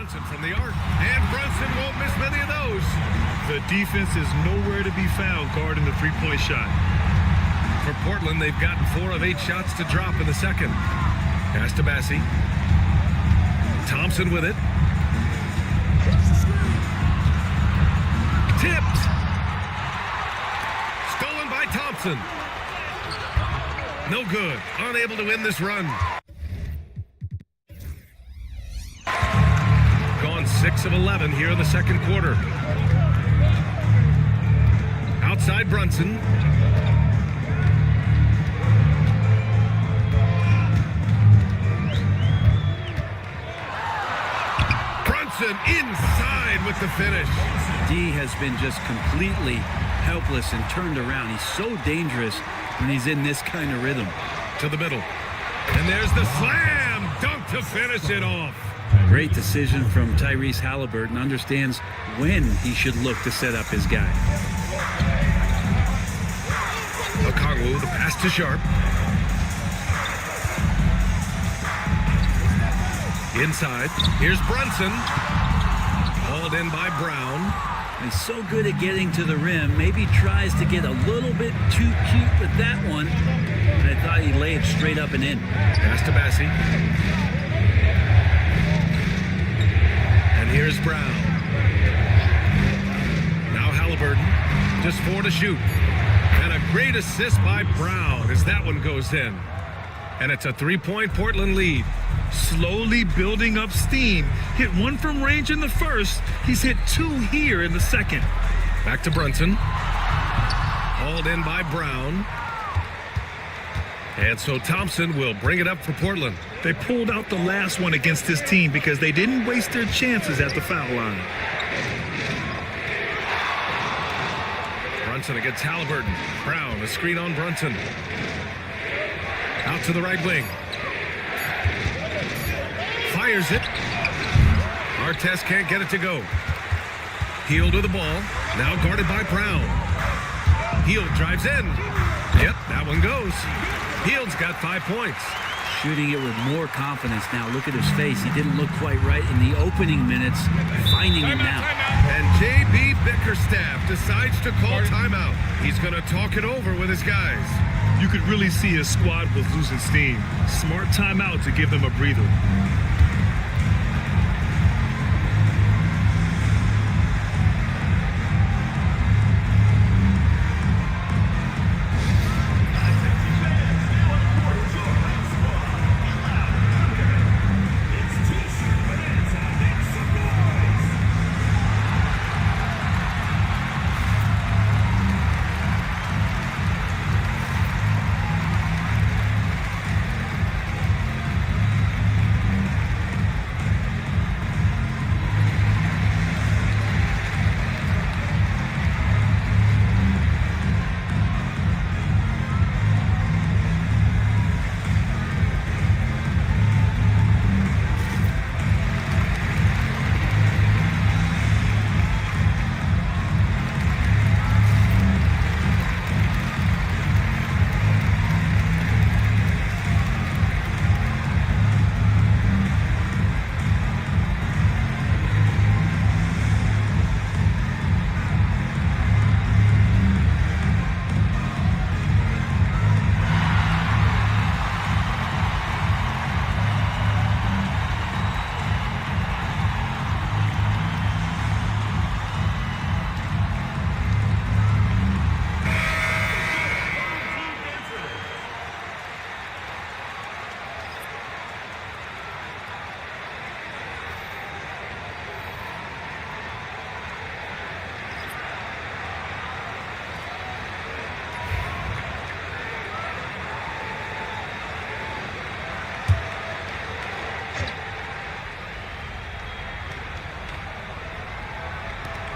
Brunson from the arc, and Brunson won't miss many of those. The defense is nowhere to be found guarding the three-point shot. For Portland, they've gotten 4 of 8 shots to drop in the second. Pass to Bassi. Thompson with it. Tipped. Stolen by Thompson. No good. Unable to win this run. Gone 6 of 11 here in the second quarter. Outside Brunson. Brunson inside with the finish. D has been just completely helpless and turned around. He's so dangerous when he's in this kind of rhythm. To the middle. And there's the slam dunk to finish it off. Great decision from Tyrese Halliburton. Understands when he should look to set up his guy. Okongwu, the pass to Sharp. Inside. Here's Brunson. Hauled in by Brown. He's so good at getting to the rim. Maybe tries to get a little bit too cute with that one. And I thought he'd lay it straight up and in. Pass to Bassi. And here's Brown. Now Halliburton. Just 4 to shoot. And a great assist by Brown as that one goes in. And it's a 3-point Portland lead. Slowly building up steam. Hit 1 from range in the first. He's hit 2 here in the second. Back to Brunson. Hauled in by Brown. And so Thompson will bring it up for Portland. They pulled out the last one against this team because they didn't waste their chances at the foul line. Brunson against Halliburton. Brown, a screen on Brunson. Out to the right wing. Fires it. Artest can't get it to go. Hield with the ball. Now guarded by Brown. Hield drives in. Yep, that one goes. Hield's got 5 points. Shooting it with more confidence now. Look at his face. He didn't look quite right in the opening minutes. Finding it now. And J.B. Bickerstaff decides to call timeout. He's going to talk it over with his guys. You could really see his squad was losing steam. Smart timeout to give them a breather.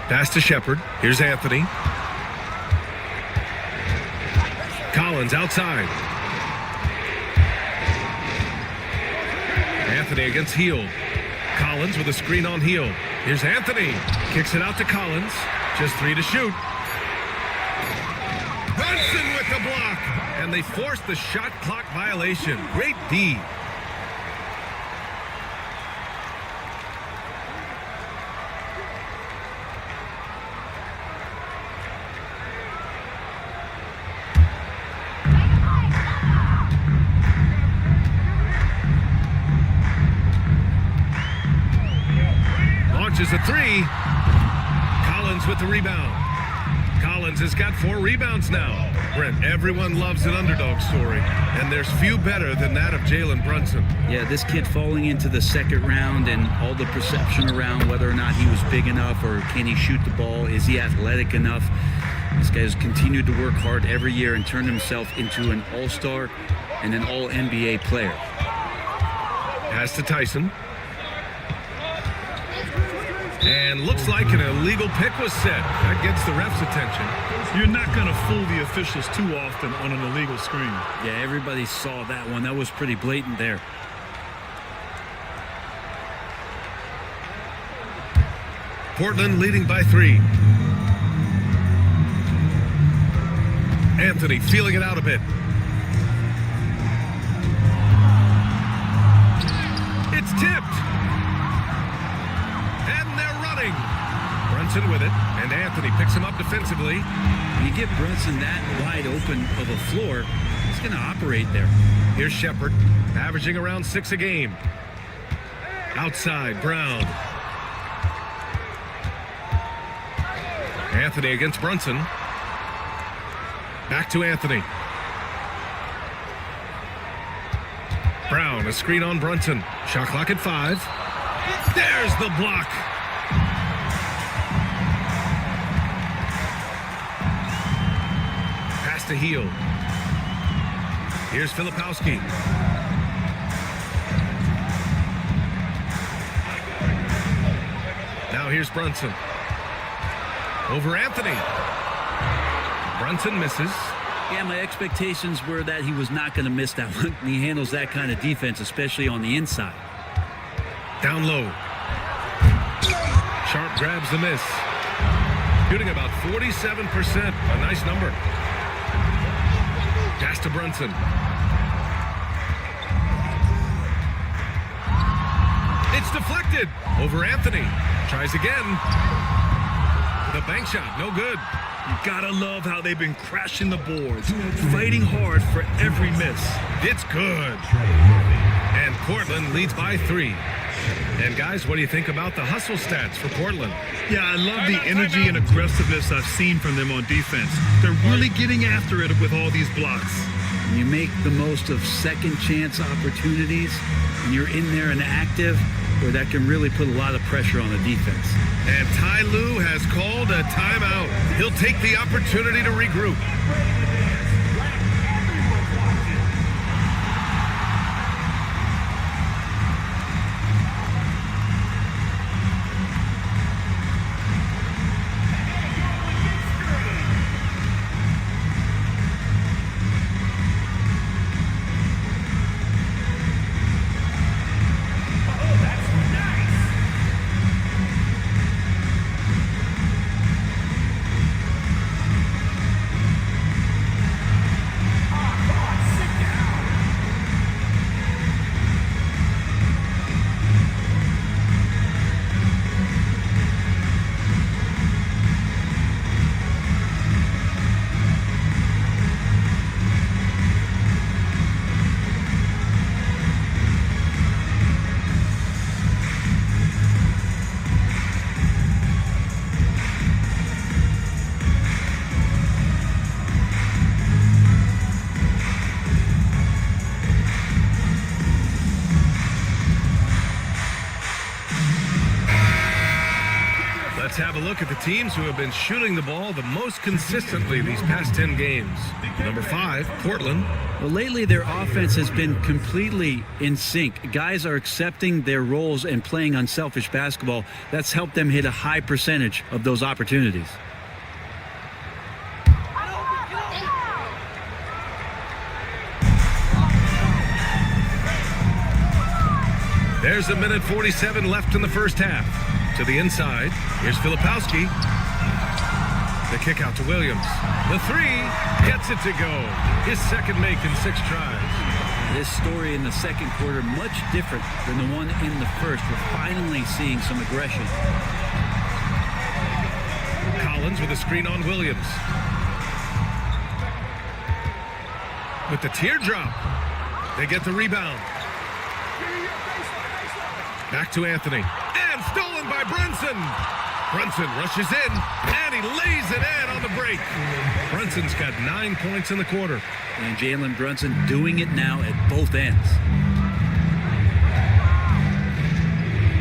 Pass to Shepard. Here's Anthony. Collins outside. Anthony against Hield. Collins with a screen on Hield. Here's Anthony. Kicks it out to Collins. Just 3 to shoot. Brunson with the block. And they force the shot clock violation. Great D. Launches a three. Collins with the rebound. Collins has got 4 rebounds now. Brent, everyone loves an underdog story, and there's few better than that of Jalen Brunson. Yeah, this kid falling into the second round and all the perception around whether or not he was big enough or can he shoot the ball, is he athletic enough? This guy has continued to work hard every year and turned himself into an all-star and an all-NBA player. Pass to Tyson. And looks like an illegal pick was set. That gets the ref's attention. You're not going to fool the officials too often on an illegal screen. Yeah, everybody saw that one. That was pretty blatant there. Portland leading by 3. Anthony feeling it out a bit. It's tipped. And they're running. Brunson with it, and Anthony picks him up defensively. When you give Brunson that wide open of a floor, he's going to operate there. Here's Shepard, averaging around 6 a game. Outside, Brown. Anthony against Brunson. Back to Anthony. Brown, a screen on Brunson. Shot clock at 5. There's the block. Pass to Heel. Here's Filipowski. Now here's Brunson. Over Anthony. Brunson misses. Yeah, my expectations were that he was not going to miss that one. He handles that kind of defense, especially on the inside. Down low. Sharp grabs the miss. Shooting about 47%. A nice number. Pass to Brunson. It's deflected. Over Anthony. Tries again. The bank shot, no good. You gotta love how they've been crashing the boards, fighting hard for every miss. It's good. And Portland leads by 3. And guys, what do you think about the hustle stats for Portland? Yeah, I love the energy and aggressiveness I've seen from them on defense. They're really getting after it with all these blocks. When you make the most of second chance opportunities, and you're in there and active, where that can really put a lot of pressure on the defense. And Ty Lue has called a timeout. He'll take the opportunity to regroup. Let's have a look at the teams who have been shooting the ball the most consistently these past 10 games. Number 5, Portland. Well, lately their offense has been completely in sync. Guys are accepting their roles and playing unselfish basketball. That's helped them hit a high percentage of those opportunities. There's a minute 47 left in the first half. To the inside, here's Filipowski. The kick out to Williams. The 3 gets it to go. His second make in 6 tries. This story in the second quarter, much different than the one in the first. We're finally seeing some aggression. Collins with a screen on Williams. With the teardrop, they get the rebound. Back to Anthony. And stolen by Brunson. Brunson rushes in, and he lays it in on the break. Brunson's got 9 points in the quarter. And Jalen Brunson doing it now at both ends.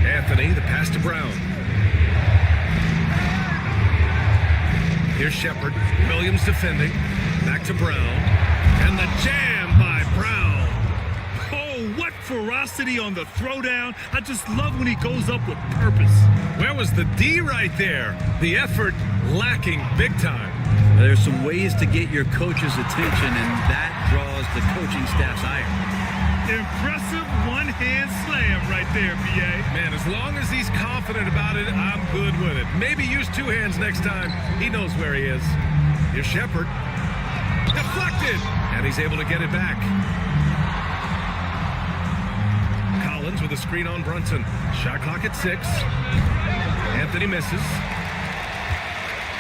Anthony, the pass to Brown. Here's Shepard. Williams defending. Back to Brown. And the jam by Brown. Oh, what ferocity on the throwdown. I just love when he goes up with purpose. Where was the D right there? The effort lacking big time. There's some ways to get your coach's attention, and that draws the coaching staff's ire. Impressive one-hand slam right there, B.A. Man, as long as he's confident about it, I'm good with it. Maybe use 2 hands next time. He knows where he is. Here's Shepard. Deflected! And he's able to get it back. Collins with a screen on Brunson. Shot clock at 6. Anthony misses.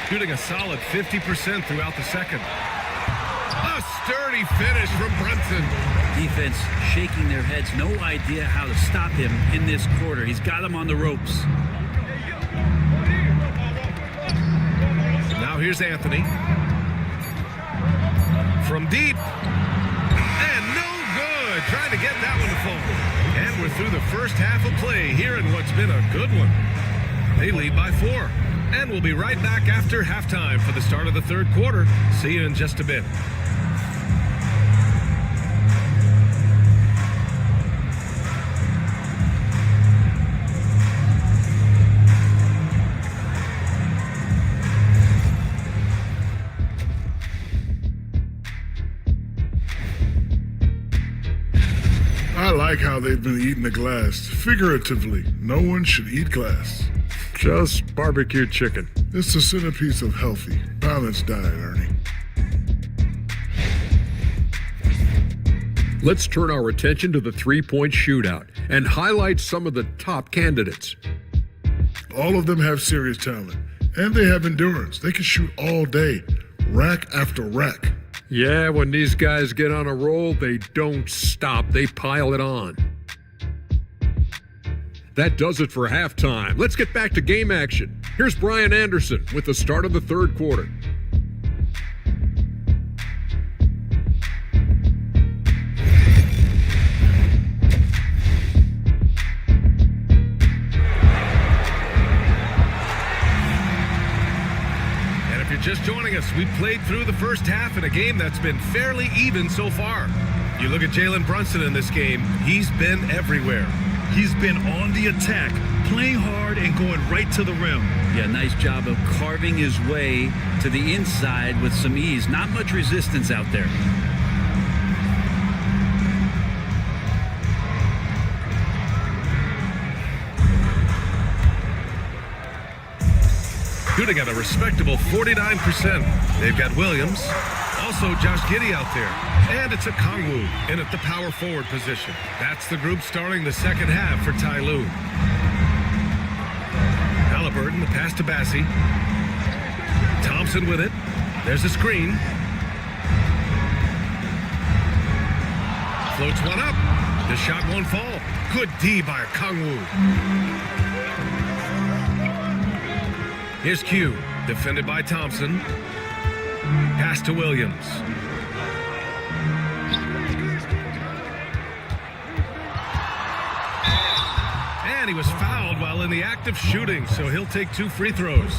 Shooting a solid 50% throughout the second. A sturdy finish from Brunson. Defense shaking their heads, no idea how to stop him in this quarter. He's got him on the ropes. Now here's Anthony. From deep. And no good. Trying to get that one to fall. And we're through the first half of play here in what's been a good one. They lead by 4. And we'll be right back after halftime for the start of the third quarter. See you in just a bit. I like how they've been eating the glass. Figuratively, no one should eat glass. Just barbecue chicken. It's the centerpiece of healthy, balanced diet, Ernie. Let's turn our attention to the three-point shootout and highlight some of the top candidates. All of them have serious talent, and they have endurance. They can shoot all day, rack after rack. Yeah, when these guys get on a roll, they don't stop. They pile it on. That does it for halftime. Let's get back to game action. Here's Brian Anderson with the start of the third quarter. And if you're just joining us, we played through the first half in a game that's been fairly even so far. You look at Jalen Brunson in this game, he's been everywhere. He's been on the attack, playing hard and going right to the rim. Yeah, nice job of carving his way to the inside with some ease. Not much resistance out there. Shooting at a respectable 49%. They've got Williams, also Josh Giddey out there, and it's a Kongwu in at the power forward position. That's the group starting the second half for Ty Lue. Halliburton, the pass to Bassie. Thompson with it. There's a screen. Floats one up. The shot won't fall. Good D by Kongwu. Here's Q, defended by Thompson. Pass to Williams. And he was fouled while in the act of shooting, so he'll take 2 free throws.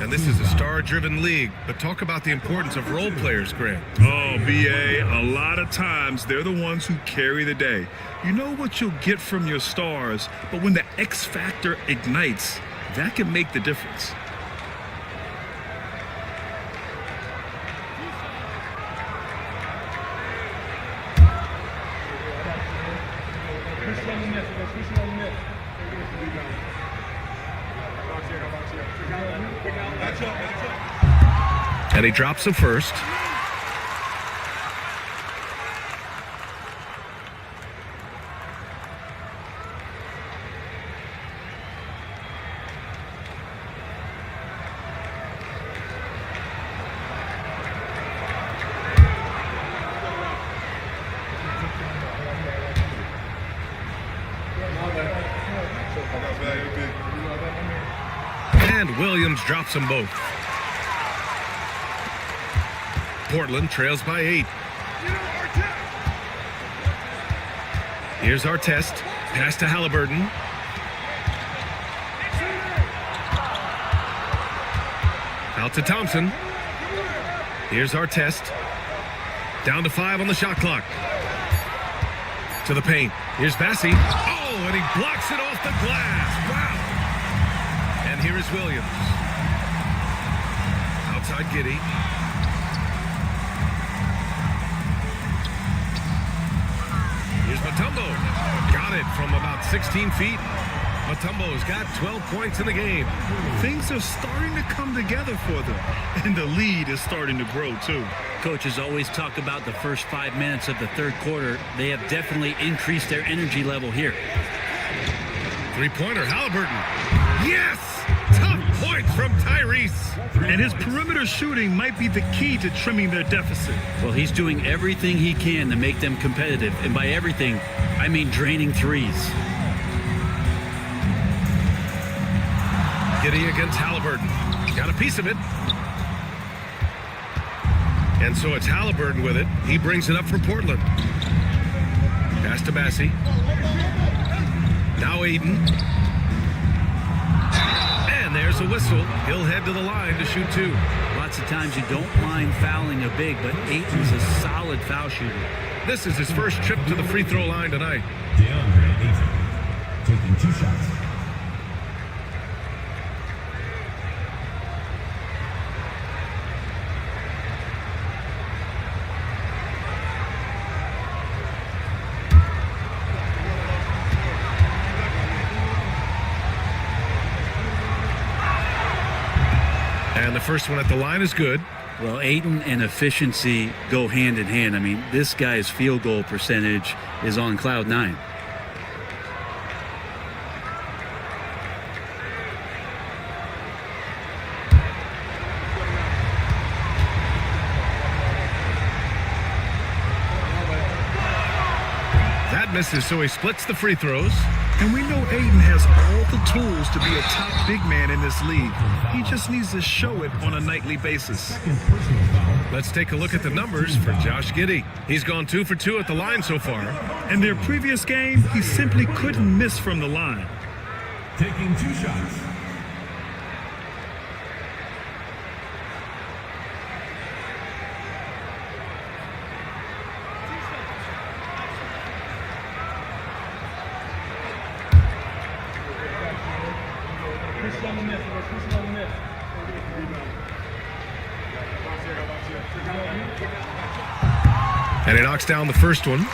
And this is a star-driven league, but talk about the importance of role players, Grant. Oh, B.A., a lot of times they're the ones who carry the day. You know what you'll get from your stars, but when the X factor ignites, that can make the difference. And he drops the first. Williams drops them both. Portland trails by 8. Here's Artest. Pass to Halliburton. Out to Thompson. Here's Artest. Down to 5 on the shot clock. To the paint. Here's Bassi. Oh, and he blocks it off the glass. Wow. And here is Williams. Outside Giddey. Here's Mutombo. Got it from about 16 feet. Mutombo's got 12 points in the game. Things are starting to come together for them, and the lead is starting to grow too. Coaches always talk about the first 5 minutes of the third quarter. They have definitely increased their energy level here. Three-pointer, Halliburton. Yes! Tough points from Tyrese. And his perimeter shooting might be the key to trimming their deficit. Well, he's doing everything he can to make them competitive. And by everything, I mean draining threes. Giddey against Halliburton. Got a piece of it. And so it's Halliburton with it. He brings it up for Portland. Pass to Bassi. Now Aiden. And there's a whistle. He'll head to the line to shoot 2. Lots of times you don't mind fouling a big, but Aiton's a solid foul shooter. This is his first trip to the free throw line tonight. DeAndre Ayton taking 2 shots. And the first one at the line is good. Well, Ayton and efficiency go hand in hand. I mean, this guy's field goal percentage is on cloud 9. That misses, so he splits the free throws. And we know Aiden has all the tools to be a top big man in this league. He just needs to show it on a nightly basis. Let's take a look at the numbers for Josh Giddey. He's gone 2 for 2 at the line so far. In their previous game, he simply couldn't miss from the line. Taking 2 shots. And he knocks down the first one.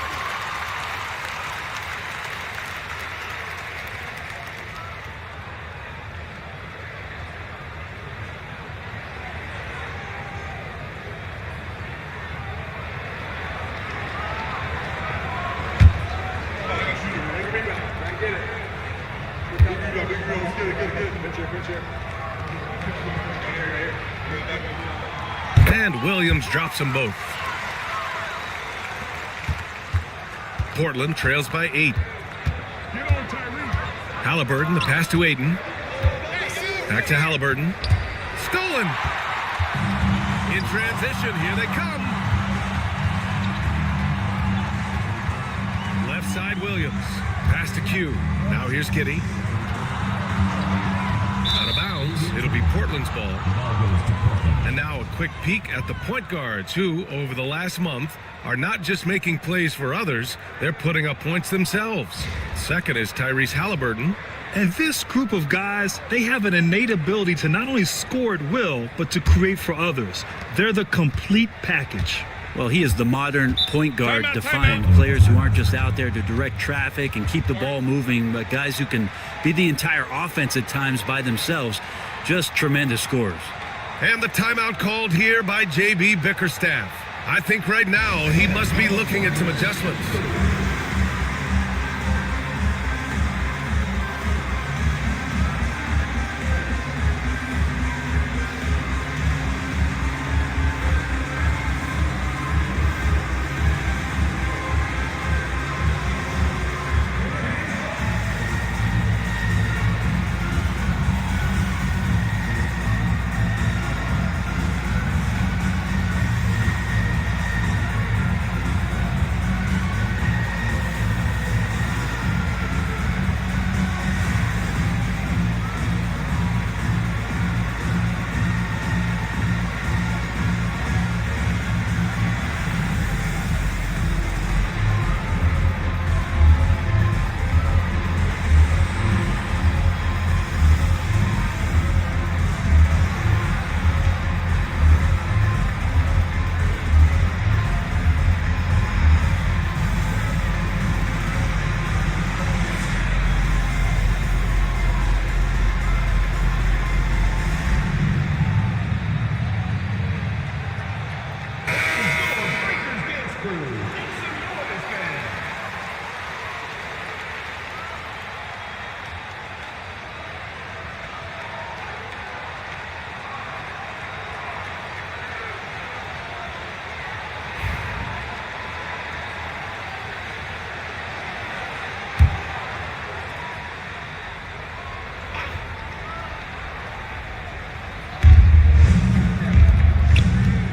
And Williams drops them both. Portland trails by 8. Halliburton, the pass to Aiden. Back to Halliburton. Stolen! In transition, here they come. Left side, Williams. Pass to Q. Now here's Giddey. Out of bounds. It'll be Portland's ball. And now a quick peek at the point guards who, over the last month, are not just making plays for others, they're putting up points themselves. Second is Tyrese Halliburton. And this group of guys, they have an innate ability to not only score at will, but to create for others. They're the complete package. Well, he is the modern point guard Timeout, defined. timeout. Players who aren't just out there to direct traffic and keep the ball moving, but guys who can be the entire offense at times by themselves. Just tremendous scorers. And the timeout called here by J.B. Bickerstaff. I think right now he must be looking at some adjustments.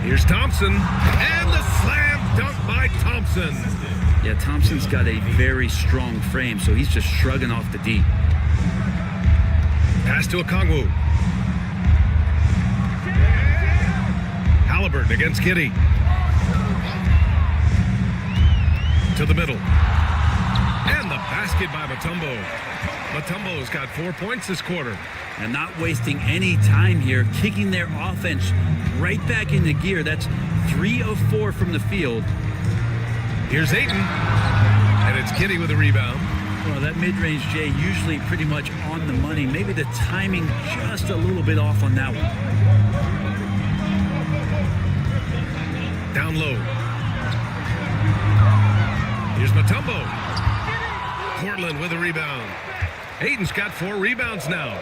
Here's Thompson, and the slam dunk by Thompson. Yeah, Thompson's got a very strong frame, so he's just shrugging off the D. Pass to Okongwu. Halliburton against Giddey. To the middle. And the basket by Mutombo. Mutombo's got 4 points this quarter. And not wasting any time here, kicking their offense right back into gear. That's 3 of 4 from the field. Here's Ayton. And it's Giddey with a rebound. Well, that mid-range, Jay, usually pretty much on the money. Maybe the timing just a little bit off on that one. Down low. Here's Mutombo. Portland with a rebound. Ayton's got 4 rebounds now.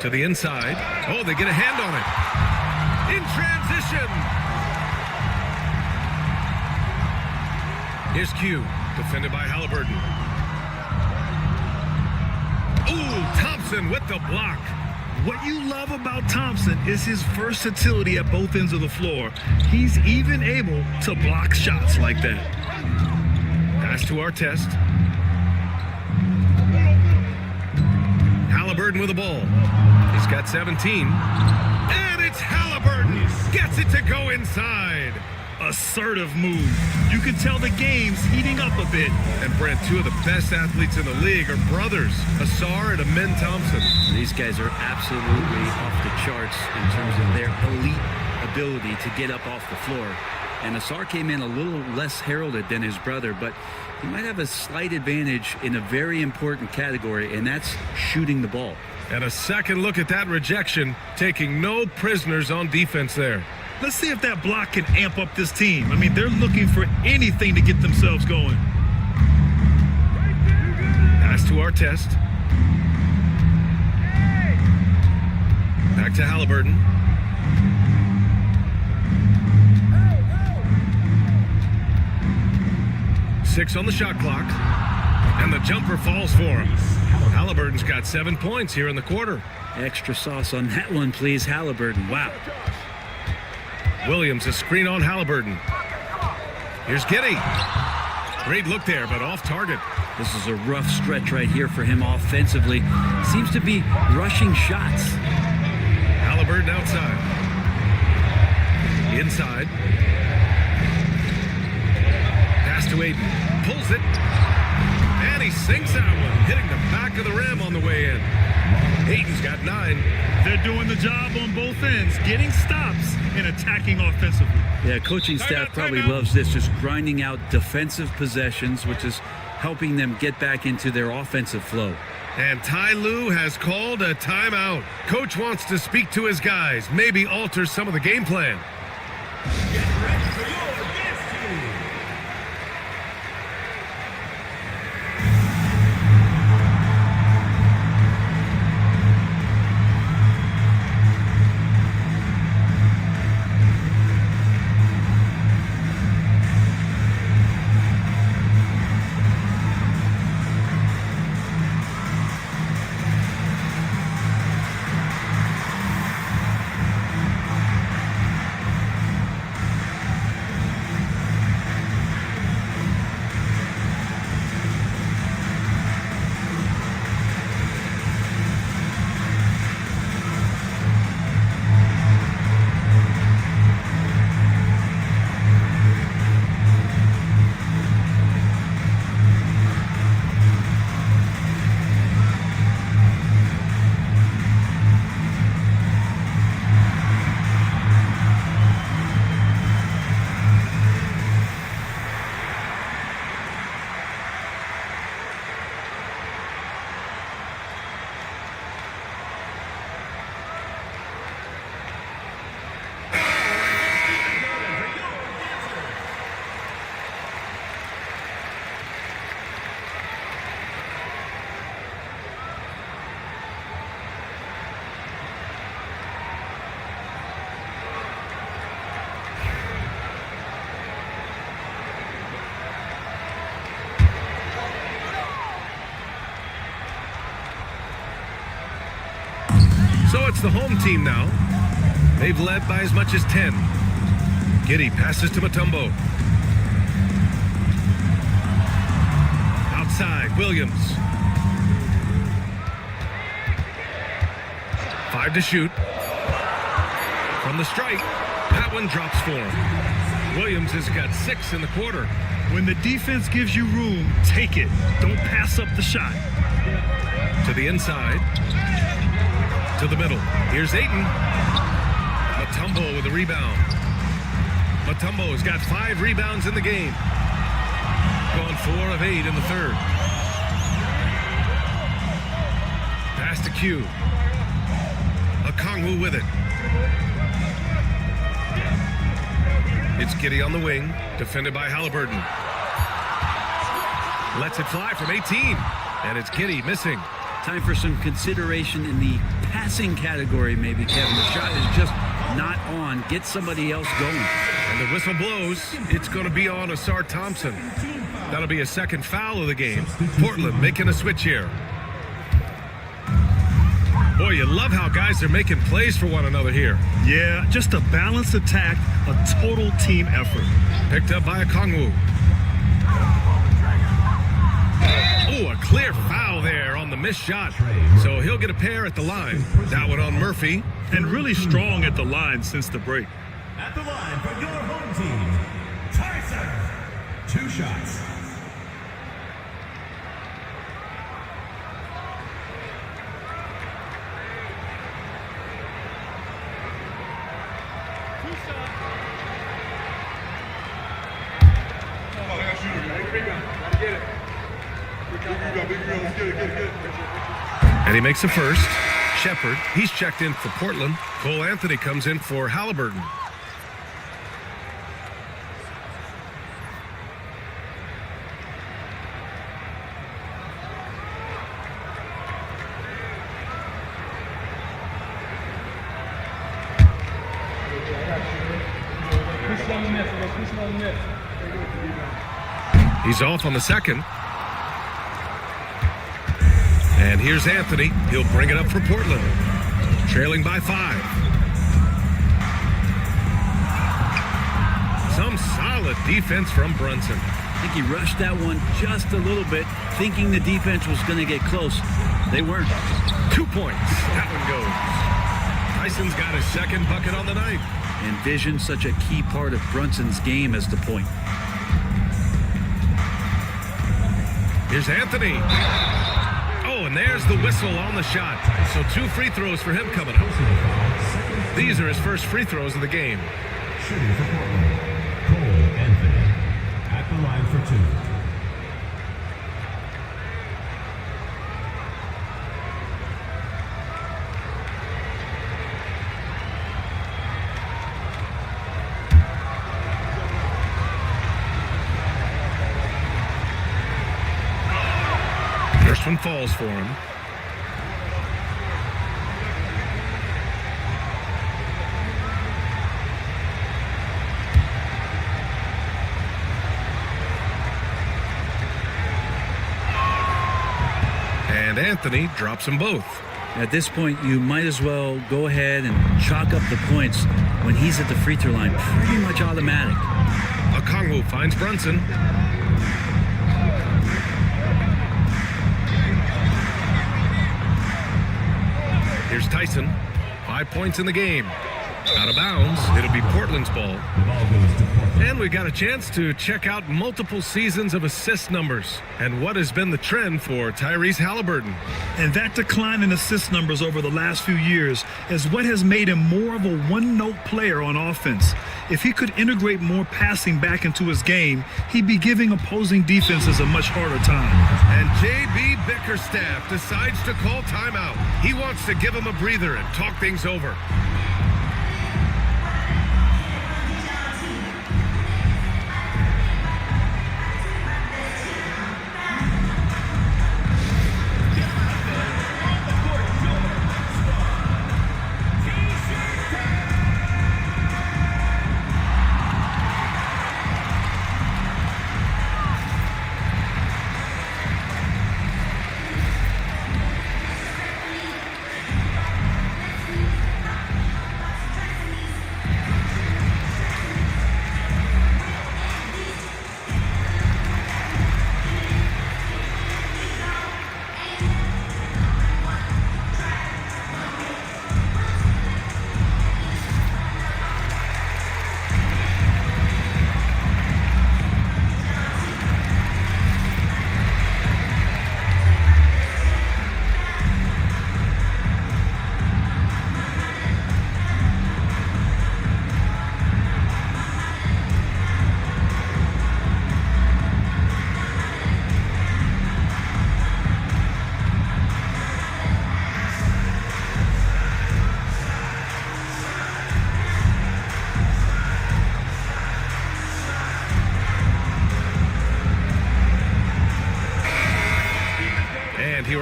To the inside. Oh, they get a hand on it. In transition. Here's Q. Defended by Halliburton. Ooh, Thompson with the block. What you love about Thompson is his versatility at both ends of the floor. He's even able to block shots like that. Pass to Artest. Halliburton with the ball. He's got 17. And it's Halliburton. Gets it to go inside. Assertive move. You can tell the game's heating up a bit. And Brent, 2 of the best athletes in the league are brothers, Asar and Amen Thompson. These guys are absolutely off the charts in terms of their elite ability to get up off the floor. And Asar came in a little less heralded than his brother, but he might have a slight advantage in a very important category, and that's shooting the ball. And a second look at that rejection, taking no prisoners on defense there. Let's see if that block can amp up this team. I mean, they're looking for anything to get themselves going. Pass to Artest. Back to Halliburton. Six on the shot clock. And the jumper falls for him. Halliburton's got 7 points here in the quarter. Extra sauce on that one, please, Halliburton. Wow. Williams, a screen on Halliburton. Here's Giddey. Great look there, but off target. This is a rough stretch right here for him offensively. Seems to be rushing shots. Halliburton outside. Inside. Pass to Ayton. Pulls it. And he sinks that one, hitting the back of the rim on the way in. Ayton's got 9. They're doing the job on both ends, getting stops and attacking offensively. Yeah, coaching staff probably loves this, just grinding out defensive possessions, which is helping them get back into their offensive flow. And Ty Lue has called a timeout. Coach wants to speak to his guys, maybe alter some of the game plan. Get ready for your dance team. it's the home team now. They've led by as much as 10. Giddy passes to Mutombo. Outside, Williams. 5 to shoot. From the strike, that one drops for him. Williams has got 6 in the quarter. When the defense gives you room, take it. Don't pass up the shot. To the inside. To the middle. Here's Ayton. Mutombo with a rebound. Mutombo has got 5 rebounds in the game. Gone 4 of 8 in the third. Pass to Q. Okongwu with it. It's Giddy on the wing, defended by Halliburton. Lets it fly from 18, and it's Giddy missing. Time for some consideration in the passing category, maybe, Kevin. The shot is just not on. Get somebody else going. And the whistle blows. It's going to be on Asar Thompson. That'll be a second foul of the game. Portland making a switch here. Boy, you love how guys are making plays for one another here. Yeah, just a balanced attack, a total team effort. Picked up by Okongwu. Oh, a clear foul there on the missed shot. So he'll get a pair at the line. That one on Murphy. And really strong at the line since the break. At the line for your home team, Tyson. 2 shots. And he makes a first. Shepard, he's checked in for Portland. Cole Anthony comes in for Halliburton. He's off on the second. And here's Anthony. He'll bring it up for Portland. Trailing by 5. Some solid defense from Brunson. I think he rushed that one just a little bit, thinking the defense was going to get close. They weren't. 2 points. That one goes. Tyson's got his second bucket on the night. And vision, such a key part of Brunson's game as the point. Here's Anthony. Oh, and there's the whistle on the shot. So 2 free throws for him coming up. These are his first free throws of the game. Shooting for Portland, Cole Anthony. At the line for 2. First one falls for him. And Anthony drops them both. At this point, you might as well go ahead and chalk up the points when he's at the free throw line. Pretty much automatic. Okongwu finds Brunson. Here's Tyson. 5 points in the game. Out of bounds. It'll be Portland's ball. The ball goes to Portland. And we got a chance to check out multiple seasons of assist numbers and what has been the trend for Tyrese Halliburton. And that decline in assist numbers over the last few years is what has made him more of a one-note player on offense. If he could integrate more passing back into his game, he'd be giving opposing defenses a much harder time. And J.B. Bickerstaff decides to call timeout. He wants to give him a breather and talk things over.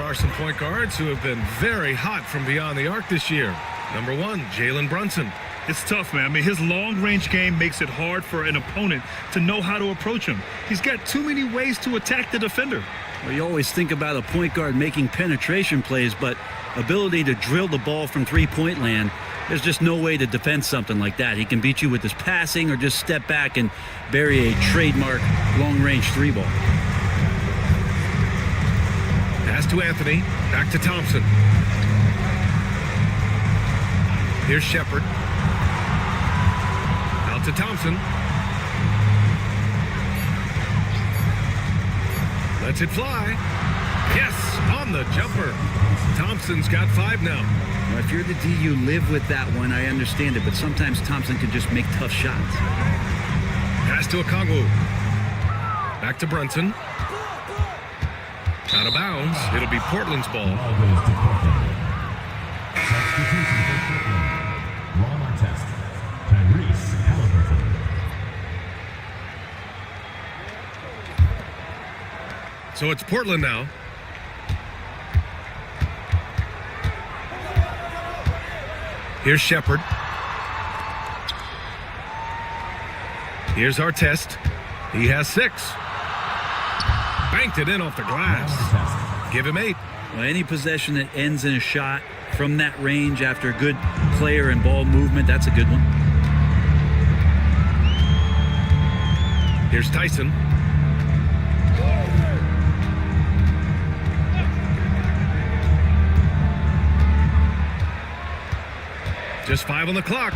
there are some point guards who have been very hot from beyond the arc this year. Number 1, Jalen Brunson. It's tough, man. I mean, his long-range game makes it hard for an opponent to know how to approach him. He's got too many ways to attack the defender. Well, you always think about a point guard making penetration plays, but ability to drill the ball from three-point land, there's just no way to defend something like that. He can beat you with his passing or just step back and bury a trademark long-range three ball. Pass to Anthony. Back to Thompson. Here's Shepard. Out to Thompson. Lets it fly. Yes, on the jumper. Thompson's got 5 now. Well, if you're the D, you live with that one. I understand it, but sometimes Thompson can just make tough shots. Pass to Okongwu. Back to Brunson. Out of bounds. It'll be Portland's ball. Ball goes to Portland. Substitution for Portland. Ron Artest. Tyrese Halliburton. So it's Portland now. Here's Shepard. Here's Artest. He has 6. Banked it in off the glass. Give him 8. Well, any possession that ends in a shot from that range after a good player and ball movement, that's a good one. Here's Tyson. Just 5 on the clock.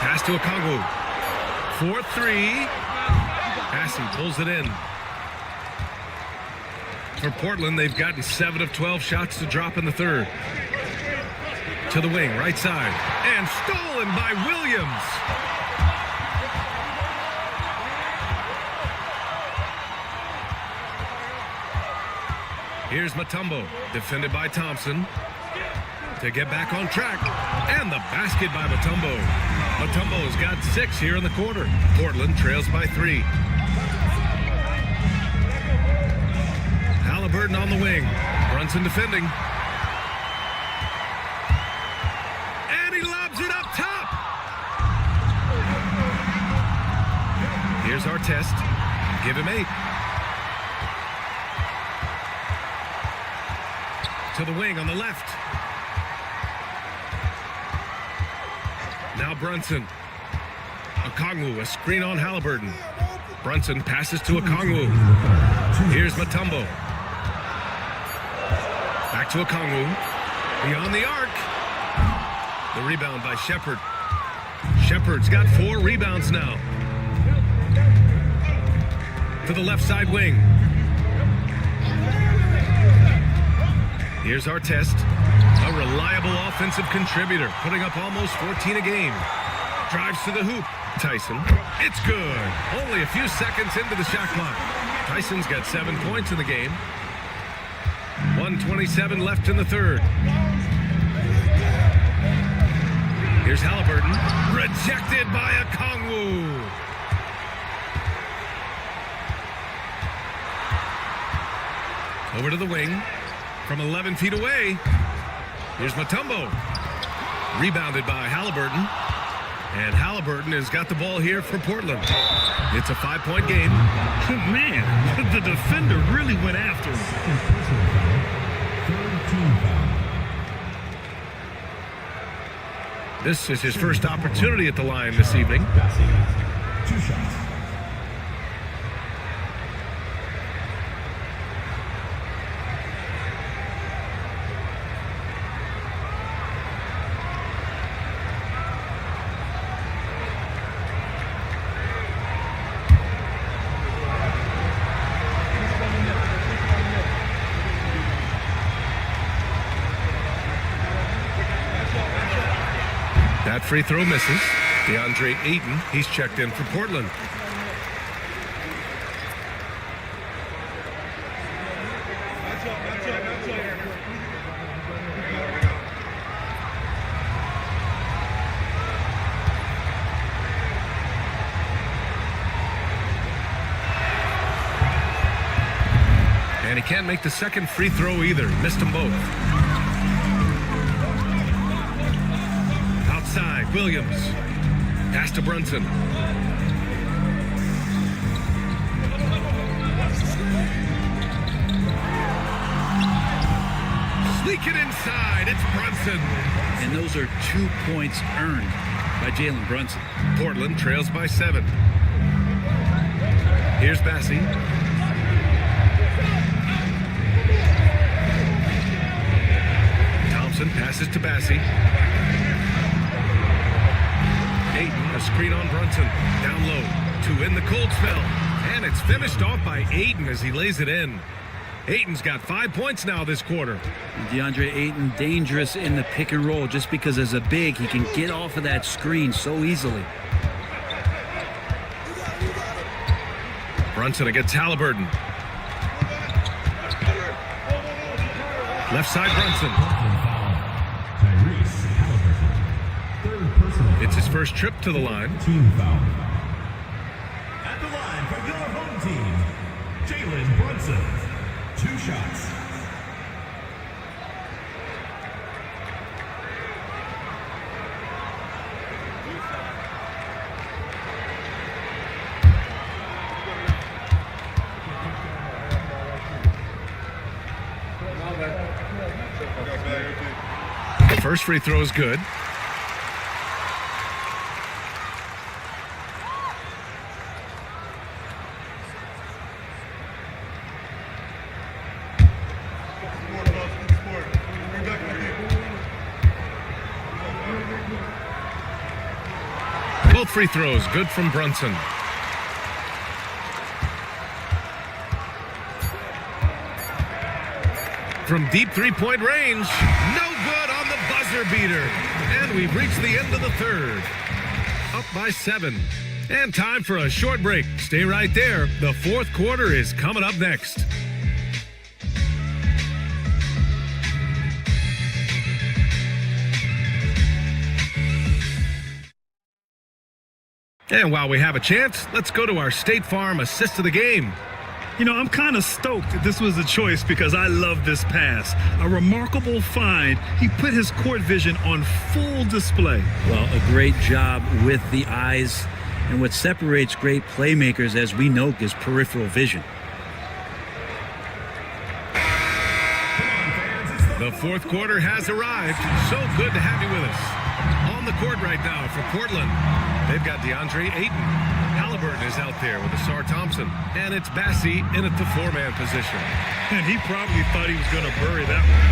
Pass to Okongwu. 4-3. Passing pulls it in. For Portland, they've gotten 7 of 12 shots to drop in the third. To the wing, right side. And stolen by Williams. Here's Mutombo, defended by Thompson. To get back on track. And the basket by Mutombo. Mutombo has got 6 here in the quarter. Portland trails by 3. Halliburton on the wing. Brunson defending. And he lobs it up top. Here's Artest. Give him 8. To the wing on the left. Now Brunson. Okongwu, a screen on Halliburton. Brunson passes to Okongwu. Here's Mutombo. Back to Okongwu. Beyond the arc. The rebound by Shepard. Shepard's got 4 rebounds now. To the left side wing. Here's Artest. A reliable offensive contributor, putting up almost 14 a game. Drives to the hoop. Tyson. It's good. Only a few seconds into the shot clock. Tyson's got 7 points in the game. 1:27 left in the third. Here's Halliburton. Rejected by Okongwu. Over to the wing. From 11 feet away. Here's Mutombo. Rebounded by Halliburton. And Halliburton has got the ball here for Portland. It's a 5-point game. Man, the defender really went after him. Third team foul. This is his first opportunity at the line this evening. Bassi. 2 shots. That free throw misses. DeAndre Ayton, he's checked in for Portland. And And he can't make the second free throw either. Missed them both. Outside, Williams. Pass to Brunson. Sneak it inside. It's Brunson. And those are 2 points earned by Jalen Brunson. Portland trails by 7. Here's Bassie. Thompson passes to Bassie. Ayton, a screen on Brunson. Down low to in the cold spell. And it's finished off by Ayton as he lays it in. Ayton's got 5 points now this quarter. DeAndre Ayton dangerous in the pick and roll just because as a big, he can get off of that screen so easily. Brunson against Halliburton. Left side Brunson. Tyrese Halliburton. Third personal It's his foul. first trip to the line. Team foul. At the line for your home team, Jalen Brunson. 2 shots. The first free throw is good. Both free throws good from Brunson. From deep three-point range, no good on the buzzer beater. And we've reached the end of the third. Up by 7. And time for a short break. Stay right there. The fourth quarter is coming up next. And while we have a chance, let's go to our State Farm assist of the game. You know, I'm kind of stoked that this was a choice because I love this pass. A remarkable find. He put his court vision on full display. Well, a great job with the eyes. And what separates great playmakers, as we know, is peripheral vision. The fourth quarter has arrived. So good to have you with us. On the court right now for Portland, they've got DeAndre Ayton. Halliburton is out there with Asar Thompson. And it's Bassie in at the 4-man position. And he probably thought he was going to bury that one.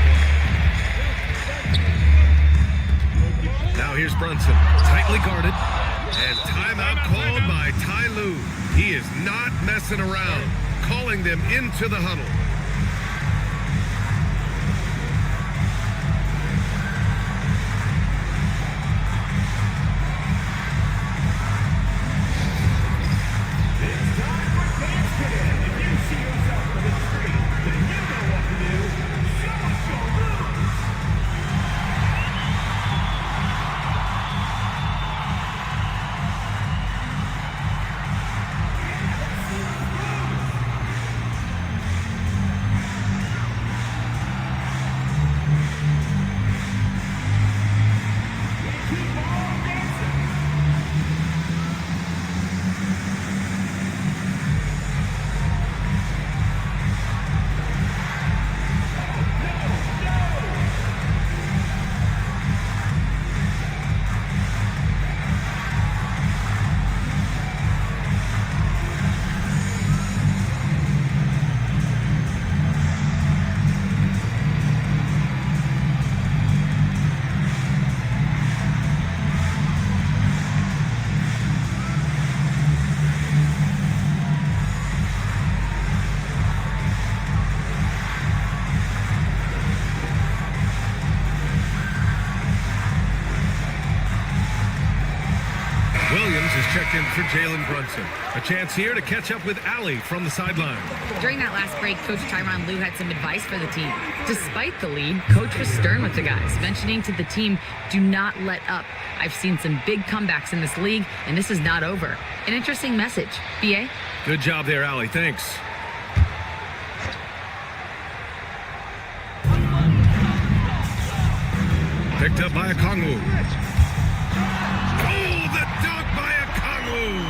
Now here's Brunson, tightly guarded. And timeout called by Ty Lue. He is not messing around, calling them into the huddle. Williams is checked in for Jalen Brunson. A chance here to catch up with Allie from the sideline. During that last break, Coach Tyronn Lue had some advice for the team. Despite the lead, Coach was stern with the guys, mentioning to the team, do not let up. I've seen some big comebacks in this league, and this is not over. An interesting message. BA? Good job there, Allie. Thanks. Picked up by Okongwu. Oh, the dunk by Okongwu.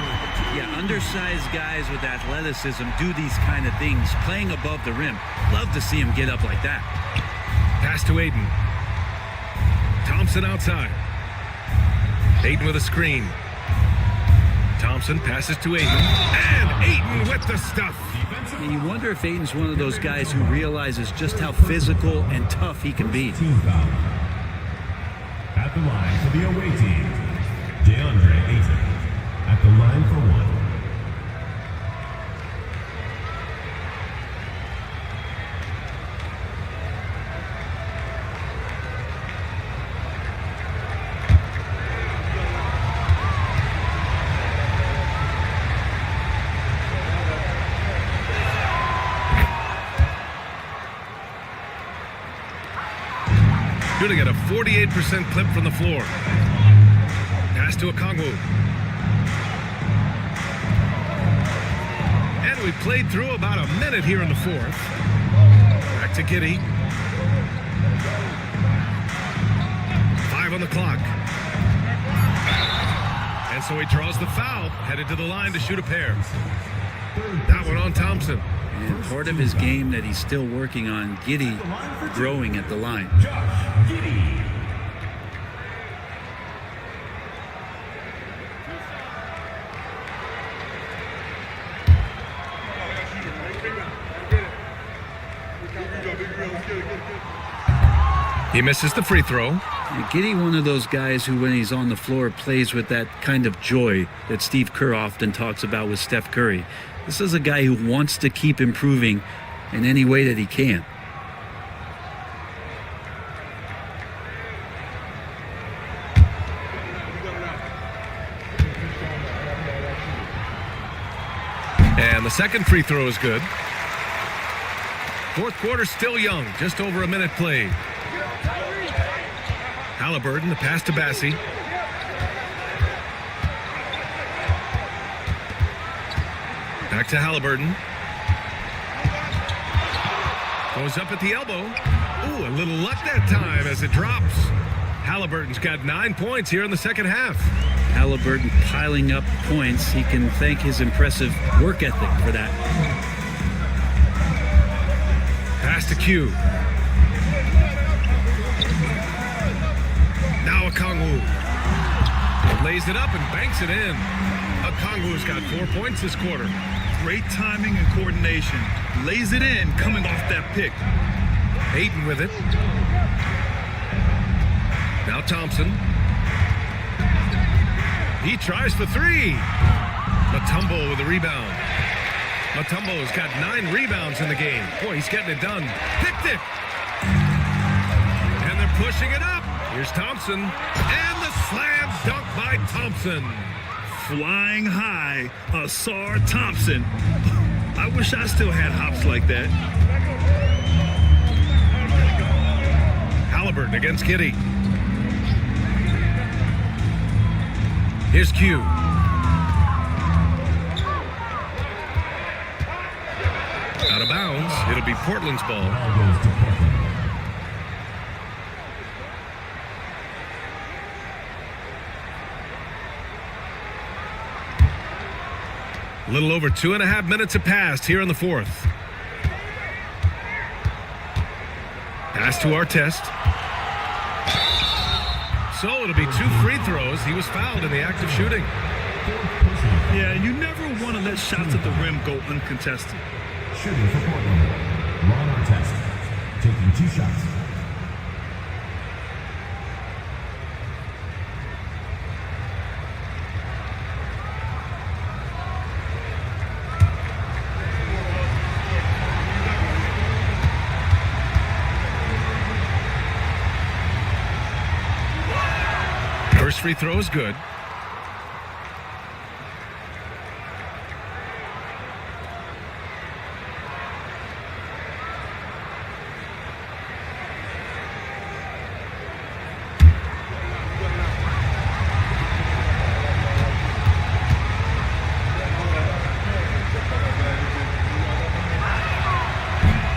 Yeah, undersized guys with athleticism do these kind of things, playing above the rim. Love to see him get up like that. Pass to Aiden. Thompson outside. Aiden with a screen. Thompson passes to Aiden. And Aiden with the stuff. And you wonder if Aiden's one of those guys who realizes just how physical and tough he can be. Team foul. At the line for the away team, DeAndre Ayton. At the line for one. Shooting at a 48% clip from the floor. Pass to Okongwu. And we played through about a minute here in the fourth. Back to Giddey. 5 on the clock. And so he draws the foul, headed to the line to shoot a pair. That one on Thompson. And part of his game that he's still working on, Giddey growing at the line. Giddey. He misses the free throw. And Giddey, one of those guys who, when he's on the floor, plays with that kind of joy that Steve Kerr often talks about with Steph Curry. This is a guy who wants to keep improving in any way that he can. And the second free throw is good. Fourth quarter still young, just over a minute played. Halliburton, the pass to Bassie. Back to Halliburton. Goes up at the elbow. Ooh, a little luck that time as it drops. Halliburton's got 9 points here in the second half. Halliburton piling up points. He can thank his impressive work ethic for that. Pass to Q. Now Okongwu. Lays it up and banks it in. Okongwu's got 4 points this quarter. Great timing and coordination. Lays it in coming off that pick. Aiden with it. Now Thompson. He tries for three. Mutombo with a rebound. Mutombo's got 9 rebounds in the game. Boy, he's getting it done. Picked it. And they're pushing it up. Here's Thompson. And the slam dunk by Thompson. Flying high, Asar Thompson. I wish I still had hops like that. Halliburton against Giddey. Here's Q. Out of bounds. It'll be Portland's ball. Ball goes to Portland. A little over 2.5 minutes have passed here in the fourth. Pass to Artest. So it'll be 2 free throws. He was fouled in the act of shooting. Yeah, you never want to let shots at the rim go uncontested. Shooting for Portland. Ron Artest. Taking 2 shots. First free throw is good.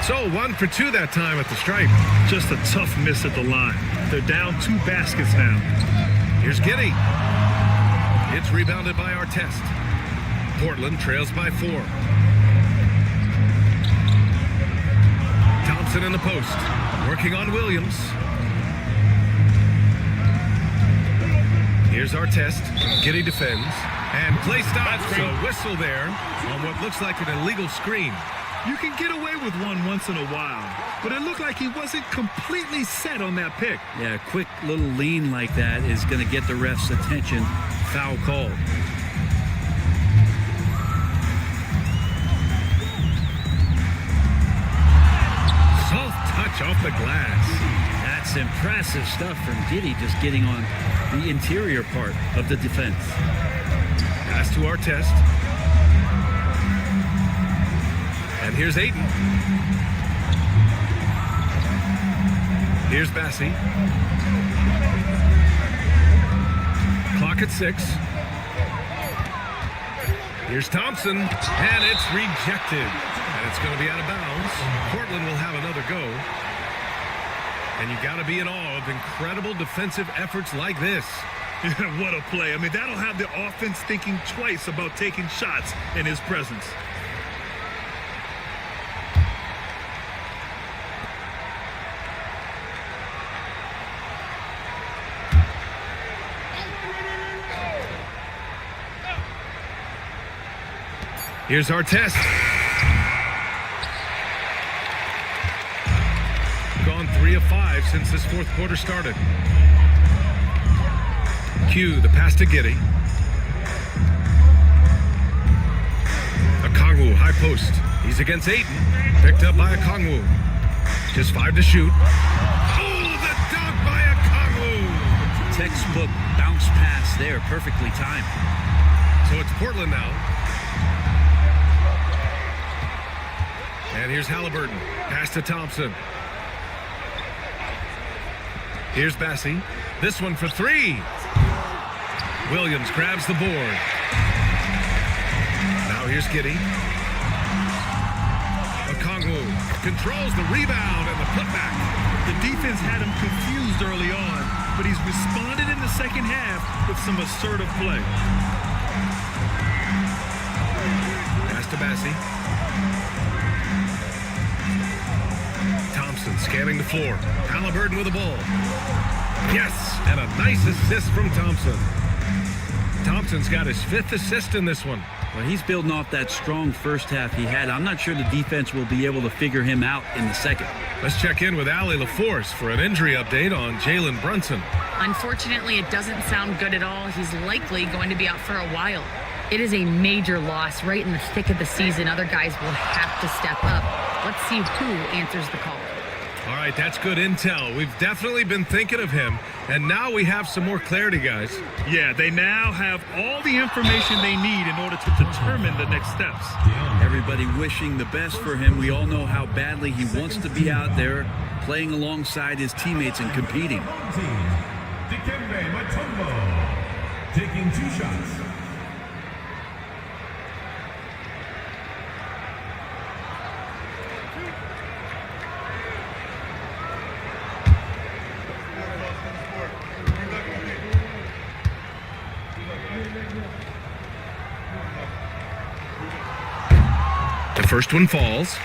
So 1 for 2 that time at the stripe. Just a tough miss at the line. They're down 2 baskets now. Here's Giddey. It's rebounded by Artest. Portland trails by 4. Thompson in the post. Working on Williams. Here's Artest. Giddey defends. And play stops. So whistle there on what looks like an illegal screen. You can get away with one once in a while, but it looked like he wasn't completely set on that pick. Yeah, a quick little lean like that is going to get the ref's attention. Foul called. Soft touch off the glass. That's impressive stuff from Giddey, just getting on the interior part of the defense. Pass to Artest. And here's Ayton. Here's Bassi. Clock at 6. Here's Thompson. And it's rejected. And it's going to be out of bounds. Portland will have another go. And you got to be in awe of incredible defensive efforts like this. What a play. I mean, that'll have the offense thinking twice about taking shots in his presence. Here's Artest. Gone 3 of 5 since this fourth quarter started. Q, the pass to Giddey. Okongwu, high post. He's against Ayton. Picked up by Okongwu. Just 5 to shoot. Oh, the dunk by Okongwu! Textbook bounce pass there, perfectly timed. So it's Portland now. And here's Halliburton. Pass to Thompson. Here's Bassi. This one for 3. Williams grabs the board. Now here's Giddey. Okongwu controls the rebound and the putback. The defense had him confused early on, but he's responded in the second half with some assertive play. Pass to Bassi. Thompson scanning the floor. Halliburton with the ball. Yes, and a nice assist from Thompson. Thompson's got his 5th assist in this one. Well, he's building off that strong first half he had. I'm not sure the defense will be able to figure him out in the second. Let's check in with Allie LaForce for an injury update on Jalen Brunson. Unfortunately, it doesn't sound good at all. He's likely going to be out for a while. It is a major loss right in the thick of the season. Other guys will have to step up. Let's see who answers the call. All right, that's good intel. We've definitely been thinking of him, and now we have some more clarity, guys. Yeah, they now have all the information they need in order to determine the next steps. Everybody wishing the best for him. We all know how badly he wants to be out there playing alongside his teammates and competing. Dikembe Mutombo taking 2 shots. The first one falls.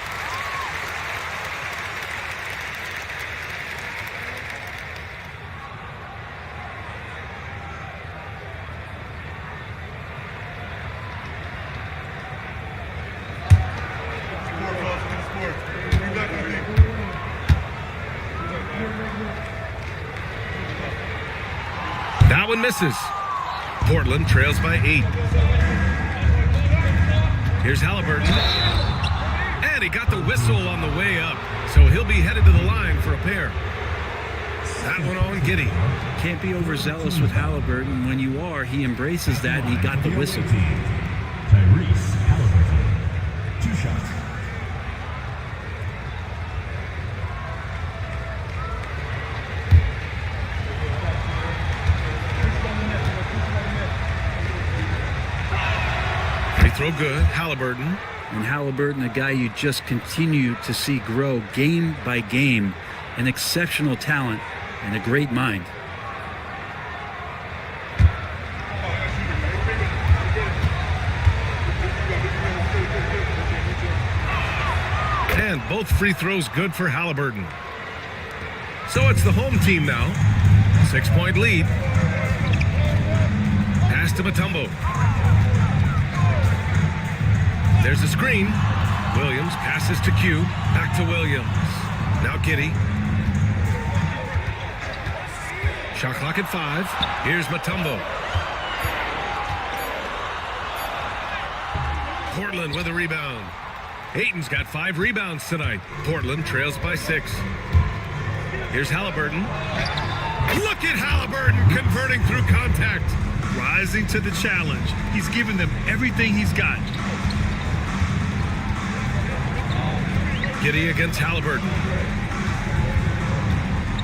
That one misses. Portland trails by 8. Here's Halliburton. And he got the whistle on the way up. So he'll be headed to the line for a pair. That one on Giddey. Can't be overzealous with Halliburton. When you are, he embraces that, and he got the whistle. Tyrese Halliburton, 2 shots. Free throw good. Halliburton And Halliburton, a guy you just continue to see grow game by game, an exceptional talent and a great mind. And both free throws good for Halliburton. So it's the home team now. 6-point lead. Pass to Mutombo. There's a screen. Williams passes to Q. Back to Williams. Now Giddey. Shot clock at 5. Here's Mutombo. Portland with a rebound. Ayton's got 5 rebounds tonight. Portland trails by 6. Here's Halliburton. Look at Halliburton converting through contact. Rising to the challenge. He's given them everything he's got. Giddey against Halliburton.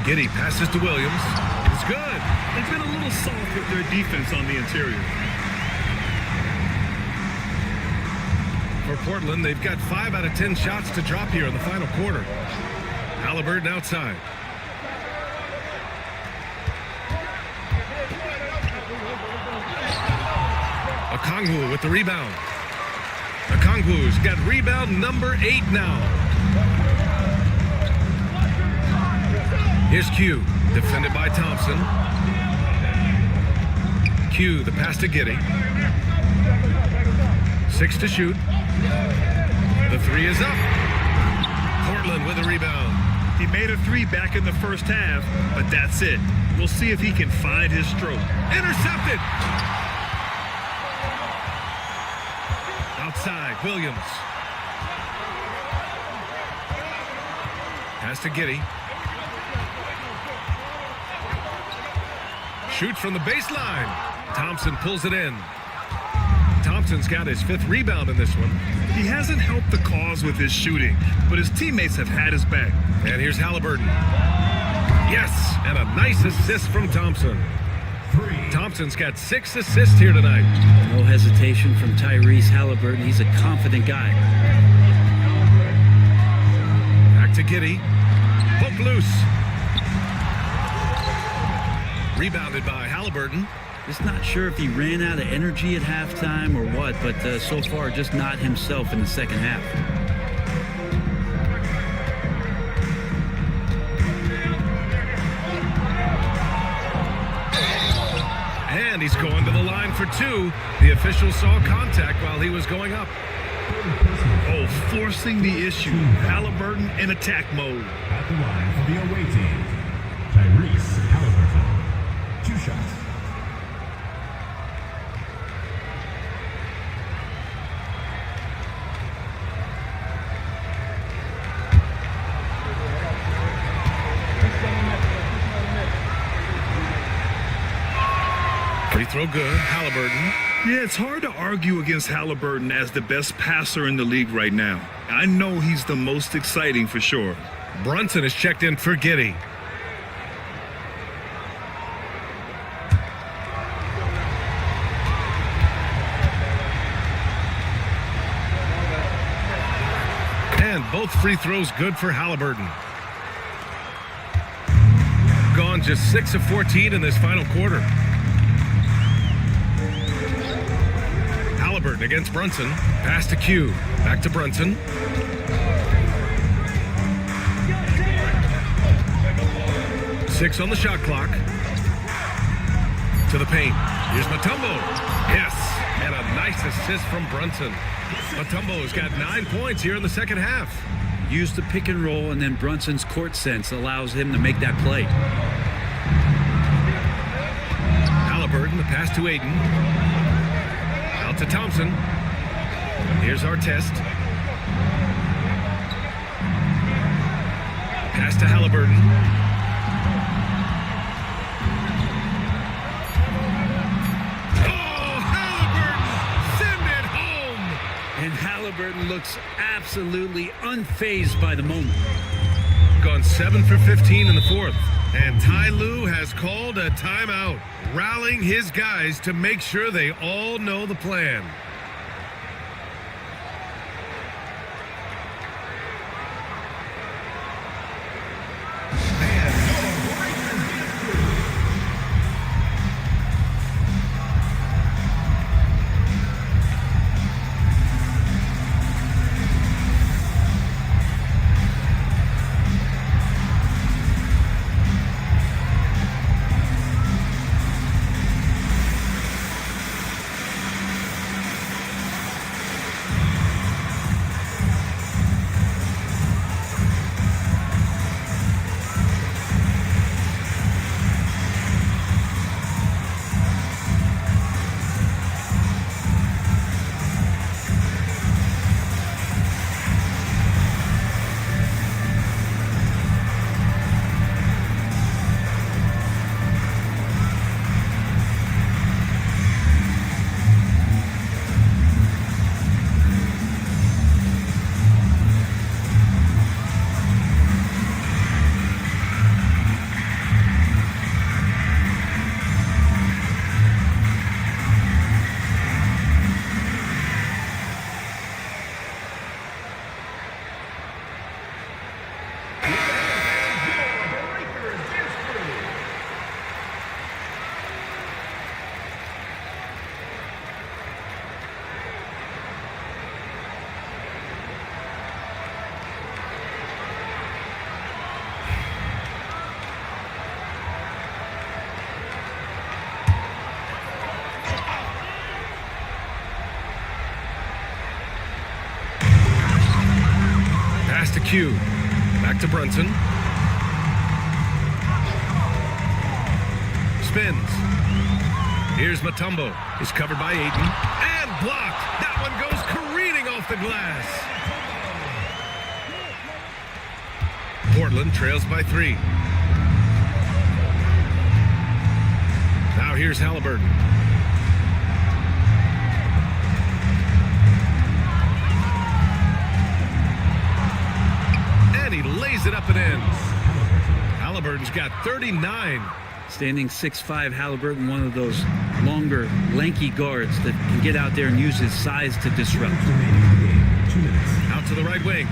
Giddey passes to Williams. It's good. They've been a little soft with their defense on the interior. For Portland, they've got 5 out of 10 shots to drop here in the final quarter. Halliburton outside. Okongwu with the rebound. Okongwu's got rebound number 8 now. Here's Q, defended by Thompson. Q, the pass to Giddey. 6 to shoot. The 3 is up. Portland with a rebound. He made a 3 back in the first half, but that's it. We'll see if he can find his stroke. Intercepted. Outside, Williams. Pass to Giddey. Shoots from the baseline. Thompson pulls it in. Thompson's got his 5th rebound in this one. He hasn't helped the cause with his shooting, but his teammates have had his back. And here's Halliburton. Yes, and a nice assist from Thompson. Thompson's got 6 assists here tonight. No hesitation from Tyrese Halliburton. He's a confident guy. Back to Giddey. Hook loose. Rebounded by Halliburton. Just not sure if he ran out of energy at halftime or what, but so far just not himself in the second half. And he's going to the line for 2. The official saw contact while he was going up. Oh, forcing the issue. Halliburton in attack mode. At the line for the away team, Tyrese Halliburton. 2 shots. Free throw good. Halliburton. Yeah, it's hard to argue against Halliburton as the best passer in the league right now. I know he's the most exciting for sure. Brunson is checked in for Giddey. And both free throws good for Halliburton. Gone just 6 of 14 in this final quarter. Halliburton against Brunson. Pass to Q. Back to Brunson. Six on the shot clock. To the paint. Here's Mutombo. Yes, and a nice assist from Brunson. Mutombo's got 9 points here in the second half. Use the pick and roll, and then Brunson's court sense allows him to make that play. Halliburton, the pass to Ayton. Out to Thompson. Here's our test. Pass to Halliburton. Oh, Halliburton! Send it home! And Halliburton looks absolutely unfazed by the moment. Gone 7 for 15 in the fourth. And Ty Lue has called a timeout, rallying his guys to make sure they all know the plan. to Q. Back to Brunson. Spins. Here's Mutombo. He's covered by Ayton. And blocked. That one goes careening off the glass. Portland trails by 3. Now here's Halliburton. And he lays it up and in. Halliburton's got 39. Standing 6'5", Halliburton, one of those longer, lanky guards that can get out there and use his size to disrupt. Out to the right wing.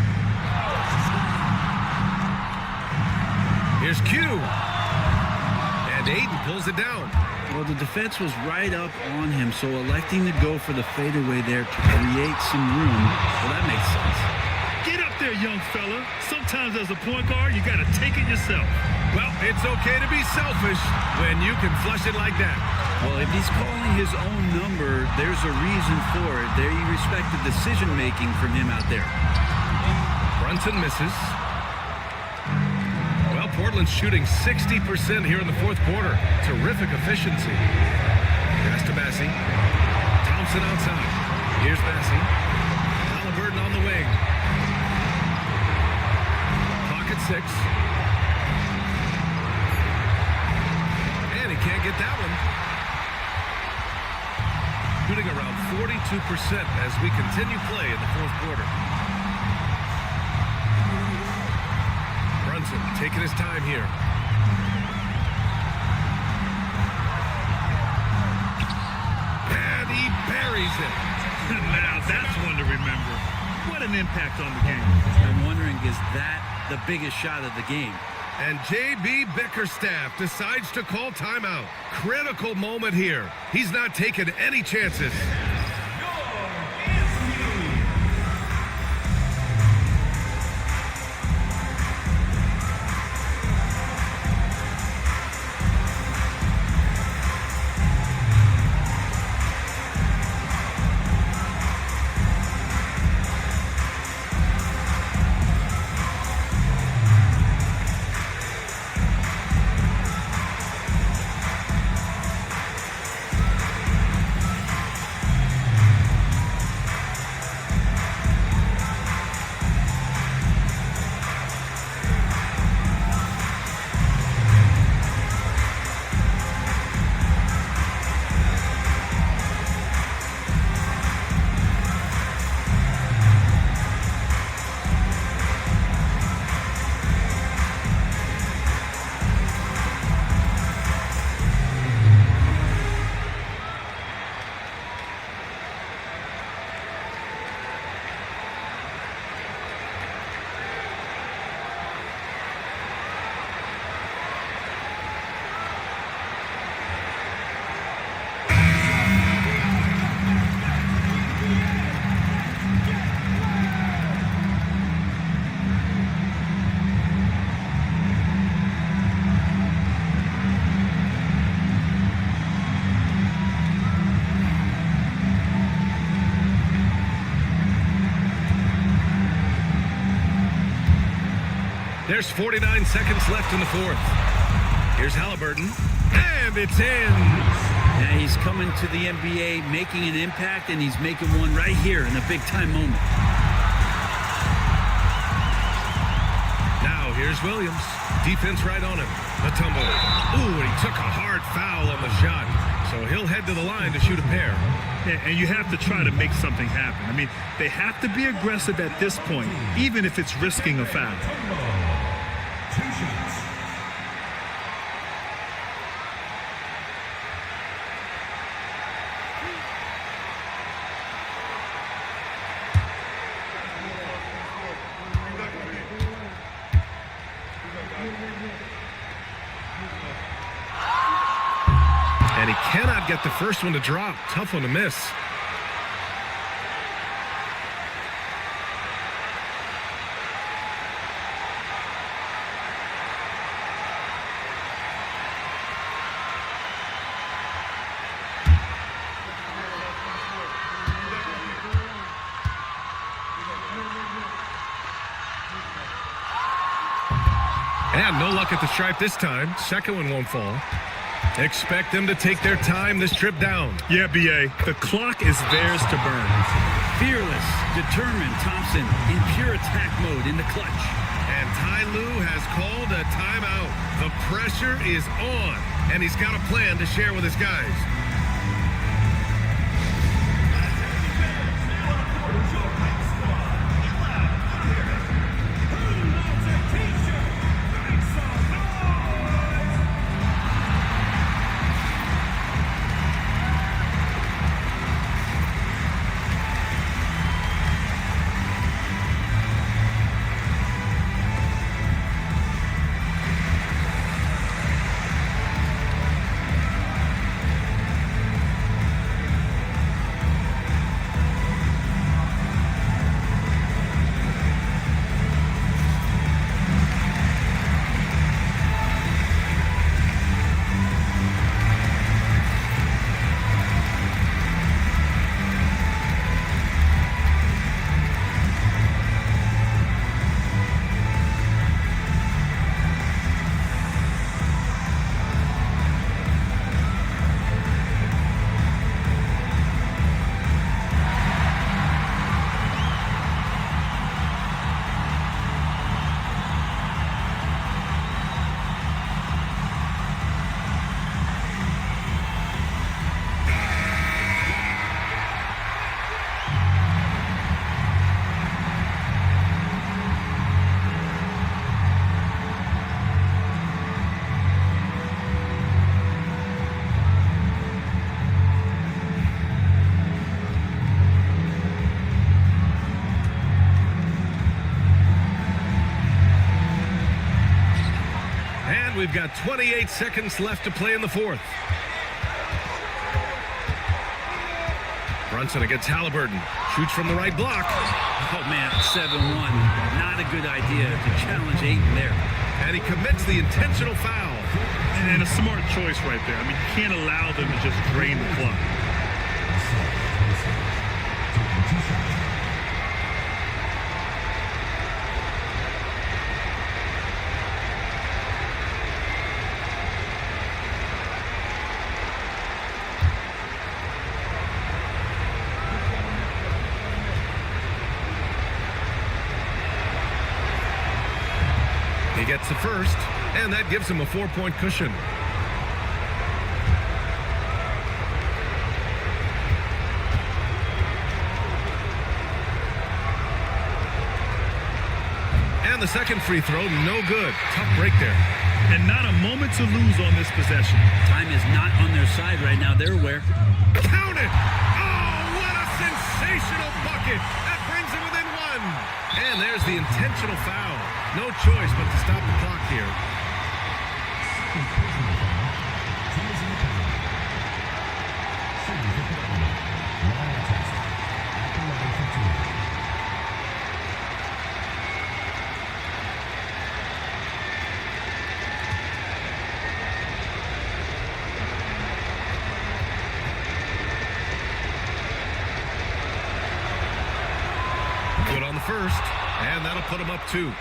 Here's Q. And Ayton pulls it down. Well, the defense was right up on him, so electing to go for the fadeaway there to create some room, well, that makes sense. Get up there, young fella. Sometimes as a point guard, you got to take it yourself. Well, it's okay to be selfish when you can flush it like that. Well, if he's calling his own number, there's a reason for it. There you respect the decision-making from him out there. Brunson misses. Well, Portland's shooting 60% here in the fourth quarter. Terrific efficiency. Pass to Massey. Thompson outside. Here's Massey. Halliburton on the wing. Clock at 6. And he can't get that one. Shooting around 42% as we continue play in the fourth quarter. Brunson taking his time here. And he buries it. Now that's one to remember. What an impact on the game. I'm wondering, is that the biggest shot of the game? And J.B. Bickerstaff decides to call timeout. Critical moment here. He's not taking any chances. There's 49 seconds left in the fourth. Here's Halliburton, and it's in. Now he's coming to the NBA, making an impact, and he's making one right here in a big-time moment. Now here's Williams. Defense right on him. Mutombo. Ooh, and he took a hard foul on the shot. So he'll head to the line to shoot a pair. Yeah, and you have to try to make something happen. I mean, they have to be aggressive at this point, even if it's risking a foul. 2 shots. And he cannot get the first one to drop. Tough one to miss. And no luck at the stripe this time. Second one won't fall. Expect them to take their time this trip down. Yeah, B.A., the clock is theirs to burn. Fearless, determined Thompson in pure attack mode in the clutch. And Ty Lue has called a timeout. The pressure is on, and he's got a plan to share with his guys. We've got 28 seconds left to play in the fourth. Brunson against Halliburton. Shoots from the right block. Oh, man, 7-1. Not a good idea to challenge Ayton there. And he commits the intentional foul. And a smart choice right there. I mean, you can't allow them to just drain the clock. He gets the first, and that gives him a 4-point cushion. And the second free throw, no good. Tough break there. And not a moment to lose on this possession. Time is not on their side right now. They're aware. Count it! Oh, what a sensational bucket! That brings him within one. And there's the intentional foul. No choice but to stop the clock here. Good on the first, and that'll put him up 2.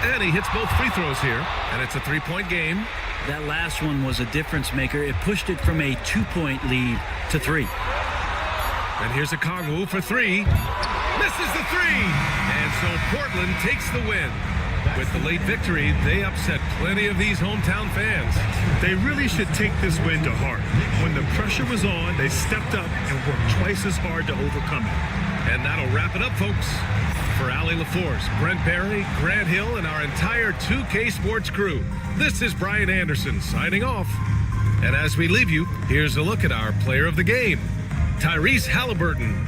And he hits both free throws here, and it's a 3-point game. That last one was a difference maker. It pushed it from a 2-point lead to 3. And here's a Kongwu for 3. Misses the 3. And so Portland takes the win. With the late victory, they upset plenty of these hometown fans. They really should take this win to heart. When the pressure was on, they stepped up and worked twice as hard to overcome it. And that'll wrap it up, folks. For Allie LaForce, Brent Barry, Grant Hill, and our entire 2K Sports crew, this is Brian Anderson signing off. And as we leave you, here's a look at our player of the game, Tyrese Halliburton.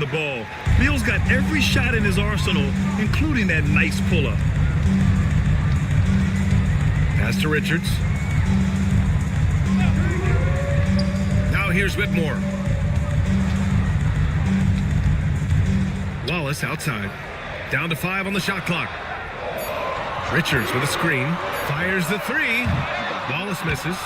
the ball. Beal's got every shot in his arsenal, including that nice pull-up. Pass to Richards. Now here's Whitmore. Wallace outside. Down to 5 on the shot clock. Richards with a screen. Fires the 3. Wallace misses.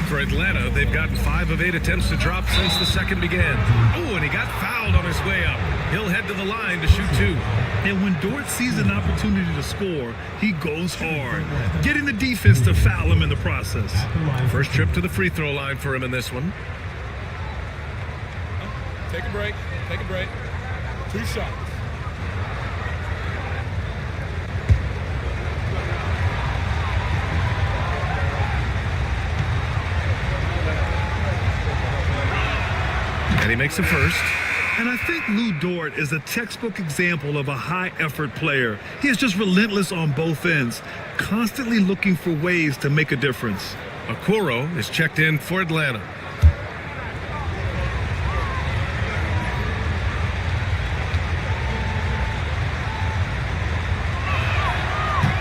For Atlanta, they've gotten 5 of 8 attempts to drop since the second began. Oh, and he got fouled on his way up. He'll head to the line to shoot 2. And when Dort sees an opportunity to score, he goes hard, getting the defense to foul him in the process. First trip to the free throw line for him in this one. Take a break. Take a break. 2 shots. And he makes the first. And I think Lou Dort is a textbook example of a high-effort player. He is just relentless on both ends, constantly looking for ways to make a difference. Okoro is checked in for Atlanta.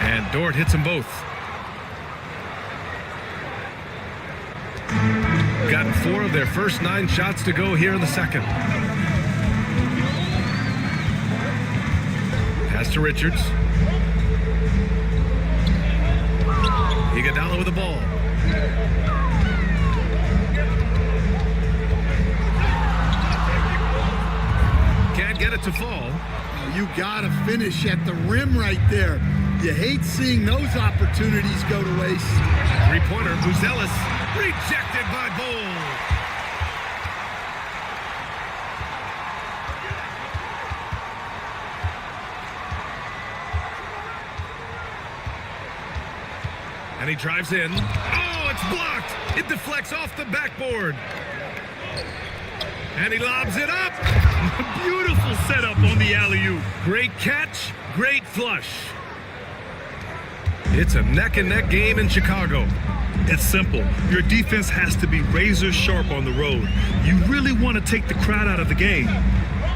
And Dort hits them both. Gotten 4 of their first 9 shots to go here in the second. Pass to Richards. Iguodala with the ball. Can't get it to fall. You gotta finish at the rim right there. You hate seeing those opportunities go to waste. 3-pointer, Buzelis, rejected by Bull. And he drives in. Oh, it's blocked. It deflects off the backboard. And he lobs it up. Beautiful setup on the alley-oop. Great catch, great flush. It's a neck-and-neck game in Chicago. It's simple. Your defense has to be razor sharp on the road. You really want to take the crowd out of the game.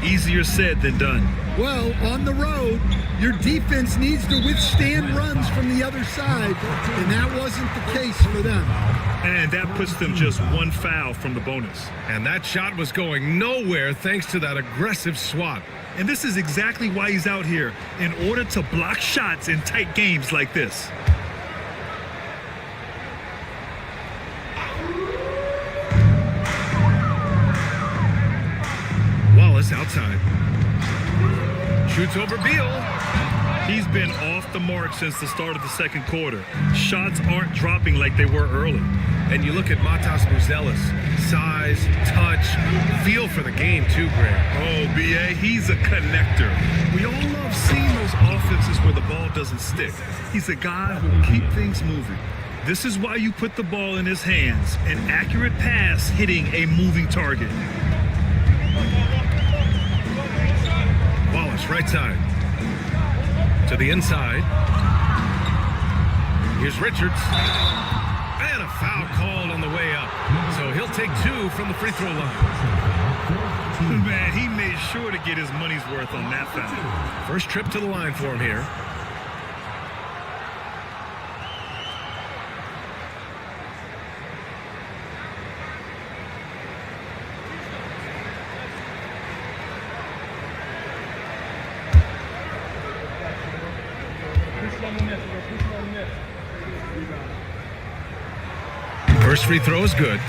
Easier said than done. Well, on the road, your defense needs to withstand runs from the other side, and that wasn't the case for them. And that puts them just 1 foul from the bonus. And that shot was going nowhere thanks to that aggressive swat. And this is exactly why he's out here, in order to block shots in tight games like this. Wallace outside. Shoots over Beal. He's been off the mark since the start of the second quarter. Shots aren't dropping like they were early. And you look at Matas Buzelis. Size, touch, feel for the game too, Grant. Oh, B.A., he's a connector. We all love seeing those offenses where the ball doesn't stick. He's a guy who will keep things moving. This is why you put the ball in his hands. An accurate pass hitting a moving target. Wallace, right side. To the inside. Here's Richards. And a foul called on the way up. So he'll take 2 from the free throw line. Man, he made sure to get his money's worth on that foul. First trip to the line for him here. First free throw is good.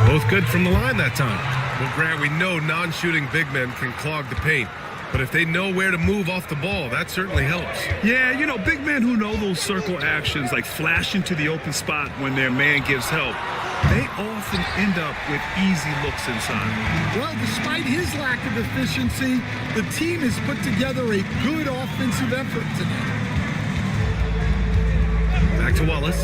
Both good from the line that time. Well, Grant, we know non-shooting big men can clog the paint. But if they know where to move off the ball, that certainly helps. Yeah, you know, big men who know those circle actions, like flashing to the open spot when their man gives help, they often end up with easy looks inside. Well, despite his lack of efficiency, the team has put together a good offensive effort today. Back to Wallace.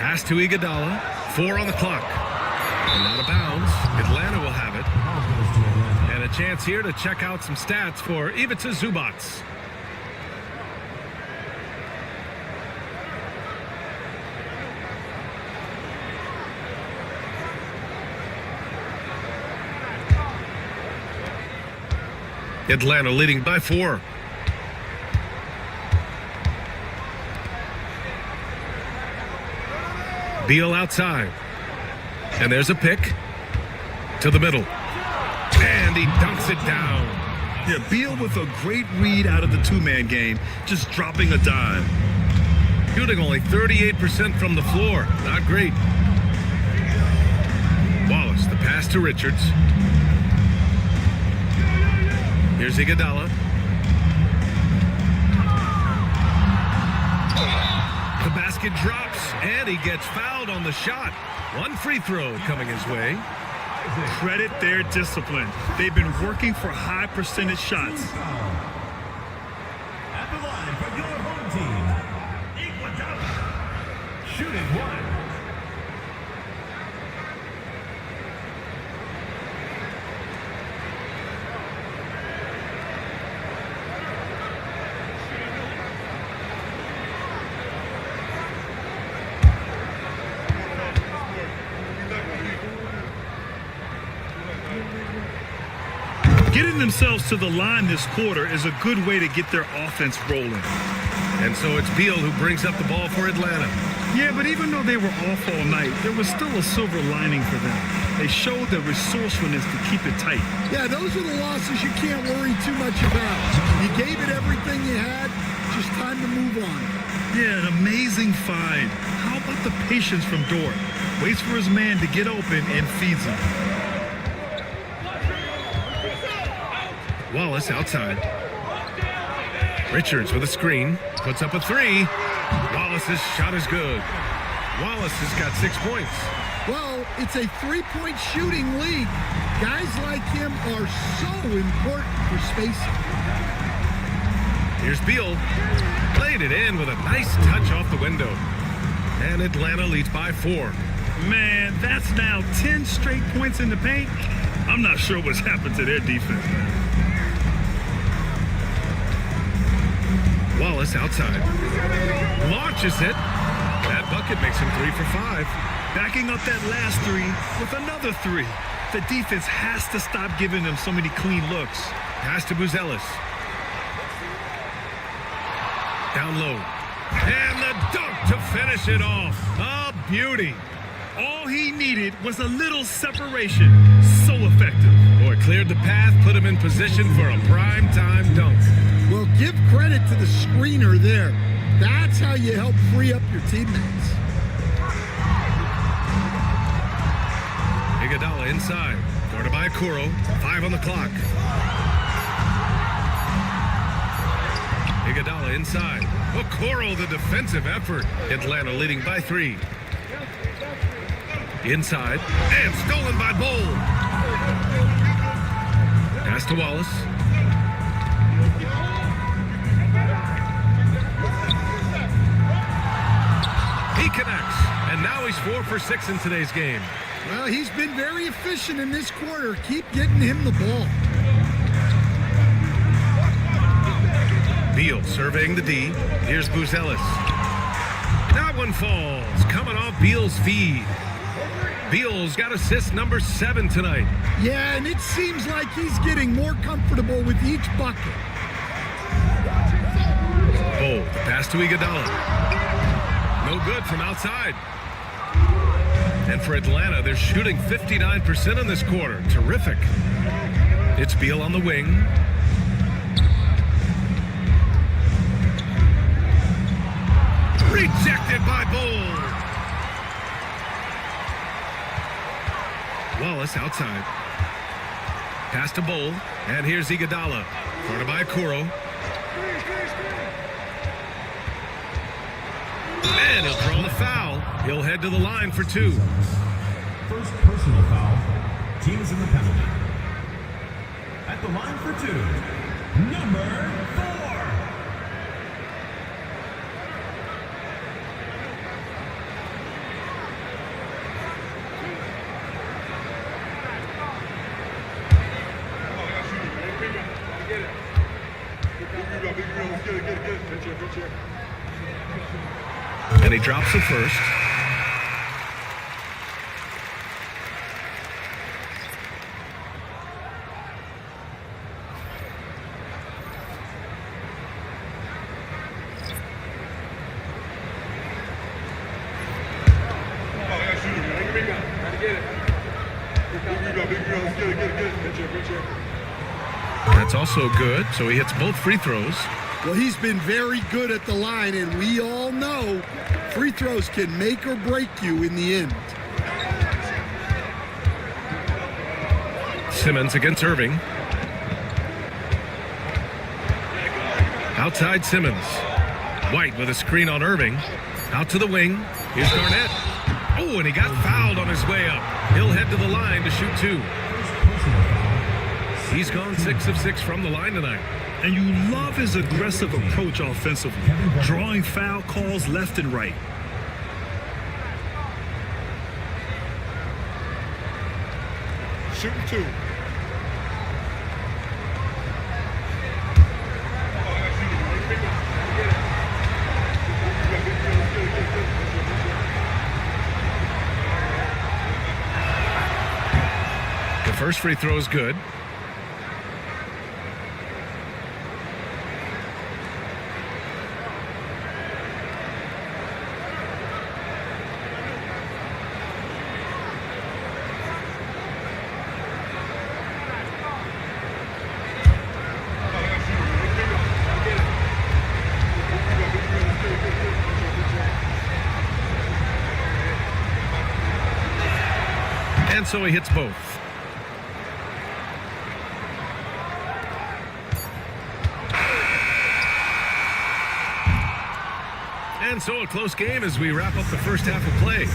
Pass to Iguodala. 4 on the clock. And out of bounds. Atlanta will have it. And a chance here to check out some stats for Ivica Zubac. Atlanta leading by 4. Beal outside. And there's a pick to the middle. And he dunks it down. Yeah, Beal with a great read out of the two-man game, just dropping a dime. Shooting only 38% from the floor. Not great. Wallace, the pass to Richards. Here's Iguodala. The basket drops, and he gets fouled on the shot. One free throw coming his way. Credit their discipline. They've been working for high percentage shots. At the line for your home team, Iguodala. Shooting 1. Getting themselves to the line this quarter is a good way to get their offense rolling. And so it's Beal who brings up the ball for Atlanta. Yeah, but even though they were off all night, there was still a silver lining for them. They showed their resourcefulness to keep it tight. Yeah, those are the losses you can't worry too much about. You gave it everything you had, just time to move on. Yeah, an amazing find. How about the patience from Dort? Waits for his man to get open and feeds him. Wallace outside. Richards with a screen. Puts up a 3. Wallace's shot is good. Wallace has got 6 points. Well, it's a three-point shooting league. Guys like him are so important for spacing. Here's Beal. Played it in with a nice touch off the window. And Atlanta leads by 4. Man, that's now 10 straight points in the paint. I'm not sure what's happened to their defense, man. Wallace outside. Launches it. That bucket makes him 3 for 5. Backing up that last 3 with another 3. The defense has to stop giving them so many clean looks. Pass to Buzelis. Down low. And the dunk to finish it off. A beauty. All he needed was a little separation. So effective. Boy, cleared the path, put him in position for a prime-time dunk. Well, give credit to the screener there. That's how you help free up your teammates. Iguodala inside. Guarded by Kuro. 5 on the clock. Iguodala inside. Okoro, the defensive effort. Atlanta leading by 3. Inside. And stolen by Bowl. Pass to Wallace. He connects. And now he's 4 for 6 in today's game. Well, he's been very efficient in this quarter. Keep getting him the ball. Beal surveying the D. Here's Buzelis. That one falls. Coming off Beal's feed. Beal's got assist number 7 tonight. Yeah, and it seems like he's getting more comfortable with each bucket. Oh, the pass to Iguodala. No good from outside. And for Atlanta, they're shooting 59% in this quarter. Terrific. It's Beal on the wing. Rejected by Bull. Wallace outside. Pass to Bull. And here's Iguodala. Guarded by Kuro. And he'll draw the foul. He'll head to the line for 2. First personal foul. Team is in the penalty. At the line for 2, number 4. And he drops it first. That's also good, so he hits both free throws. Well, he's been very good at the line, and we all know free throws can make or break you in the end. Simmons against Irving. Outside Simmons. White with a screen on Irving. Out to the wing. Here's Garnett. Oh, and he got fouled on his way up. He'll head to the line to shoot two. He's gone 6 of 6 from the line tonight. And you love his aggressive approach offensively, drawing foul calls left and right. Shooting two. The first free throw is good. And so he hits both. And so a close game as we wrap up the first half of play.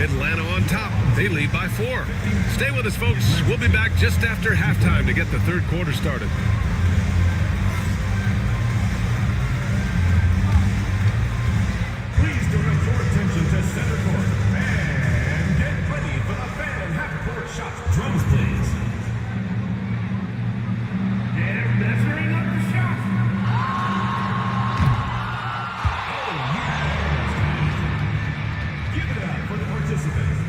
Atlanta on top. They lead by 4. Stay with us, folks. We'll be back just after halftime to get the third quarter started. Please direct your attention to center court and get ready for the fan half-court shots. Drums, please. They're measuring up the shot. Oh, yeah. Give it up for the participants.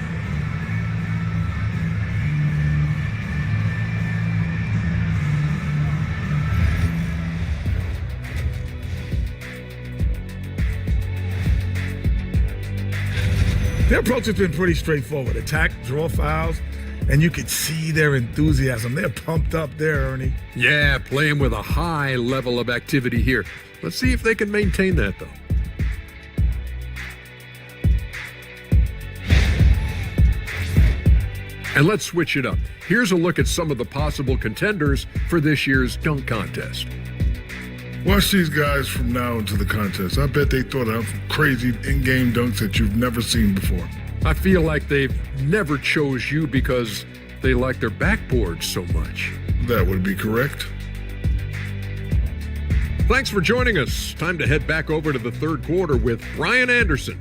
Their approach has been pretty straightforward. Attack, draw fouls, and you could see their enthusiasm. They're pumped up there, Ernie. Yeah, playing with a high level of activity here. Let's see if they can maintain that, though. And let's switch it up. Here's a look at some of the possible contenders for this year's dunk contest. Watch these guys from now into the contest. I bet they thought of crazy in-game dunks that you've never seen before. I feel like they've never chose you because they like their backboard so much. That would be correct. Thanks for joining us. Time to head back over to the third quarter with Brian Anderson.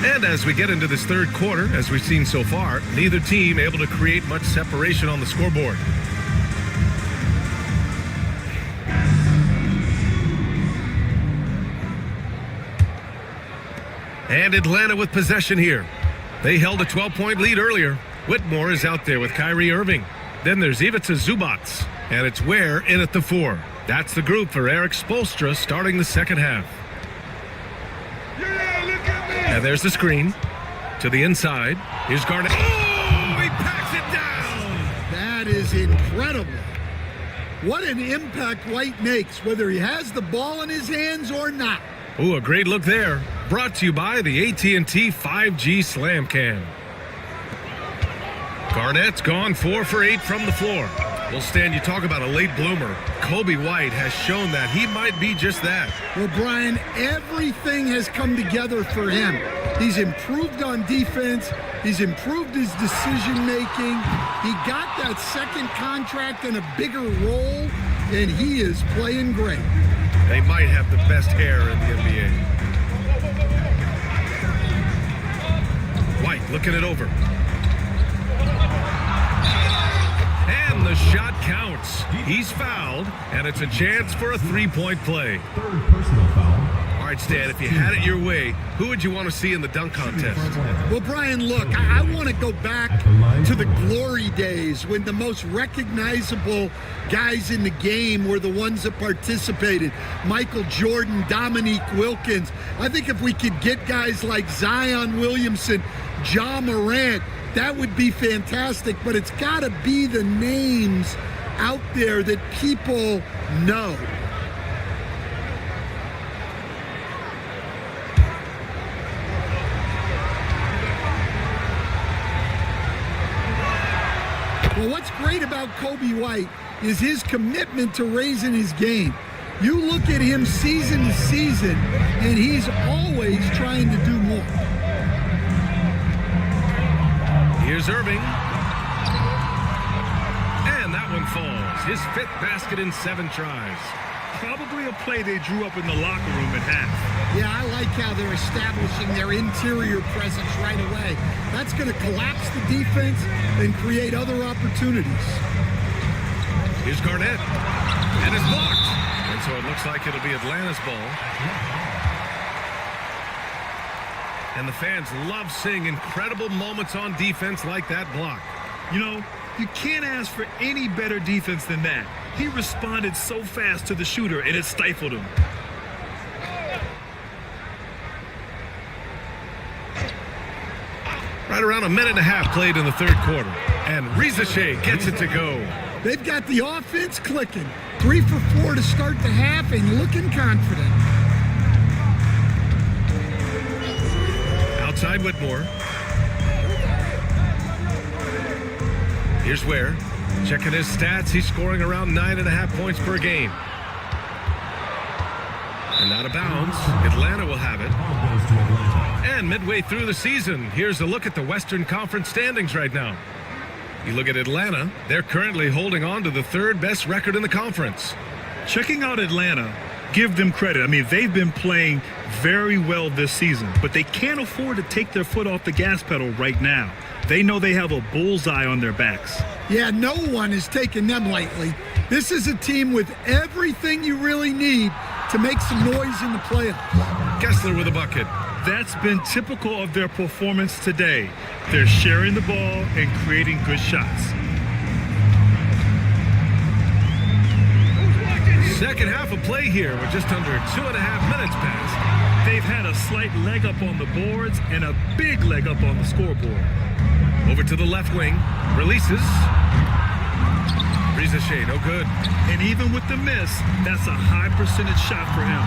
And as we get into this third quarter, as we've seen so far, neither team able to create much separation on the scoreboard. And Atlanta with possession here. They held a 12-point lead earlier. Whitmore is out there with Kyrie Irving. Then there's Ivica Zubac, and it's Ware in at the 4. That's the group for Eric Spoelstra starting the second half. And there's the screen to the inside. Here's Garnett. Oh, he packs it down. That is incredible. What an impact White makes, whether he has the ball in his hands or not. Oh, a great look there. Brought to you by the AT&T 5G Slam Cam. Garnett's gone 4 for 8 from the floor. Well, Stan, you talk about a late bloomer. Kobe White has shown that he might be just that. Well, Brian, everything has come together for him. He's improved on defense. He's improved his decision-making. He got that second contract and a bigger role, and he is playing great. They might have the best hair in the NBA. White looking it over. And the shot counts. He's fouled, and it's a chance for a three-point play. Third personal foul. All right, Stan, if you had it your way, who would you want to see in the dunk contest? Well, Brian, look, I want to go back to the glory days when the most recognizable guys in the game were the ones that participated. Michael Jordan, Dominique Wilkins. I think if we could get guys like Zion Williamson, Ja Morant, that would be fantastic, but it's got to be the names out there that people know. Well, what's great about Kobe White is his commitment to raising his game. You look at him season to season, and he's always trying to do more. Here's Irving. And that one falls. His 5th basket in 7 tries. Probably a play they drew up in the locker room at half. Yeah, I like how they're establishing their interior presence right away. That's going to collapse the defense and create other opportunities. Here's Garnett. And it's blocked. And so it looks like it'll be Atlanta's ball. And the fans love seeing incredible moments on defense like that block. You know, you can't ask for any better defense than that. He responded so fast to the shooter, and it stifled him. Right around a minute and a half played in the 3rd quarter. And Rizache gets it to go. They've got the offense clicking. 3 for 4 to start the half and looking confident. Outside Whitmore. Here's Ware. Checking his stats, he's scoring around 9.5 points per game. And out of bounds, Atlanta will have it. Ball goes to Atlanta. And midway through the season, here's a look at the Western Conference standings right now. You look at Atlanta, they're currently holding on to the 3rd best record in the conference. Checking out Atlanta, give them credit. I mean, they've been playing very well this season, but they can't afford to take their foot off the gas pedal right now. They know they have a bullseye on their backs. Yeah, no one is taking them lightly. This is a team with everything you really need to make some noise in the playoffs. Kessler with a bucket. That's been typical of their performance today. They're sharing the ball and creating good shots. Second half of play here with just under 2.5 minutes passed. They've had a slight leg up on the boards and a big leg up on the scoreboard. Over to the left wing. Releases. Rizache, no good. And even with the miss, that's a high percentage shot for him.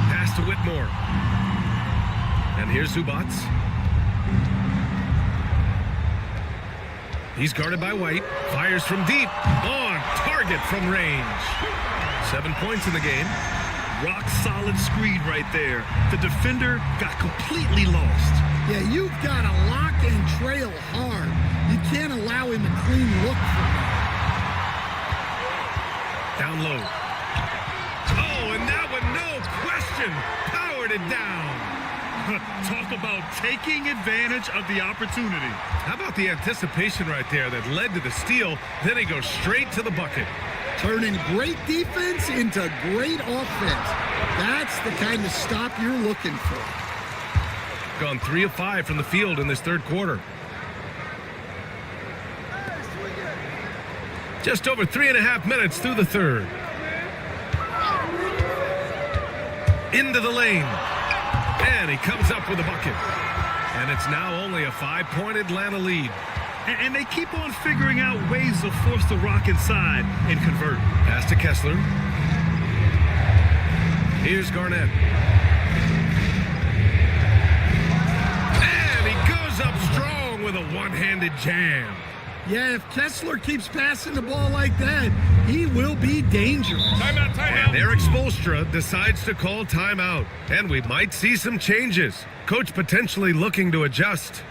Pass to Whitmore. And here's Zubac. He's guarded by White. Fires from deep. On target from range. 7 points in the game. Rock solid screen right there. The defender got completely lost. Yeah, you've got to lock and trail hard. You can't allow him a clean look for him. Down low. Oh, and that one, no question, powered it down. Talk about taking advantage of the opportunity. How about the anticipation right there that led to the steal? Then he goes straight to the bucket. Turning great defense into great offense. That's the kind of stop you're looking for. Gone 3 of 5 from the field in this 3rd quarter. Just over 3.5 minutes through the 3rd. Into the lane. And he comes up with a bucket. And it's now only a 5-point Atlanta lead. And they keep on figuring out ways to force the Rock inside and convert. Pass to Kessler. Here's Garnett. And he goes up strong with a one-handed jam. Yeah, if Kessler keeps passing the ball like that, he will be dangerous. Timeout. And Eric Spoelstra decides to call timeout. And we might see some changes. Coach potentially looking to adjust.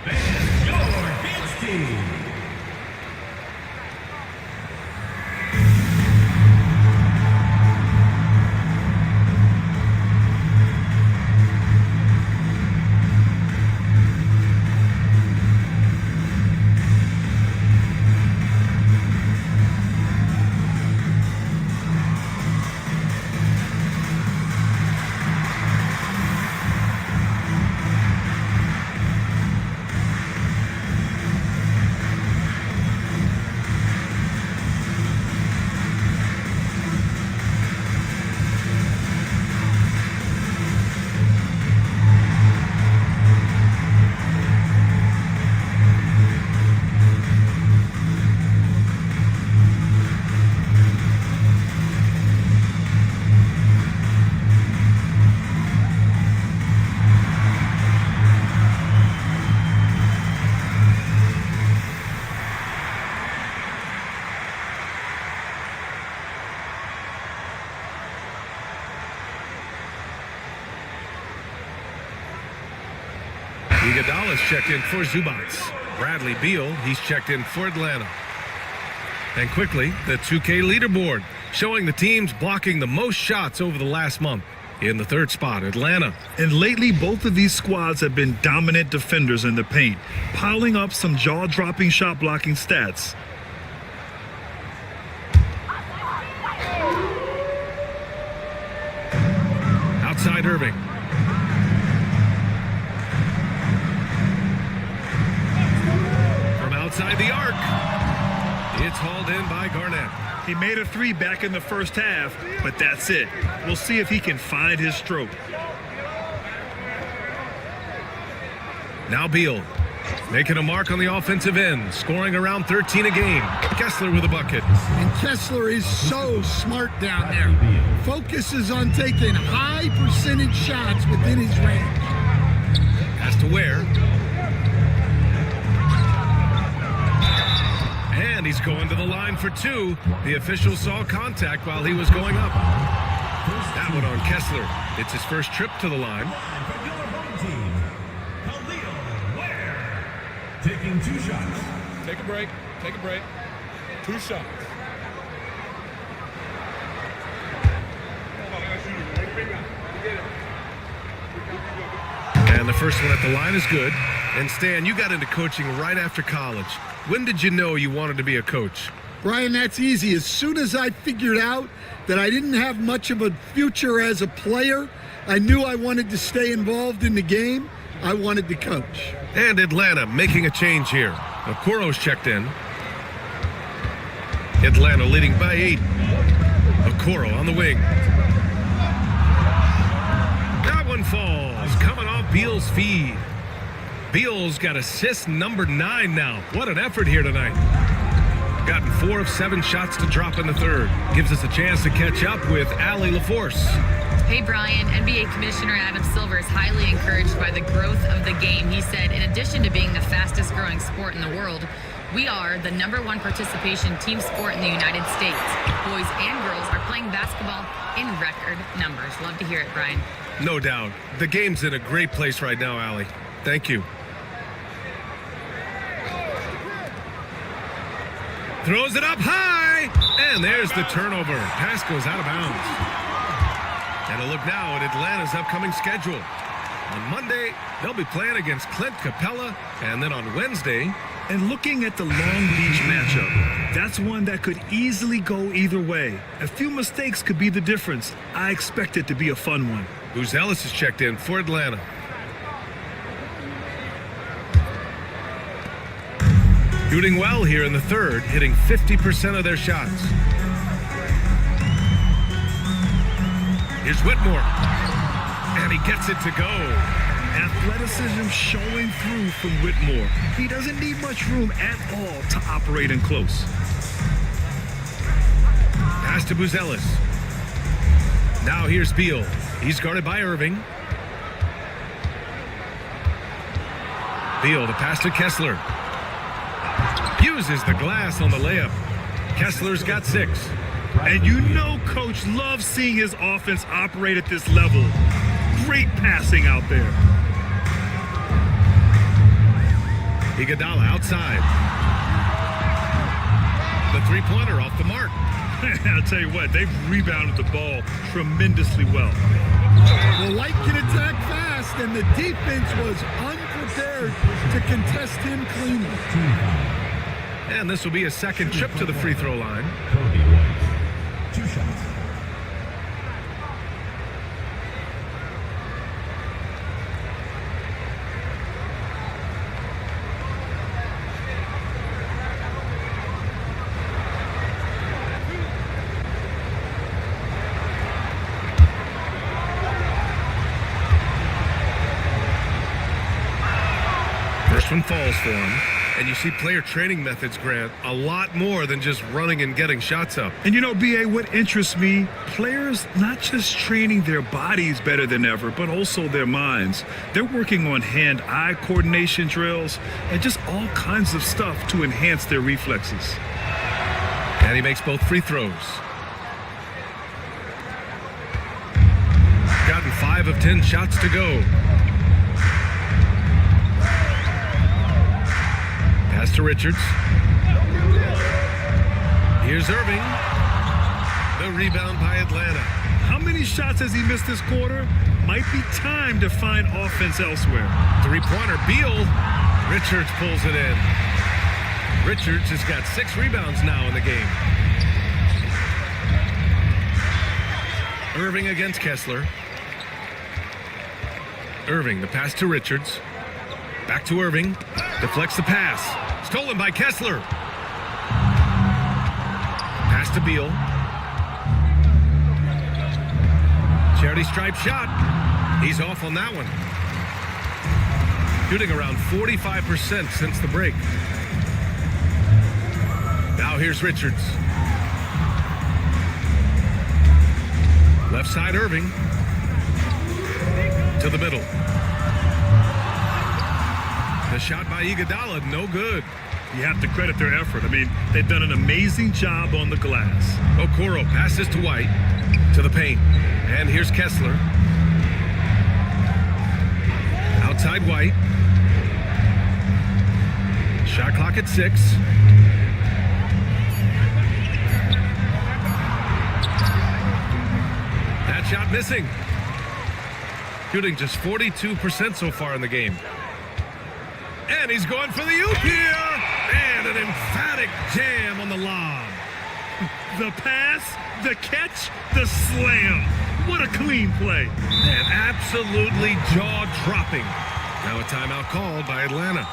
And your bench team. Ellis checked in for Zubats. Bradley Beal, he's checked in for Atlanta. And quickly, the 2K leaderboard, showing the teams blocking the most shots over the last month. In the third spot, Atlanta. And lately, both of these squads have been dominant defenders in the paint, piling up some jaw-dropping shot blocking stats. Outside Irving. From outside the arc. It's hauled in by Garnett. He made a three back in the first half, but that's it. We'll see if he can find his stroke. Now Beal, making a mark on the offensive end, scoring around 13 a game. Kessler with a bucket. And Kessler is so smart down there. Focuses on taking high percentage shots within his range. Has to Ware. And he's going to the line for two. The official saw contact while he was going up. That one on Kessler. It's his first trip to the line. Taking 2 shots. Take a break. Take a break. 2 shots. And the first one at the line is good. And Stan, you got into coaching right after college. When did you know you wanted to be a coach? Brian, that's easy. As soon as I figured out that I didn't have much of a future as a player, I knew I wanted to stay involved in the game. I wanted to coach. And Atlanta making a change here. Okoro's checked in. Atlanta leading by 8. Okoro on the wing. That one falls, coming off Beal's feed. Beal's got assist number 9 now. What an effort here tonight. Gotten 4 of 7 shots to drop in the third. Gives us a chance to catch up with Allie LaForce. Hey, Brian, NBA Commissioner Adam Silver is highly encouraged by the growth of the game. He said, in addition to being the fastest growing sport in the world, we are the #1 participation team sport in the United States. Boys and girls are playing basketball in record numbers. Love to hear it, Brian. No doubt. The game's in a great place right now, Allie. Thank you. Throws it up high, and there's the turnover. Pass goes out of bounds. And a look now at Atlanta's upcoming schedule. On Monday, they'll be playing against Clint Capella, and then on Wednesday. And looking at the Long Beach matchup, that's one that could easily go either way. A few mistakes could be the difference. I expect it to be a fun one. Ellis is checked in for Atlanta. Shooting well here in the third, hitting 50% of their shots. Here's Whitmore, and he gets it to go. Athleticism showing through from Whitmore. He doesn't need much room at all to operate in close. Pass to Buzelis. Now here's Beal. He's guarded by Irving. Beal to pass to Kessler. Uses the glass on the layup. Kessler's got 6. And you know Coach loves seeing his offense operate at this level. Great passing out there. Iguodala outside. The three-pointer off the mark. I'll tell you what, they've rebounded the ball tremendously well. The Light can attack fast, and the defense was unprepared to contest him cleanly. And this will be a second trip to the free throw line. 2 shots. First one falls for him. And you see player training methods, Grant, a lot more than just running and getting shots up. And you know, B.A., what interests me, players not just training their bodies better than ever, but also their minds. They're working on hand-eye coordination drills and just all kinds of stuff to enhance their reflexes. And he makes both free throws. Gotten 5 of 10 shots to go. to Richards. Here's Irving. The rebound by Atlanta. How many shots has he missed this quarter? Might be time to find offense elsewhere. Three-pointer, Beal. Richards pulls it in. Richards has got 6 rebounds now in the game. Irving against Kessler. Irving, the pass to Richards. Back to Irving. Deflects the pass. Stolen by Kessler. Pass to Beal. Charity stripe shot. He's off on that one. Shooting around 45% since the break. Now here's Richards. Left side Irving. To the middle. The shot by Iguodala, no good. You have to credit their effort. I mean, they've done an amazing job on the glass. Okoro passes to White. To the paint. And here's Kessler. Outside White. Shot clock at 6. That shot missing. Shooting just 42% so far in the game. And he's going for the oop here. And an emphatic jam on the lob. The pass, the catch, the slam. What a clean play. And absolutely jaw-dropping. Now a timeout called by Atlanta.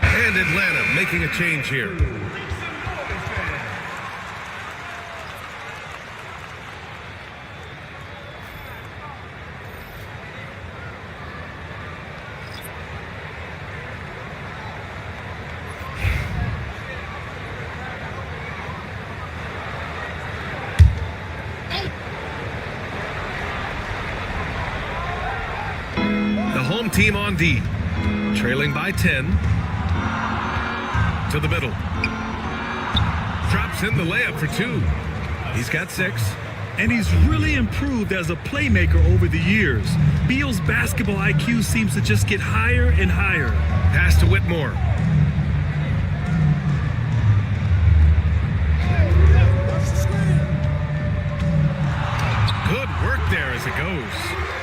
And Atlanta making a change here. The home team on D, trailing by 10. To the middle. Drops in the layup for 2. He's got 6. And he's really improved as a playmaker over the years. Beal's basketball IQ seems to just get higher and higher. Pass to Whitmore. Good work there as it goes.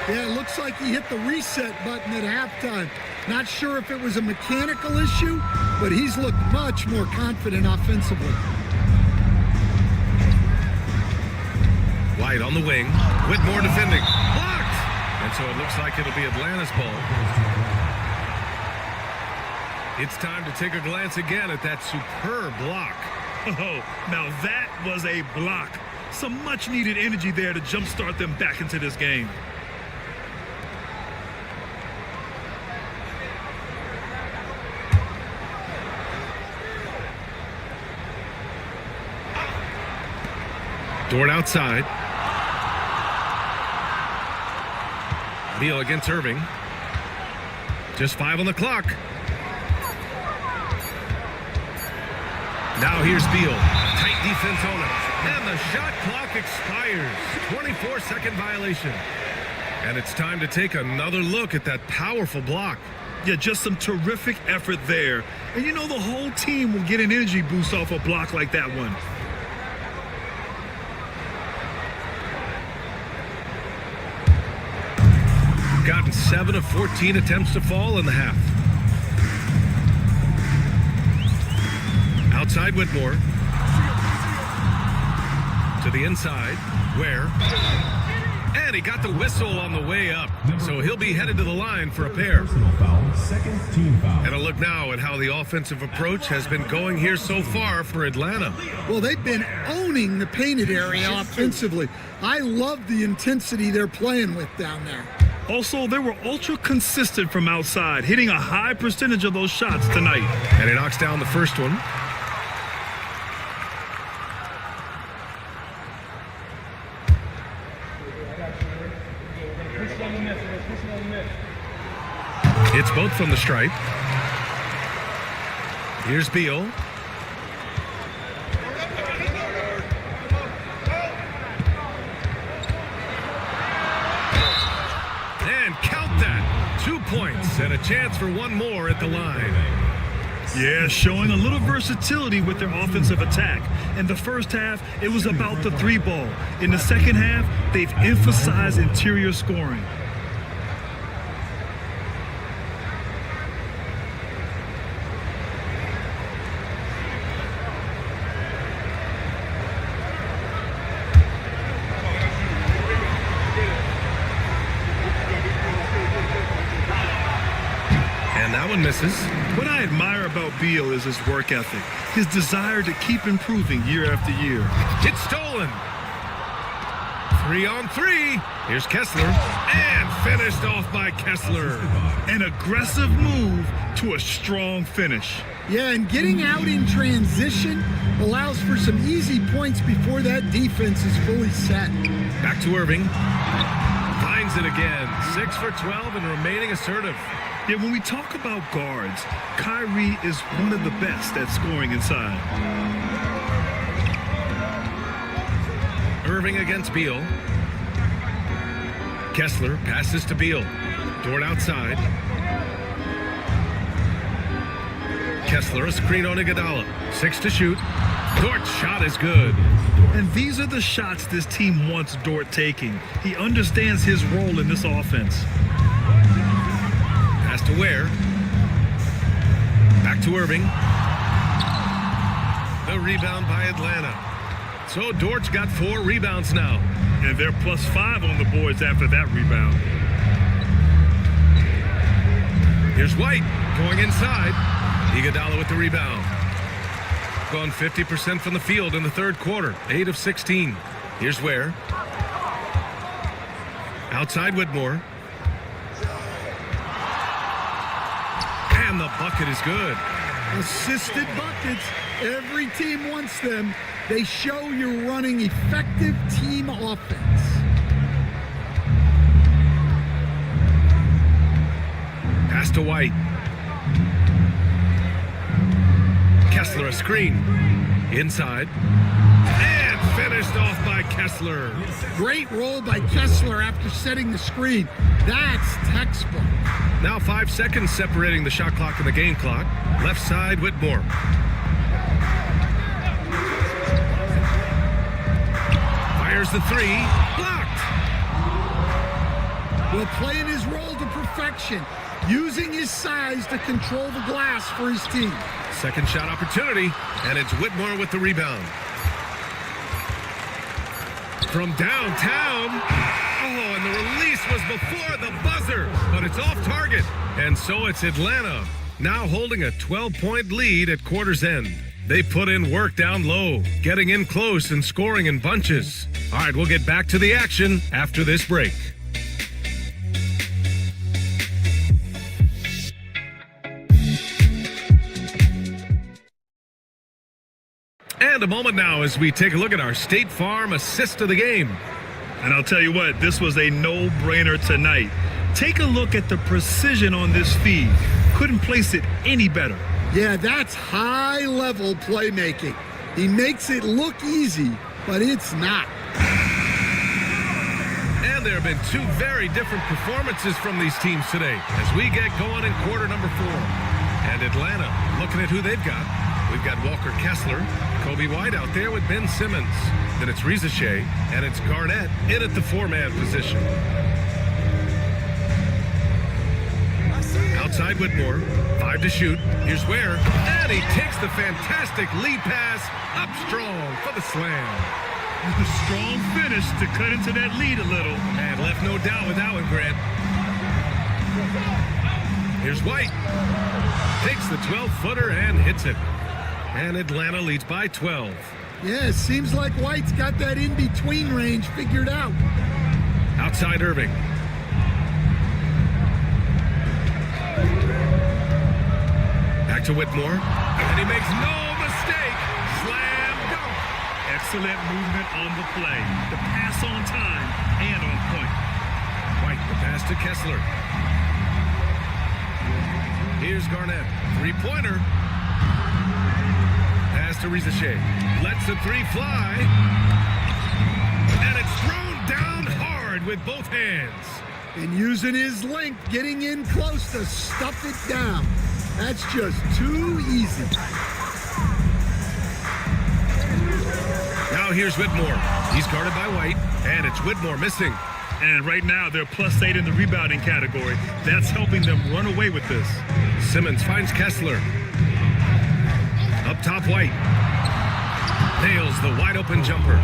Yeah, it looks like he hit the reset button at halftime. Not sure if it was a mechanical issue, but he's looked much more confident offensively. White on the wing. Whitmore defending. Blocked! And so it looks like it'll be Atlanta's ball. It's time to take a glance again at that superb block. Oh, now that was a block. Some much needed energy there to jumpstart them back into this game. Dort outside. Beal against Irving. Just 5 on the clock. Now here's Beal. Tight defense on it. And the shot clock expires. 24-second violation. And it's time to take another look at that powerful block. Yeah, just some terrific effort there. And you know the whole team will get an energy boost off a block like that one. Gotten 7 of 14 attempts to fall in the half. Outside Whitmore. To the inside. Where? And he got the whistle on the way up. So he'll be headed to the line for a pair. Personal foul, second team foul. And a look now at how the offensive approach has been going here so far for Atlanta. Well, they've been owning the painted area offensively. I love the intensity they're playing with down there. Also, they were ultra consistent from outside, hitting a high percentage of those shots tonight. And he knocks down the first one. It's both from the stripe. Here's Beal. And count that. 2 points and a chance for one more at the line. Yeah, showing a little versatility with their offensive attack. In the first half, it was about the three ball. In the second half, they've emphasized interior scoring. Misses. What I admire about Beal is his work ethic, his desire to keep improving year after year. It's stolen. 3-on-3. Here's Kessler. And finished off by Kessler. An aggressive move to a strong finish. Yeah, and getting out in transition allows for some easy points before that defense is fully set. Back to Irving. Finds it again. 6 for 12 and remaining assertive. Yeah, when we talk about guards, Kyrie is one of the best at scoring inside. Irving against Beal. Kessler passes to Beal. Dort outside. Kessler, a screen on Iguodala. 6 to shoot. Dort's shot is good. And these are the shots this team wants Dort taking. He understands his role in this offense. Pass to Ware. Back to Irving. The rebound by Atlanta. So Dort's got 4 rebounds now. And they're +5 on the boards after that rebound. Here's White going inside. Iguodala with the rebound. Gone 50% from the field in the third quarter. 8 of 16. Here's Ware. Outside Whitmore. And the bucket is good. Assisted buckets. Every team wants them. They show you're running effective team offense. Pass to White. Kessler a screen. Inside. And finished off by Kessler. Great roll by Kessler after setting the screen. That's textbook. Now 5 seconds separating the shot clock and the game clock. Left side, Whitmore. Fires the 3. Blocked. Well, playing his role to perfection. Using his size to control the glass for his team. Second shot opportunity, and it's Whitmore with the rebound. From downtown. Oh, and the release was before the buzzer, but it's off target. And so it's Atlanta, now holding a 12-point lead at quarter's end. They put in work down low, getting in close and scoring in bunches. All right, we'll get back to the action after this break. And a moment now as we take a look at our State Farm assist of the game. And I'll tell you what, this was a no-brainer tonight. Take a look at the precision on this feed. Couldn't place it any better. Yeah, that's high-level playmaking. He makes it look easy, but it's not. And there have been two very different performances from these teams today as we get going in quarter number 4. And Atlanta, looking at who they've got. We've got Walker Kessler, Kobe White out there with Ben Simmons. Then it's Rizachet, and it's Garnett in at the 4-man position. Outside Whitmore, 5 to shoot. Here's Ware, and he takes the fantastic lead pass up strong for the slam. With a strong finish to cut into that lead a little. And left no doubt with that one, Grant. Here's White. Takes the 12-footer and hits it. And Atlanta leads by 12. Yeah, it seems like White's got that in-between range figured out. Outside Irving. Back to Whitmore. And he makes no mistake. Slam dunk. Excellent movement on the play. The pass on time and on point. White, the pass to Kessler. Here's Garnett. 3-pointer. Pass to Rizachet. Lets the 3 fly. And it's thrown down hard with both hands. And using his length, getting in close to stuff it down. That's just too easy. Now here's Whitmore. He's guarded by White, and it's Whitmore missing. And right now, they're +8 in the rebounding category. That's helping them run away with this. Simmons finds Kessler. Up top, White. Nails the wide-open jumper.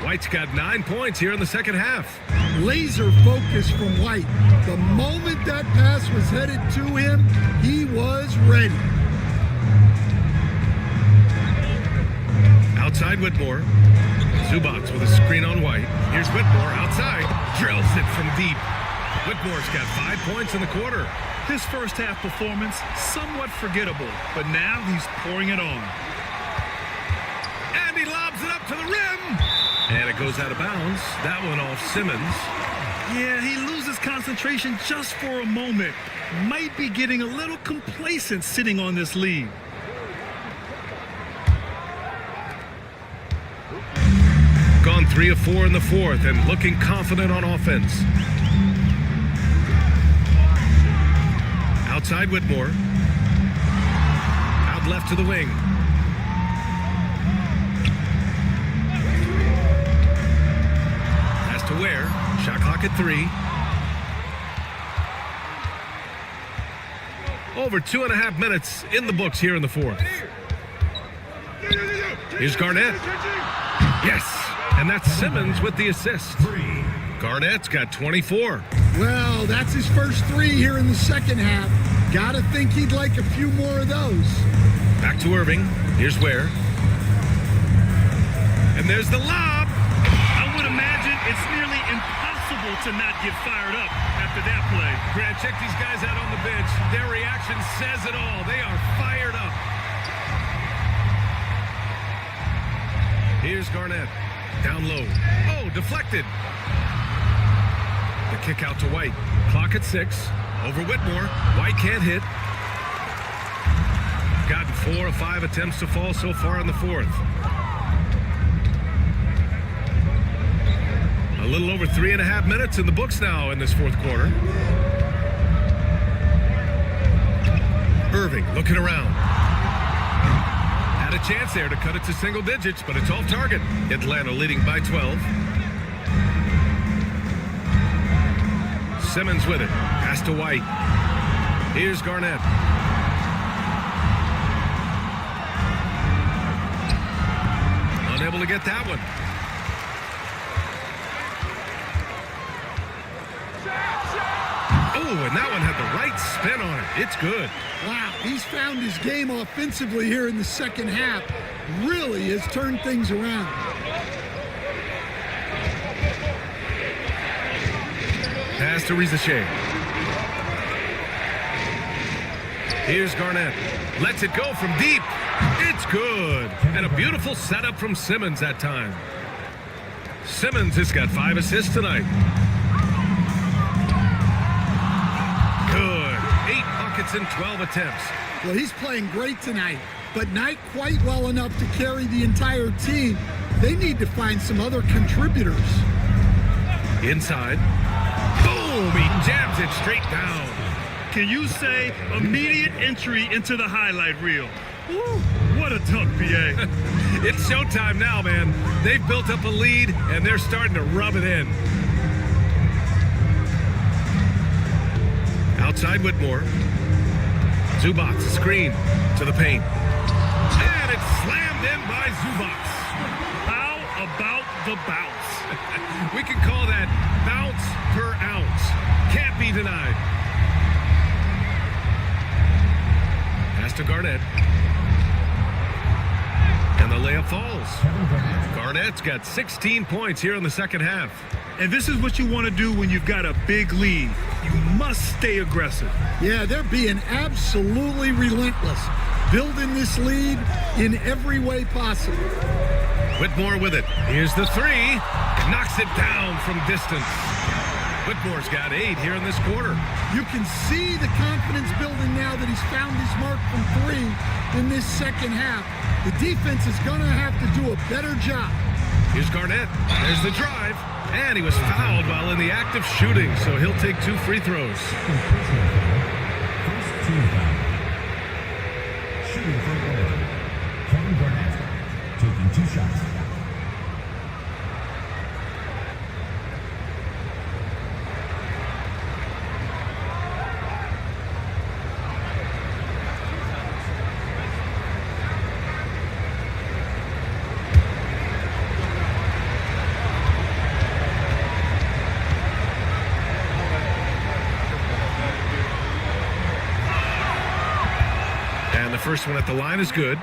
White's got 9 points here in the second half. Laser focus from White. The moment that pass was headed to him, he was ready. Outside Whitmore. Zubats with a screen on White. Here's Whitmore outside. Drills it from deep. Whitmore's got 5 points in the quarter. His first half performance, somewhat forgettable, but now he's pouring it on. And he lobs it up to the rim. And it goes out of bounds. That one off Simmons. Yeah, he loses concentration just for a moment. Might be getting a little complacent sitting on this lead. Gone 3 of 4 in the fourth and looking confident on offense. Outside Whitmore. Out left to the wing. Pass to Ware. Shot clock at 3. Over 2.5 minutes in the books here in the fourth. Here's Garnett. Yes, and that's Simmons with the assist. Garnett's got 24. Well, that's his first 3 here in the second half. Gotta think he'd like a few more of those. Back to Irving. Here's Ware. And there's the lob. I would imagine it's nearly impossible to not get fired up after that play. Grant, check these guys out on the bench. Their reaction says it all. They are fired up. Here's Garnett. Down low. Oh, deflected. The kick out to White. Clock at 6. Over Whitmore. White can't hit. Gotten 4 of 5 attempts to fall so far in the fourth. A little over 3.5 minutes in the books now in this fourth quarter. Irving looking around. Had a chance there to cut it to single digits, but it's off target. Atlanta leading by 12. Simmons with it. Pass to White. Here's Garnett. Unable to get that one. Oh, and that one had the right spin on it. It's good. Wow, he's found his game offensively here in the second half. Really has turned things around. Pass to Rizachet. Here's Garnett. Lets it go from deep. It's good. And a beautiful setup from Simmons that time. Simmons has got 5 assists tonight. Good. 8 buckets in 12 attempts. Well, he's playing great tonight, but not quite well enough to carry the entire team. They need to find some other contributors. Inside. Boom! He jams it straight down. Can you say immediate entry into the highlight reel? Woo, what a dunk, BA. It's showtime now, man. They've built up a lead, and they're starting to rub it in. Outside Whitmore. Zubac, screen to the paint. And it's slammed in by Zubac. How about the bounce? We can call that bounce per ounce. Can't be denied. Pass to Garnett. And the layup falls. Garnett's got 16 points here in the second half. And this is what you want to do when you've got a big lead. You must stay aggressive. Yeah, they're being absolutely relentless, building this lead in every way possible. Whitmore with it. Here's the three. Knocks it down from distance. Whitmore's got 8 here in this quarter. You can see the confidence building now that he's found his mark from 3 in this second half. The defense is going to have to do a better job. Here's Garnett. There's the drive. And he was fouled while in the act of shooting, so he'll take 2 free throws. First team foul. Shooting for Oregon, Kevin Garnett, taking 2 shots. And the first one at the line is good.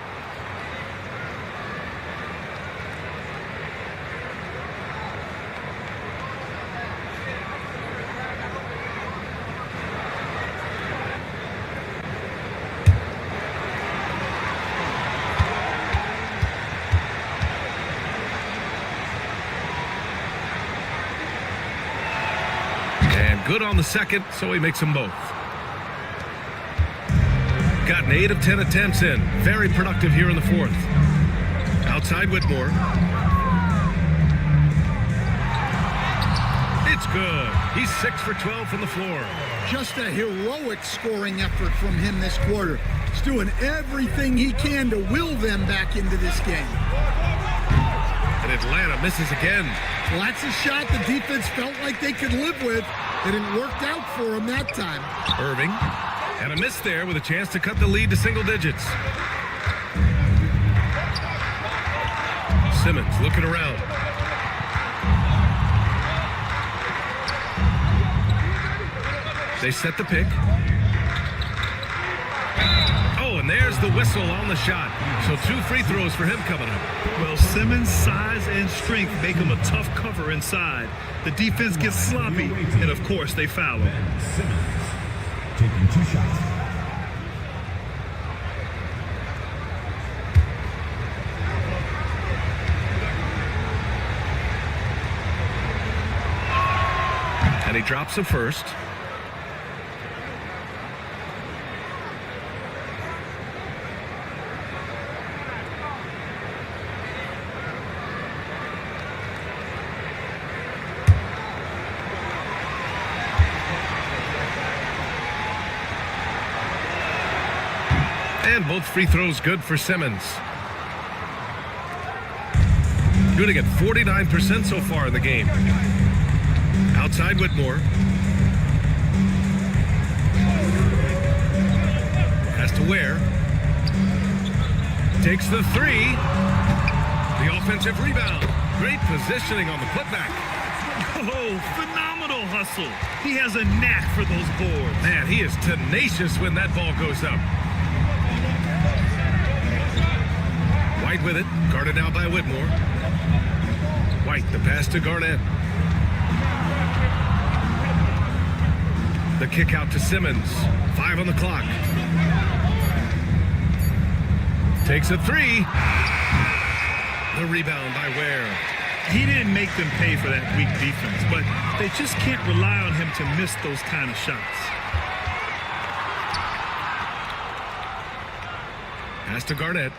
And good on the second, so he makes them both. Gotten 8 of 10 attempts in. Very productive here in the fourth. Outside Whitmore. It's good. He's 6 for 12 from the floor. Just a heroic scoring effort from him this quarter. He's doing everything he can to will them back into this game. And Atlanta misses again. Well, that's a shot the defense felt like they could live with, and it worked out for him that time. Irving. And a miss there with a chance to cut the lead to single digits. Simmons looking around. They set the pick. Oh, and there's the whistle on the shot. So 2 free throws for him coming up. Well, Simmons' size and strength make him a tough cover inside. The defense gets sloppy, and of course they foul him. Simmons, taking 2 shots. And he drops the first. And both free throws good for Simmons. Shooting at 49% so far in the game. Outside Whitmore. Has to Ware. Takes the 3. The offensive rebound. Great positioning on the putback. Oh, phenomenal hustle. He has a knack for those boards. Man, he is tenacious when that ball goes up. White with it. Guarded now by Whitmore. White, the pass to Garnett. The kick out to Simmons. 5 on the clock. Takes a 3. The rebound by Ware. He didn't make them pay for that weak defense, but they just can't rely on him to miss those kind of shots. Pass to Garnett.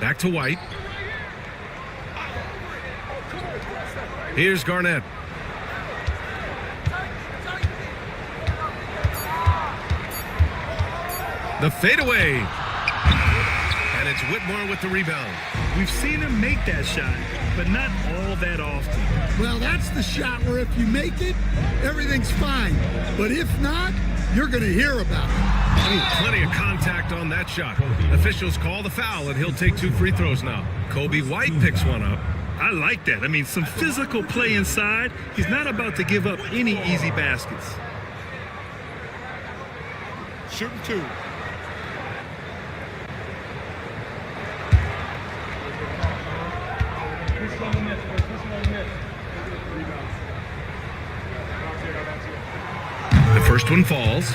Back to White. Here's Garnett. The fadeaway. And it's Whitmore with the rebound. We've seen him make that shot, but not all that often. Well, that's the shot where if you make it, everything's fine. But if not, you're going to hear about it. Ooh, plenty of contact on that shot. Officials call the foul, and he'll take 2 free throws now. Kobe White picks one up. I like that. I mean, some physical play inside. He's not about to give up any easy baskets. Shooting 2. The first one falls.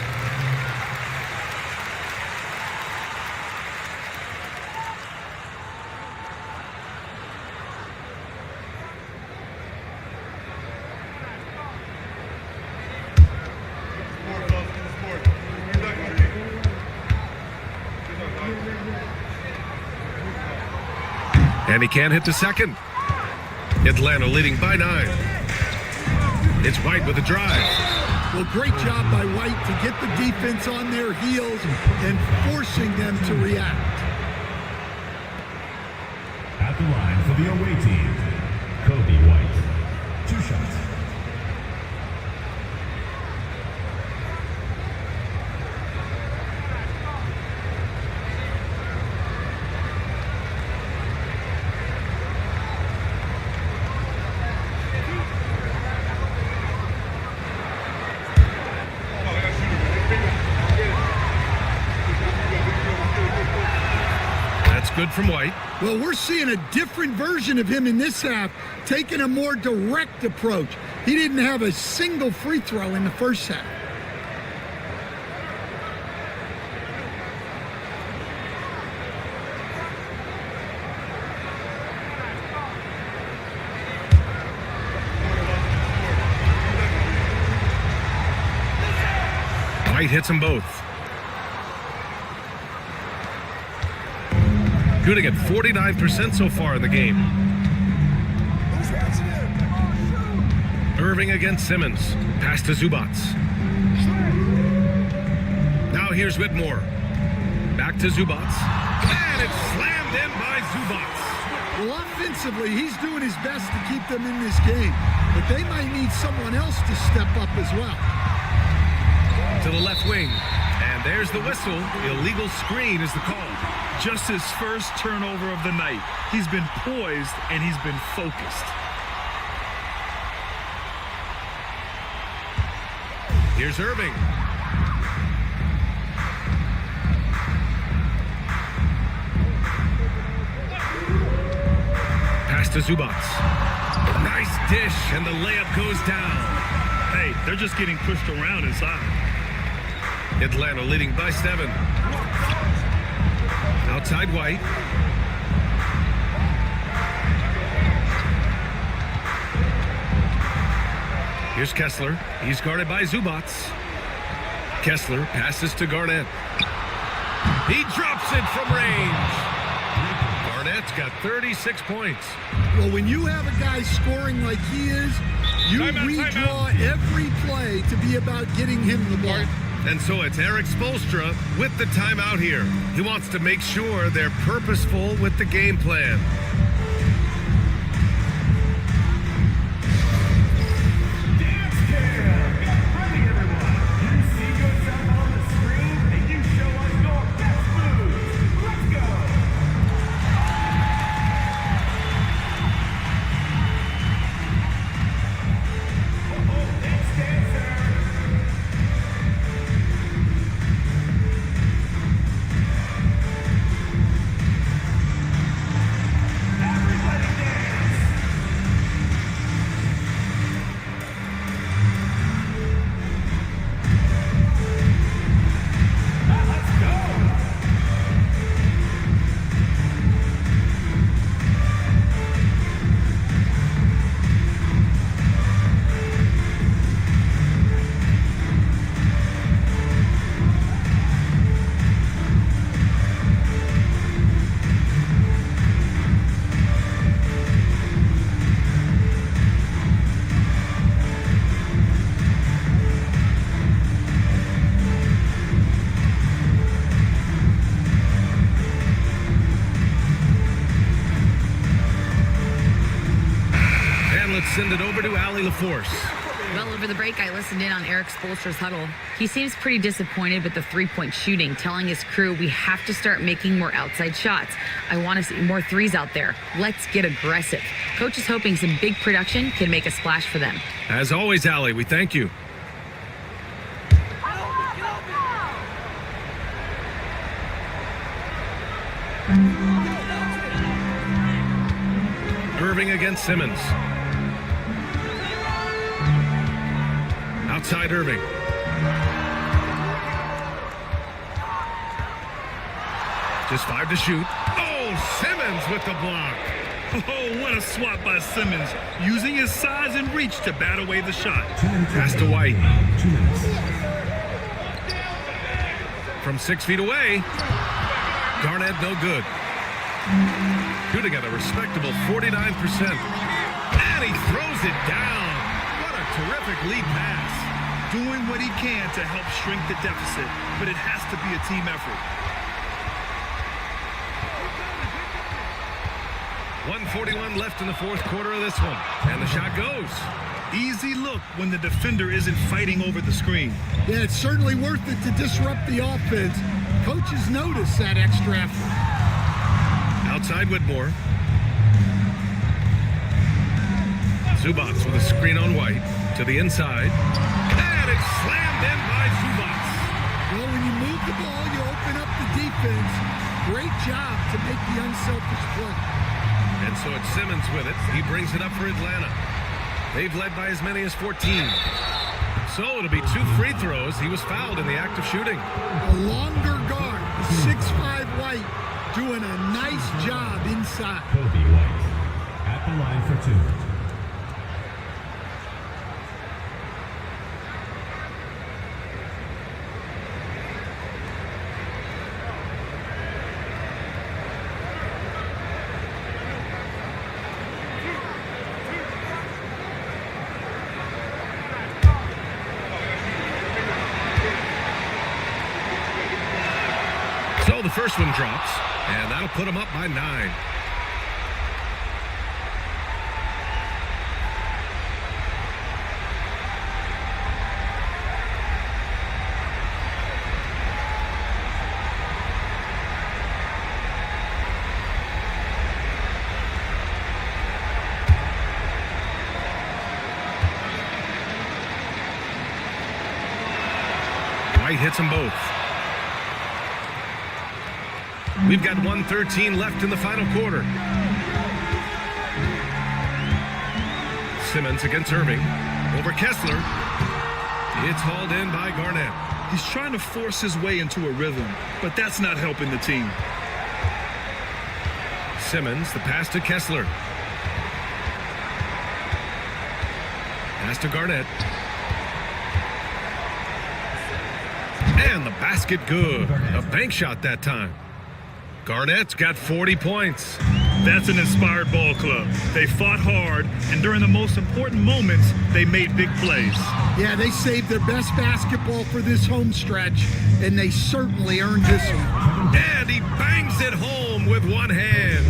And he can't hit the second. Atlanta leading by 9. It's White with a drive. Well, great job by White to get the defense on their heels and forcing them to react. At the line for the away team, Kobe White. 2 shots. Good from White. Well, we're seeing a different version of him in this half, taking a more direct approach. He didn't have a single free throw in the first half. White hits them both. Shooting at 49% so far in the game. Irving against Simmons. Pass to Zubats. Now here's Whitmore. Back to Zubats. And it's slammed in by Zubats. Well, offensively, he's doing his best to keep them in this game. But they might need someone else to step up as well. To the left wing. And there's the whistle. Illegal screen is the call. Just his first turnover of the night. He's been poised and he's been focused. Here's Irving. Pass to Zubats. Nice dish, and the layup goes down. Hey, they're just getting pushed around inside. Atlanta leading by 7. Outside White. Here's Kessler. He's guarded by Zubats. Kessler passes to Garnett. He drops it from range. Garnett's got 36 points. Well, when you have a guy scoring like he is, you redraw every play to be about getting him the ball. And so it's Eric Spoelstra with the timeout here. He wants to make sure they're purposeful with the game plan. force. Well, over the break, I listened in on Eric Spoelstra's huddle. He seems pretty disappointed with the three-point shooting, telling his crew, we have to start making more outside shots. I want to see more threes out there. Let's get aggressive. Coach is hoping some big production can make a splash for them. As always, Allie, we thank you. Irving against Simmons. Outside Irving. Just 5 to shoot. Oh, Simmons with the block. Oh, what a swap by Simmons, using his size and reach to bat away the shot. Pass to White. From 6 feet away. Garnett no good. Shooting at a respectable 49%. And he throws it down. What a terrific lead pass. Doing what he can to help shrink the deficit, but it has to be a team effort. 1:41 left in the fourth quarter of this one. And the shot goes. Easy look when the defender isn't fighting over the screen. Yeah, it's certainly worth it to disrupt the offense. Coaches notice that extra effort. Outside Whitmore. Zubac with a screen on White to the inside. And it's slammed in by Zubac. Well, when you move the ball, you open up the defense. Great job to make the unselfish play. And so it's Simmons with it. He brings it up for Atlanta. They've led by as many as 14. So it'll be 2 free throws. He was fouled in the act of shooting. A longer guard, 6'5" White, doing a nice job inside. Kobe White at the line for 2. So the first one drops, and that'll put him up by 9. White hits them both. We've got 1:13 left in the final quarter. Simmons against Irving. Over Kessler. It's hauled in by Garnett. He's trying to force his way into a rhythm, but that's not helping the team. Simmons, the pass to Kessler. Pass to Garnett. And the basket good. A bank shot that time. Garnett's got 40 points. That's an inspired ball club. They fought hard, and during the most important moments, they made big plays. Yeah, they saved their best basketball for this home stretch, and they certainly earned this one. And he bangs it home with one hand.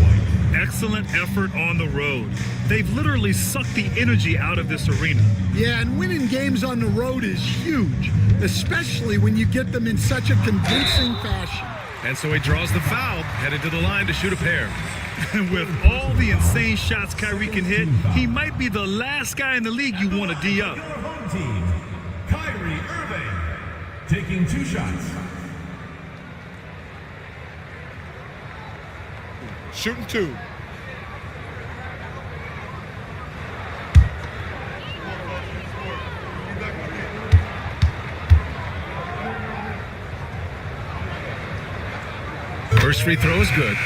Excellent effort on the road. They've literally sucked the energy out of this arena. Yeah, and winning games on the road is huge, especially when you get them in such a convincing fashion. And so he draws the foul, headed to the line to shoot a pair. And with all the insane shots Kyrie can hit, he might be the last guy in the league you want to D up. Your home team, Kyrie Irving, taking 2 shots. Shooting 2. First free throw is good.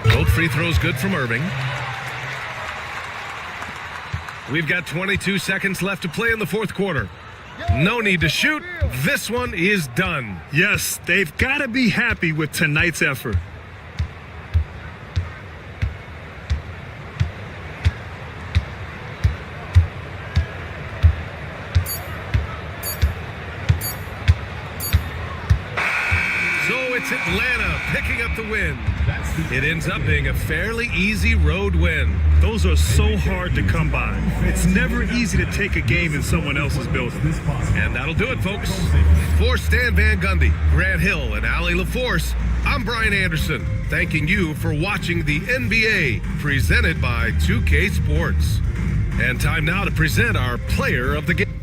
Both free throws good from Irving. We've got 22 seconds left to play in the fourth quarter. No need to shoot. This one is done. Yes, they've got to be happy with tonight's effort. the win. It ends up being a fairly easy road win. Those are so hard to come by. It's never easy to take a game in someone else's building. And that'll do it, folks. For Stan Van Gundy, Grant Hill, and Allie LaForce, I'm Brian Anderson, thanking you for watching the NBA presented by 2K Sports. And time now to present our player of the game.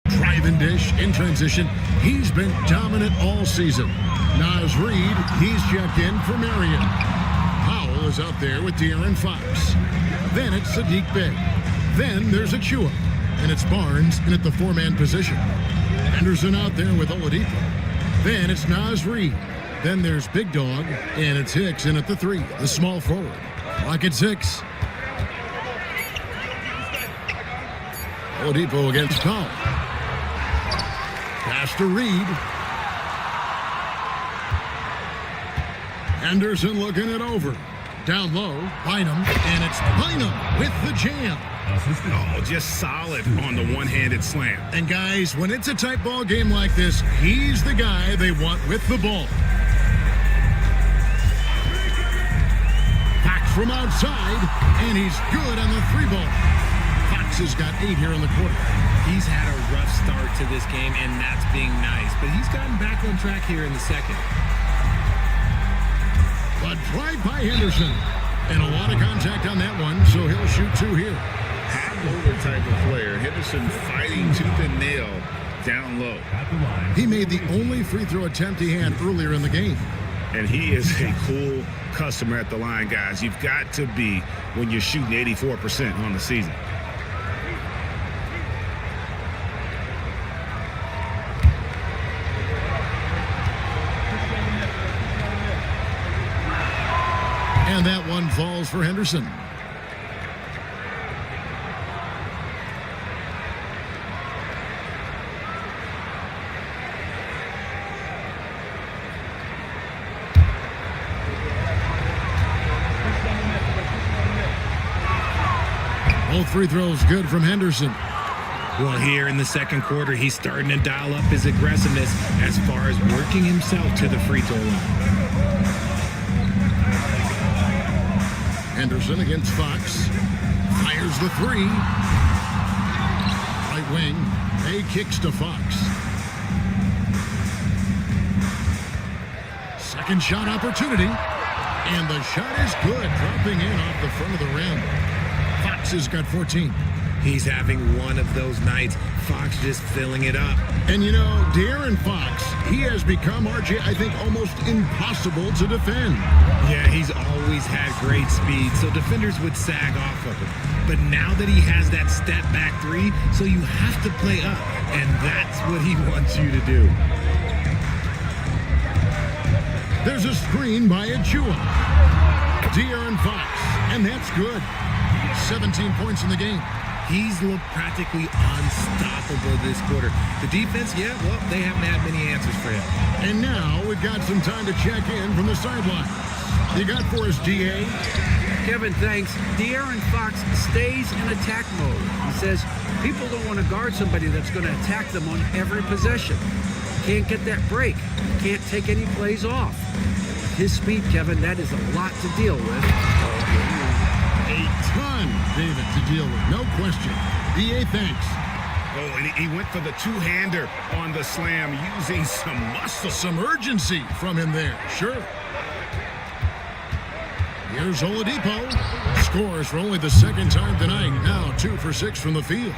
Drive-in dish in transition. He's been dominant all season. Naz Reid, he's checked in for Marion. Powell is out there with De'Aaron Fox. Then it's Sadiq Bey. Then there's Achua. And it's Barnes in at the four-man position. Henderson out there with Oladipo. Then it's Naz Reid. Then there's Big Dog, and it's Hicks in at the three, the small forward. Clock at 6. Oladipo against Powell. Pass to Reid. Henderson looking it over. Down low, Bynum, and it's Bynum with the jam. Oh, just solid on the one-handed slam. And guys, when it's a tight ball game like this, he's the guy they want with the ball. Fox from outside, and he's good on the 3-ball. Fox has got 8 here in the quarter. He's had a rough start to this game, and that's being nice. But he's gotten back on track here in the second. But drive by Henderson. And a lot of contact on that one, so he'll shoot 2 here. Half-motor type of player. Henderson fighting tooth and nail down low. He made the only free throw attempt he had earlier in the game. And he is a cool customer at the line, guys. You've got to be when you're shooting 84% on the season. And that one falls for Henderson. Both free throws good from Henderson. Well, here in the second quarter, he's starting to dial up his aggressiveness as far as working himself to the free throw line. Henderson against Fox. Fires the 3. Right wing. A kicks to Fox. Second shot opportunity. And the shot is good. Dropping in off the front of the rim. Fox has got 14. He's having one of those nights. Fox just filling it up. And you know, De'Aaron Fox, he has become, RJ, I think, almost impossible to defend. Yeah, he's always had great speed, so defenders would sag off of him. But now that he has that step back 3, so you have to play up, and that's what he wants you to do. There's a screen by Achua. De'Aaron Fox, and that's good. 17 points in the game. He's looked practically unstoppable this quarter. The defense, yeah, well, they haven't had many answers for him. And now we've got some time to check in from the sideline. You got for us, DA? Kevin, thanks. De'Aaron Fox stays in attack mode. He says people don't want to guard somebody that's going to attack them on every possession. Can't get that break. Can't take any plays off. His speed, Kevin, that is a lot to deal with. A ton, David, to deal with. No question. DA, thanks. Oh, and he went for the two-hander on the slam, using some muscle. Some urgency from him there. Sure. Here's Oladipo. Scores for only the second time tonight. Now 2 for 6 from the field.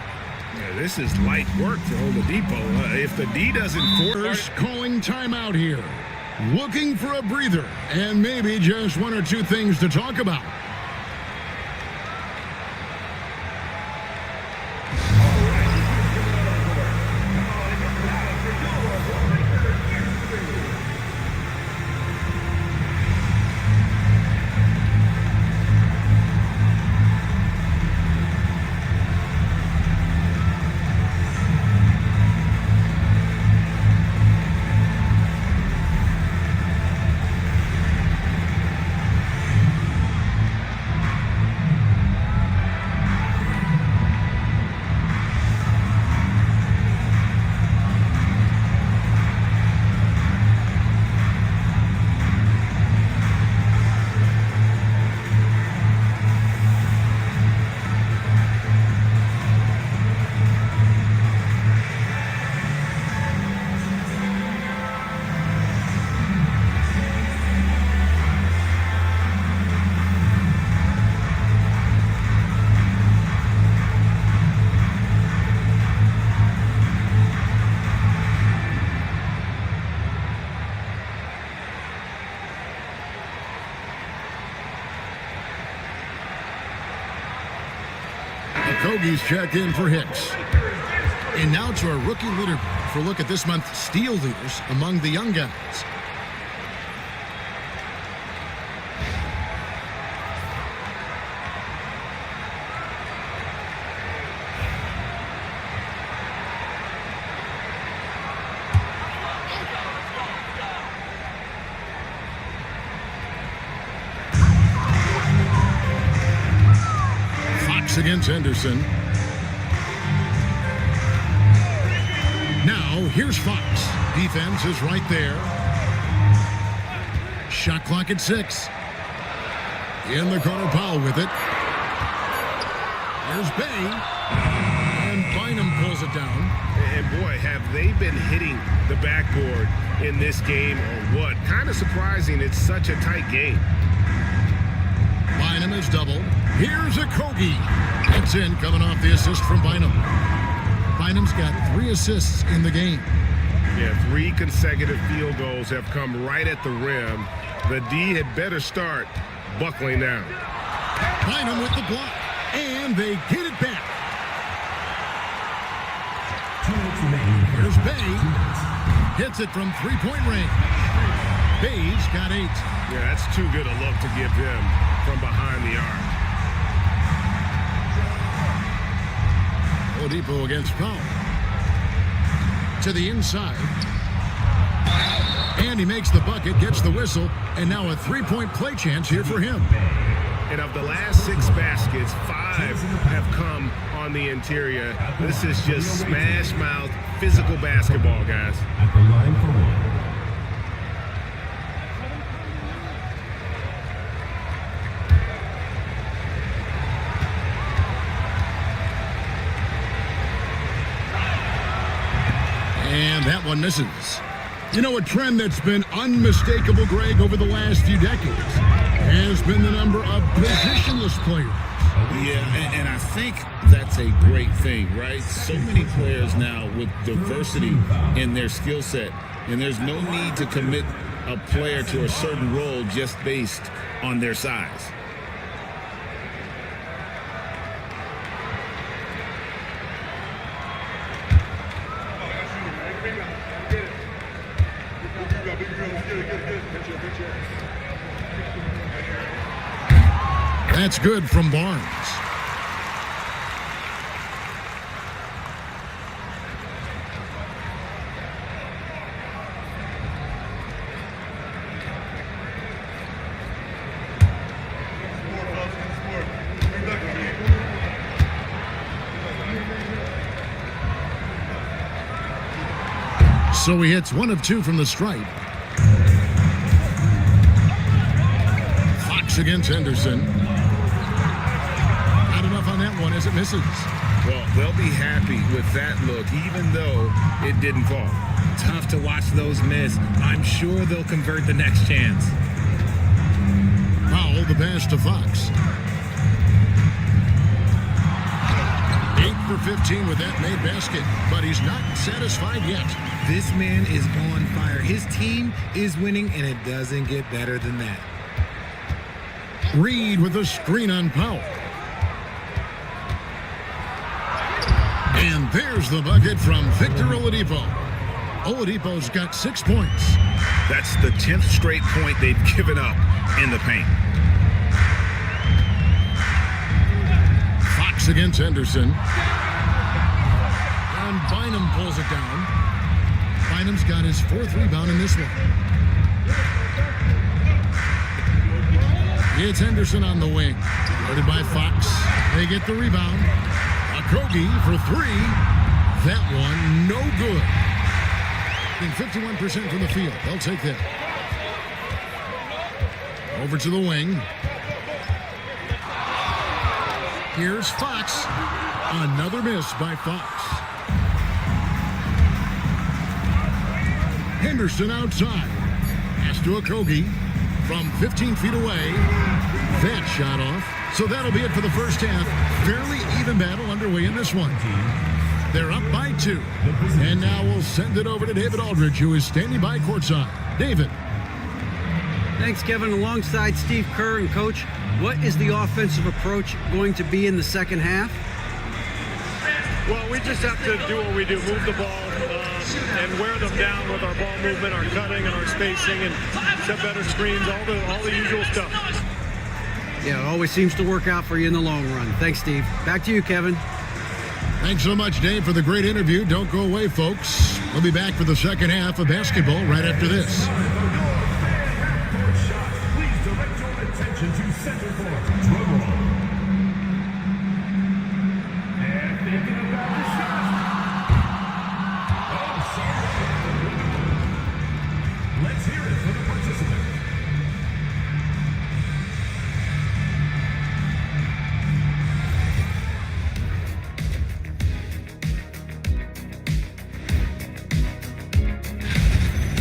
Yeah, this is light work for Oladipo. If the D doesn't force, calling timeout here. Looking for a breather and maybe just 1 or 2 things to talk about. Kogi's checked in for Hicks. And now to our rookie leaderboard for a look at this month's steal leaders among the young guys. Fox against Henderson. Now, here's Fox. Defense is right there. Shot clock at 6. In the corner, Powell with it. There's Bay. And Bynum pulls it down. And boy, have they been hitting the backboard in this game or what? Kind of surprising it's such a tight game. Bynum is doubled. Here's a Kogi. It's in, coming off the assist from Bynum. Bynum's got 3 assists in the game. Yeah, 3 consecutive field goals have come right at the rim. The D had better start buckling down. Bynum with the block. And they get it back. Here's Bay. Hits it from 3-point range. Bay's got 8. Yeah, that's too good a look to give him from behind the arc. Oladipo against Powell. To the inside. And he makes the bucket, gets the whistle, and now a 3-point play chance here for him. And of the last 6 baskets, 5 have come on the interior. This is just smash mouth, physical basketball, guys. At the line for 1. And that one misses. You know, a trend that's been unmistakable, Greg, over the last few decades has been the number of positionless players. Yeah, and I think that's a great thing, right? So many players now with diversity in their skill set, and there's no need to commit a player to a certain role just based on their size. That's good from Barnes. So he hits 1 of 2 from the stripe. Fox against Henderson. Not enough on that one as it misses. Well, they'll be happy with that look, even though it didn't fall. Tough to watch those miss. I'm sure they'll convert the next chance. Powell, the pass to Fox. 8 for 15 with that made basket, but he's not satisfied yet. This man is on fire. His team is winning, and it doesn't get better than that. Reed with a screen on Powell. And there's the bucket from Victor Oladipo. Oladipo's got 6 points. That's the 10th straight point they've given up in the paint. Fox against Henderson. And Bynum pulls it down. Bynum's got his 4th rebound in this one. It's Henderson on the wing. Guarded by Fox. They get the rebound. Kogi for 3. That one, no good. In 51% from the field. They'll take that. Over to the wing. Here's Fox. Another miss by Fox. Henderson outside. Pass to Kogi from 15 feet away. That shot off. So that'll be it for the first half. Fairly even battle underway in this one. They're up by 2. And now we'll send it over to David Aldridge, who is standing by courtside. David. Thanks, Kevin. Alongside Steve Kerr and Coach, what is the offensive approach going to be in the second half? Well, we just have to do what we do, move the ball and wear them down with our ball movement, our cutting, and our spacing, and set better screens, all the usual stuff. Yeah, it always seems to work out for you in the long run. Thanks, Steve. Back to you, Kevin. Thanks so much, Dave, for the great interview. Don't go away, folks. We'll be back for the second half of basketball right after this. Please direct your attention to center court. Drum roll.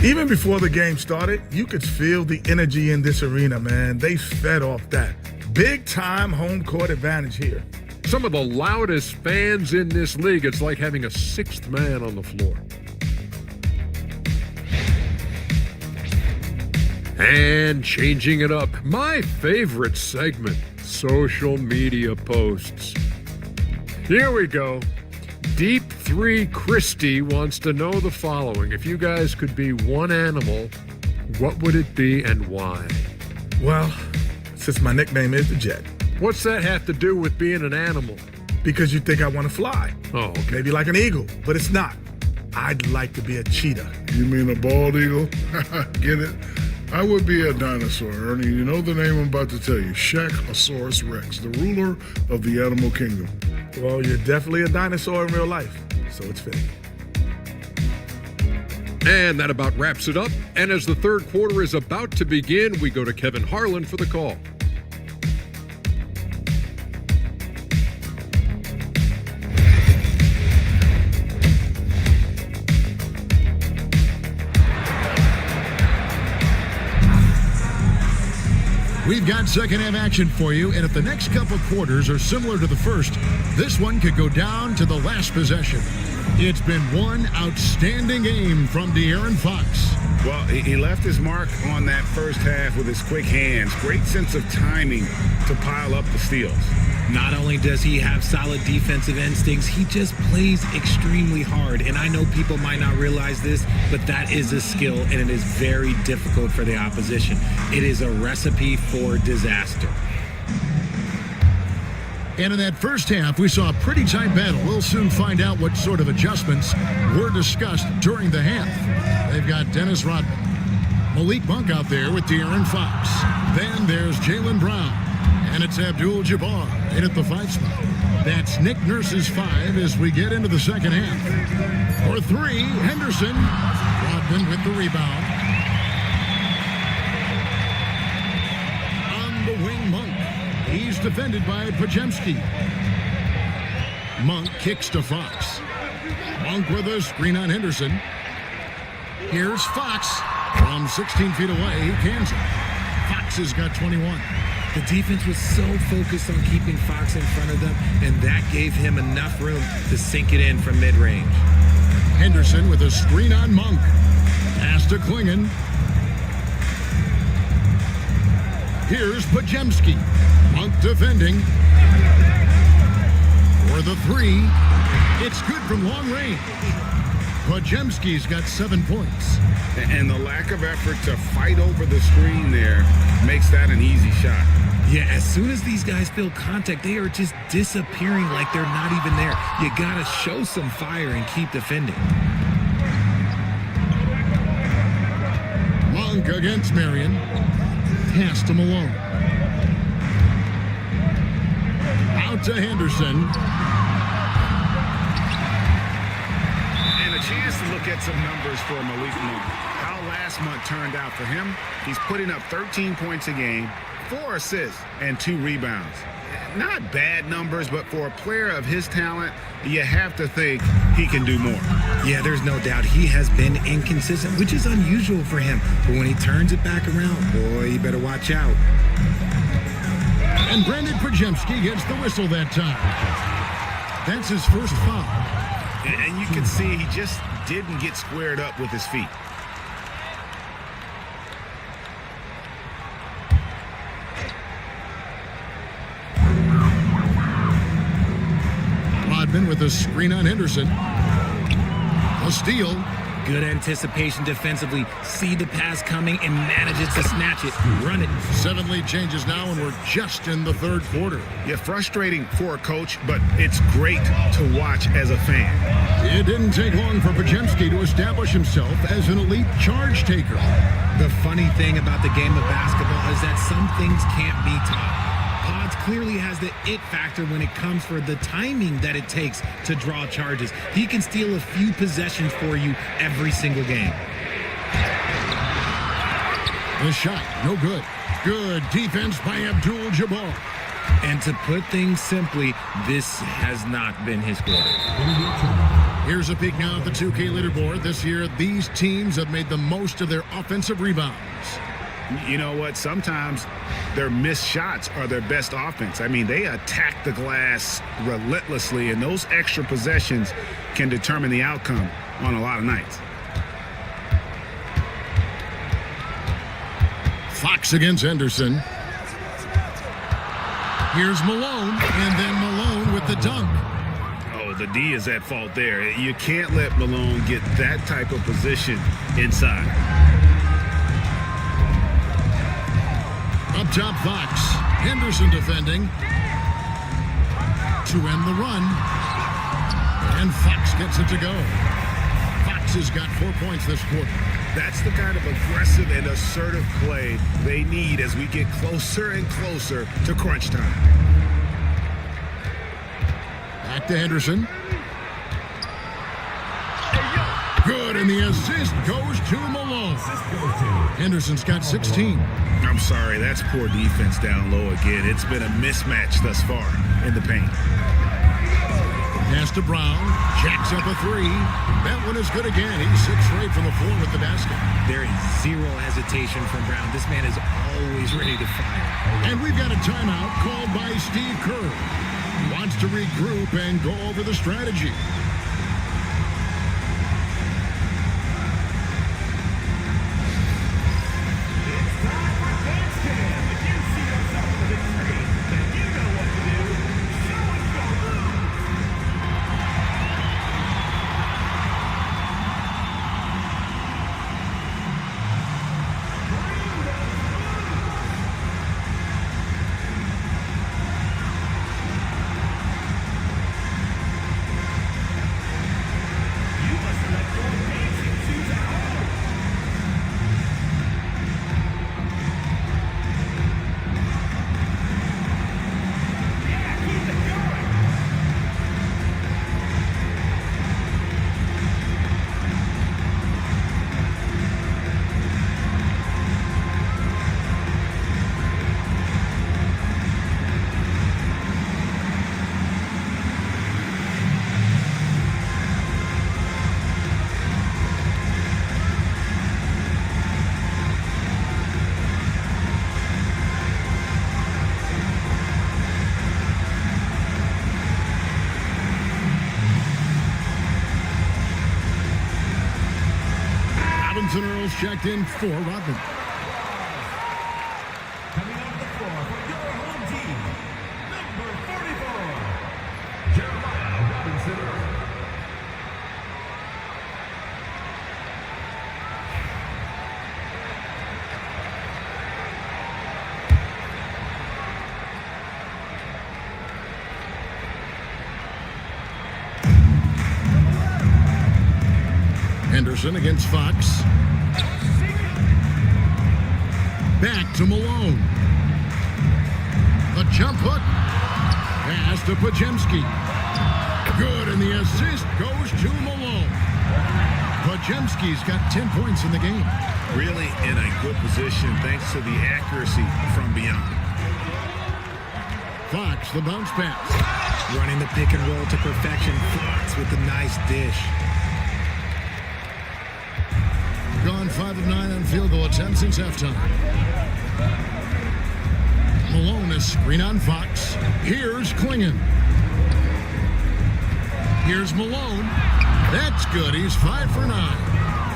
Even before the game started, you could feel the energy in this arena, man. They fed off that. Big time home court advantage here. Some of the loudest fans in this league. It's like having a sixth man on the floor. And changing it up, my favorite segment, social media posts. Here we go. Deep 3 Christie wants to know the following. If you guys could be one animal, what would it be and why? Well, since my nickname is the Jet. What's that have to do with being an animal? Because you think I want to fly. Oh, okay. Maybe like an eagle, but it's not. I'd like to be a cheetah. You mean a bald eagle? Get it? I would be a dinosaur, Ernie. You know the name I'm about to tell you. Shaqosaurus Rex, the ruler of the animal kingdom. Well, you're definitely a dinosaur in real life, so it's fitting. And that about wraps it up. And as the third quarter is about to begin, we go to Kevin Harlan for the call. We've got second half action for you, and if the next couple quarters are similar to the first, this one could go down to the last possession. It's been one outstanding game from De'Aaron Fox. Well, he left his mark on that first half with his quick hands. Great sense of timing to pile up the steals. Not only does he have solid defensive instincts, he just plays extremely hard. And I know people might not realize this, but that is a skill, and it is very difficult for the opposition. It is a recipe for disaster. And in that first half, we saw a pretty tight battle. We'll soon find out what sort of adjustments were discussed during the half. They've got Dennis Rodman, Malik Monk out there with De'Aaron Fox. Then there's Jaylen Brown. And it's Abdul-Jabbar in at the 5 spot. That's Nick Nurse's 5 as we get into the second half. For 3, Henderson. Rodman with the rebound. On the wing, Monk. He's defended by Podziemski. Monk kicks to Fox. Monk with a screen on Henderson. Here's Fox. From 16 feet away, he cans it. Fox has got 21. The defense was so focused on keeping Fox in front of them, and that gave him enough room to sink it in from mid-range. Henderson with a screen on Monk. Pass to Klingon. Here's Podziemski. Monk defending. For the 3. It's good from long range. Podziemski's got 7 points. And the lack of effort to fight over the screen there makes that an easy shot. Yeah, as soon as these guys feel contact, they are just disappearing like they're not even there. You gotta show some fire and keep defending. Monk against Marion. Pass to Malone. Out to Henderson. And a chance to look at some numbers for Malik Monk. How last month turned out for him. He's putting up 13 points a game, 4 assists, and 2 rebounds. Not bad numbers, but for a player of his talent, you have to think he can do more. Yeah, there's no doubt he has been inconsistent, which is unusual for him. But when he turns it back around, boy, you better watch out. And Brandon Podziemski gets the whistle that time. That's his first foul. And you can see he just didn't get squared up with his feet. Rodman with a screen on Henderson. A steal. Good anticipation defensively. See the pass coming and manages to snatch it. Run it. 7 lead changes now, and we're just in the third quarter. Yeah, frustrating for a coach, but it's great to watch as a fan. It didn't take long for Podziemski to establish himself as an elite charge taker. The funny thing about the game of basketball is that some things can't be taught. Pods clearly has the it factor when it comes for the timing that it takes to draw charges. He can steal a few possessions for you every single game. The shot, no good. Good defense by Abdul-Jabbar. And to put things simply, this has not been his quarter. Here's a peek now at the 2K leaderboard. This year, these teams have made the most of their offensive rebounds. You know what? Sometimes their missed shots are their best offense. I mean, they attack the glass relentlessly, and those extra possessions can determine the outcome on a lot of nights. Fox against Henderson. Here's Malone, and then Malone with the dunk. Oh, the D is at fault there. You can't let Malone get that type of position inside. Up top, Fox. Henderson defending to end the run. And Fox gets it to go. Fox has got 4 points this quarter. That's the kind of aggressive and assertive play they need as we get closer and closer to crunch time. Back to Henderson. Good, and the assist goes to Malone. Henderson's got 16. I'm sorry, that's poor defense down low again. It's been a mismatch thus far in the paint. Pass to Brown. Jacks up a three. That one is good again. He's 6 straight from the floor with the basket. There is zero hesitation from Brown. This man is always ready to fire. And we've got a timeout called by Steve Kerr. He wants to regroup and go over the strategy. Robinson Earls checked in for Rodman. Coming off the floor for your home team, number 44, Jeremiah Robinson Earl. Henderson against Fox. Back to Malone. A jump hook. Pass to Pajemski. Good, and the assist goes to Malone. Pajemski's got 10 points in the game. Really in a good position thanks to the accuracy from beyond. Fox, the bounce pass. Running the pick and roll to perfection. Fox with a nice dish. Gone 5 of 9 on field goal attempts since halftime. Malone is screen on Fox. Here's Klingon. Here's Malone. That's good. He's 5 for 9.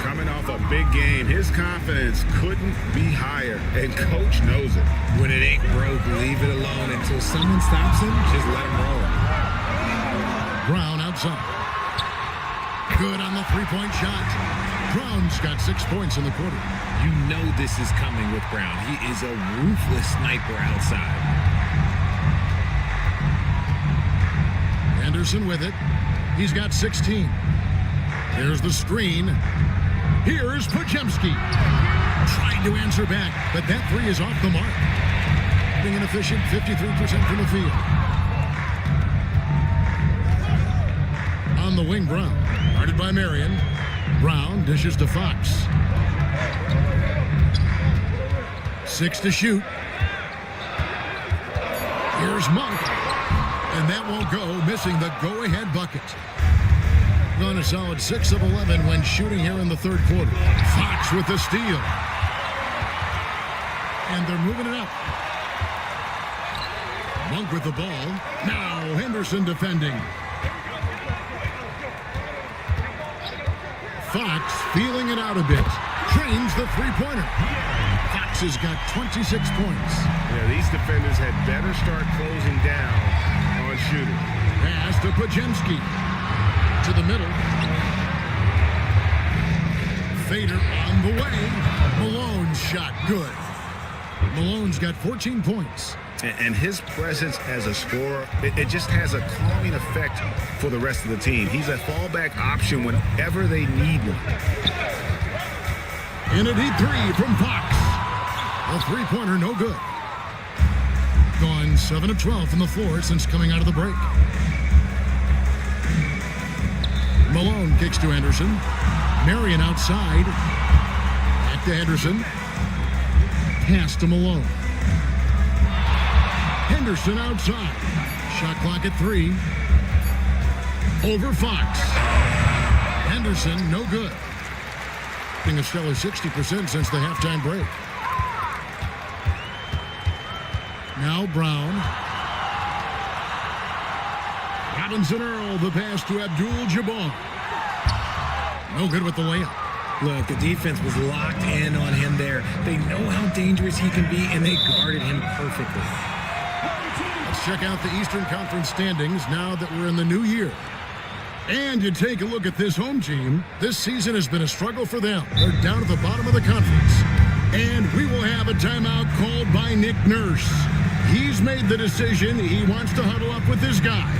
Coming off a big game, his confidence couldn't be higher, and coach knows it. When it ain't broke, leave it alone until someone stops him. Just let him roll. Brown outside. Good on the three-point shot. Brown's got 6 points in the quarter. You know this is coming with Brown. He is a ruthless sniper outside. Anderson with it. He's got 16. There's the screen. Here's Pajemski. Trying to answer back, but that three is off the mark. Being an efficient 53% from the field. On the wing, Brown. Guarded by Marion. Brown dishes to Fox. 6 to shoot. Here's Monk. And that won't go, missing the go-ahead bucket. Gone a solid 6 of 11 when shooting here in the third quarter. Fox with the steal. And they're moving it up. Monk with the ball. Now Henderson defending. Fox feeling it out a bit. Trains the three-pointer. Fox has got 26 points. Yeah, these defenders had better start closing down on shooting. Pass to Pajemski. To the middle. Fader on the way. Malone's shot good. Malone's got 14 points. And his presence as a scorer, it just has a calming effect for the rest of the team. He's a fallback option whenever they need one. And a deep three from Fox. A three-pointer, no good. Gone 7 of 12 from the floor since coming out of the break. Malone kicks to Anderson. Marion outside. Back to Henderson. Pass to Malone. Henderson outside. Shot clock at 3. Over Fox. Henderson, no good. Being a stellar 60% since the halftime break. Now Brown. Robinson Earl, the pass to Abdul-Jabbar. No good with the layup. Look, the defense was locked in on him there. They know how dangerous he can be, and they guarded him perfectly. Let's check out the Eastern Conference standings now that we're in the new year. And you take a look at this home team. This season has been a struggle for them. They're down at the bottom of the conference. And we will have a timeout called by Nick Nurse. He's made the decision. He wants to huddle up with his guys.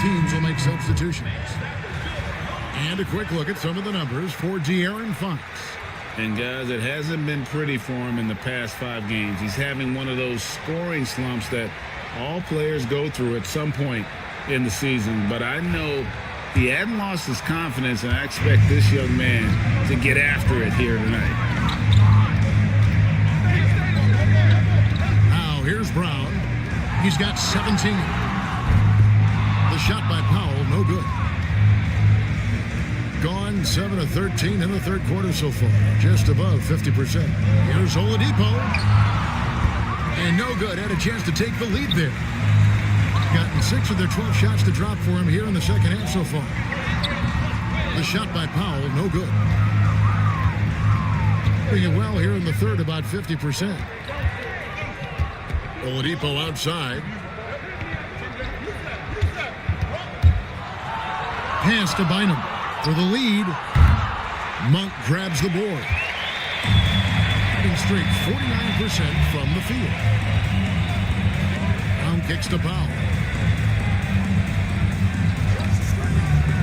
Teams will make substitutions. And a quick look at some of the numbers for De'Aaron Fox. And guys, it hasn't been pretty for him in the past 5 games. He's having one of those scoring slumps that all players go through at some point in the season. But I know he hadn't lost his confidence, and I expect this young man to get after it here tonight. Now here's Brown. He's got 17. The shot by Powell, no good. Gone 7 of 13 in the third quarter so far, just above 50%. Here's Oladipo. And no good, had a chance to take the lead there. Gotten 6 of their 12 shots to drop for him here in the second half so far. The shot by Powell, no good. Doing it well here in the third, about 50%. Oladipo outside. Pass to Bynum for the lead. Monk grabs the board. Hitting straight 49% from the field. Brown kicks to Powell.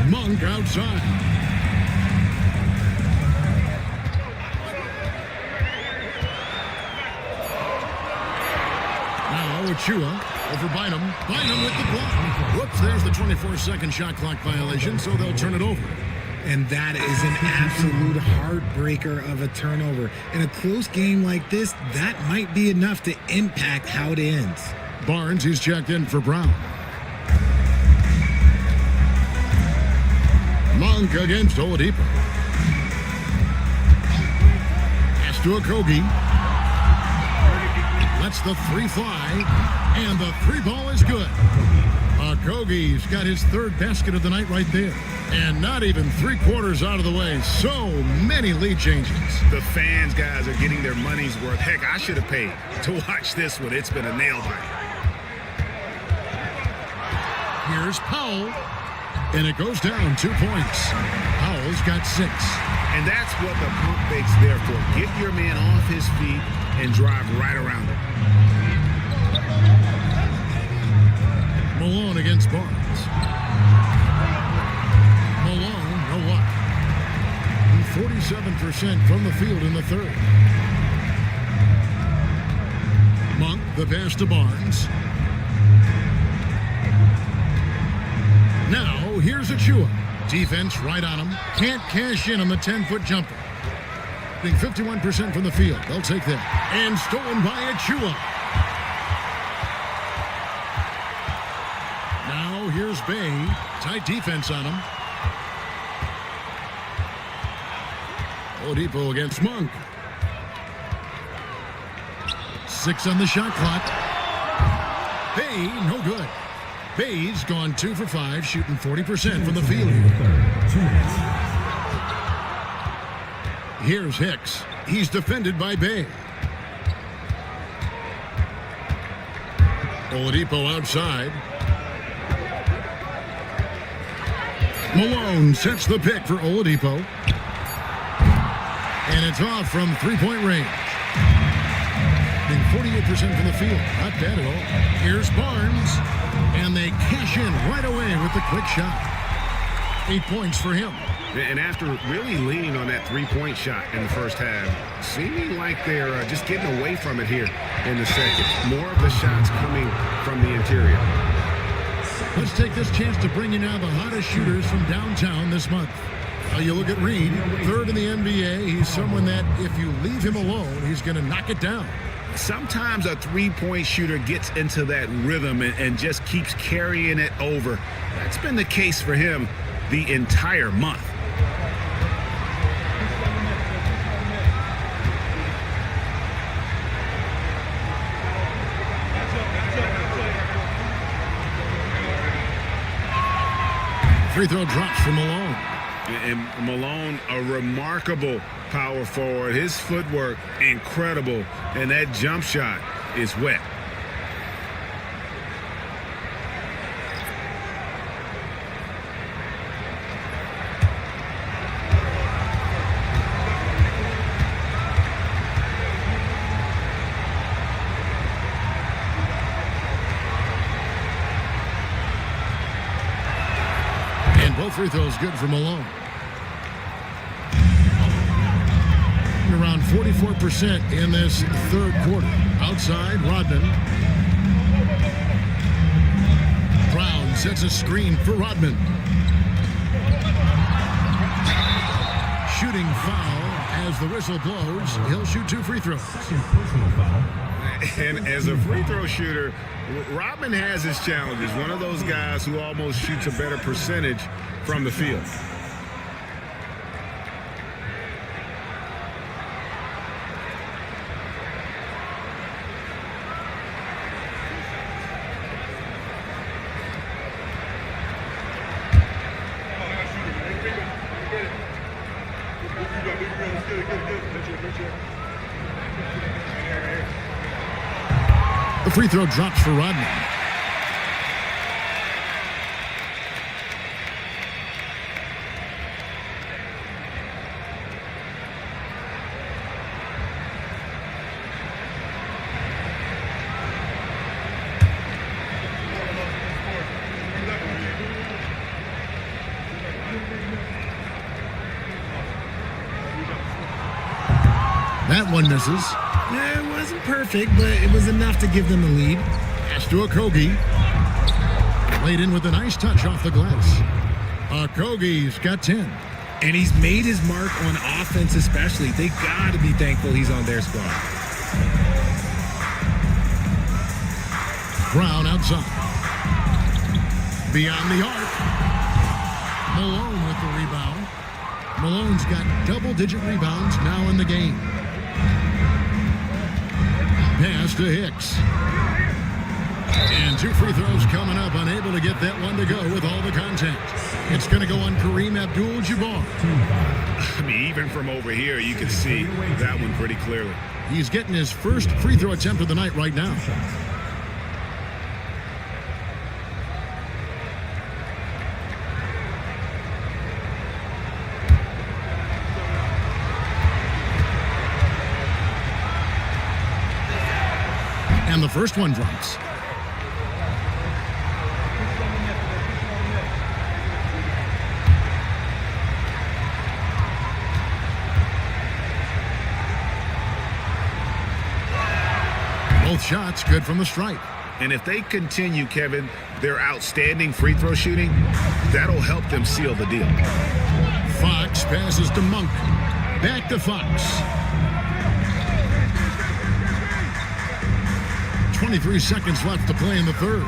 Monk outside. Now Achua. Over Bynum. Bynum with the block. Whoops, there's the 24-second shot clock violation, so they'll turn it over. And that is an absolute heartbreaker of a turnover. In a close game like this, that might be enough to impact how it ends. Barnes is checked in for Brown. Monk against Oladipo. Pass to Okogie. Lets the three fly, and the three ball is good. Okogie's got his third basket of the night right there. And not even 3/4 out of the way. So many lead changes. The fans, guys, are getting their money's worth. Heck, I should have paid to watch this one. It's been a nail biter. Here's Powell, and it goes down 2 points. Powell's got 6. And that's what the pump fake's there for. Get your man off his feet and drive right around him. Malone against Barnes. Malone, no luck. 47% from the field in the third. Monk, the pass to Barnes. Now, here's Achua. Defense right on him. Can't cash in on the 10-foot jumper. Being 51% from the field. They'll take that. And stolen by Achua. Now, here's Bay. Tight defense on him. Oladipo against Monk. 6 on the shot clock. Bay, no good. Bay's gone 2 for 5, shooting 40% from the field. Here's Hicks. He's defended by Bay. Oladipo outside. Malone sets the pick for Oladipo. And it's off from three-point range. Being 48% from the field. Not bad at all. Here's Barnes. And they cash in right away with the quick shot. 8 points for him. And after really leaning on that three-point shot in the first half, seeming like they're just getting away from it here in the second. More of the shots coming from the interior. Let's take this chance to bring you now the hottest shooters from downtown this month. You look at Reed, third in the NBA. He's someone that if you leave him alone, he's going to knock it down. Sometimes a three-point shooter gets into that rhythm and just keeps carrying it over. That's been the case for him the entire month. Free throw drops from Malone. And Malone, a remarkable power forward. His footwork, incredible. And that jump shot is wet. Both free throws good for Malone. Around 44% in this third quarter. Outside, Rodman. Brown sets a screen for Rodman. Shooting foul as the whistle blows. He'll shoot 2 free throws. And as a free throw shooter, Rodman has his challenges. One of those guys who almost shoots a better percentage from the field. The free throw drops for Rodman. That one misses. It wasn't perfect, but it was enough to give them the lead. Pass to Okogie. Laid in with a nice touch off the glass. Okogie's got 10. And he's made his mark on offense especially. They got to be thankful he's on their squad. Brown outside. Beyond the arc. Malone with the rebound. Malone's got double-digit rebounds now in the game. Pass to Hicks. And 2 free throws coming up, unable to get that one to go with all the contact. It's going to go on Kareem Abdul-Jabbar. I mean, even from over here, you can see that one pretty clearly. He's getting his first free throw attempt of the night right now. And the first one drops. Both shots good from the stripe. And if they continue, Kevin, their outstanding free throw shooting, that'll help them seal the deal. Fox passes to Monk. Back to Fox. 23 seconds left to play in the third.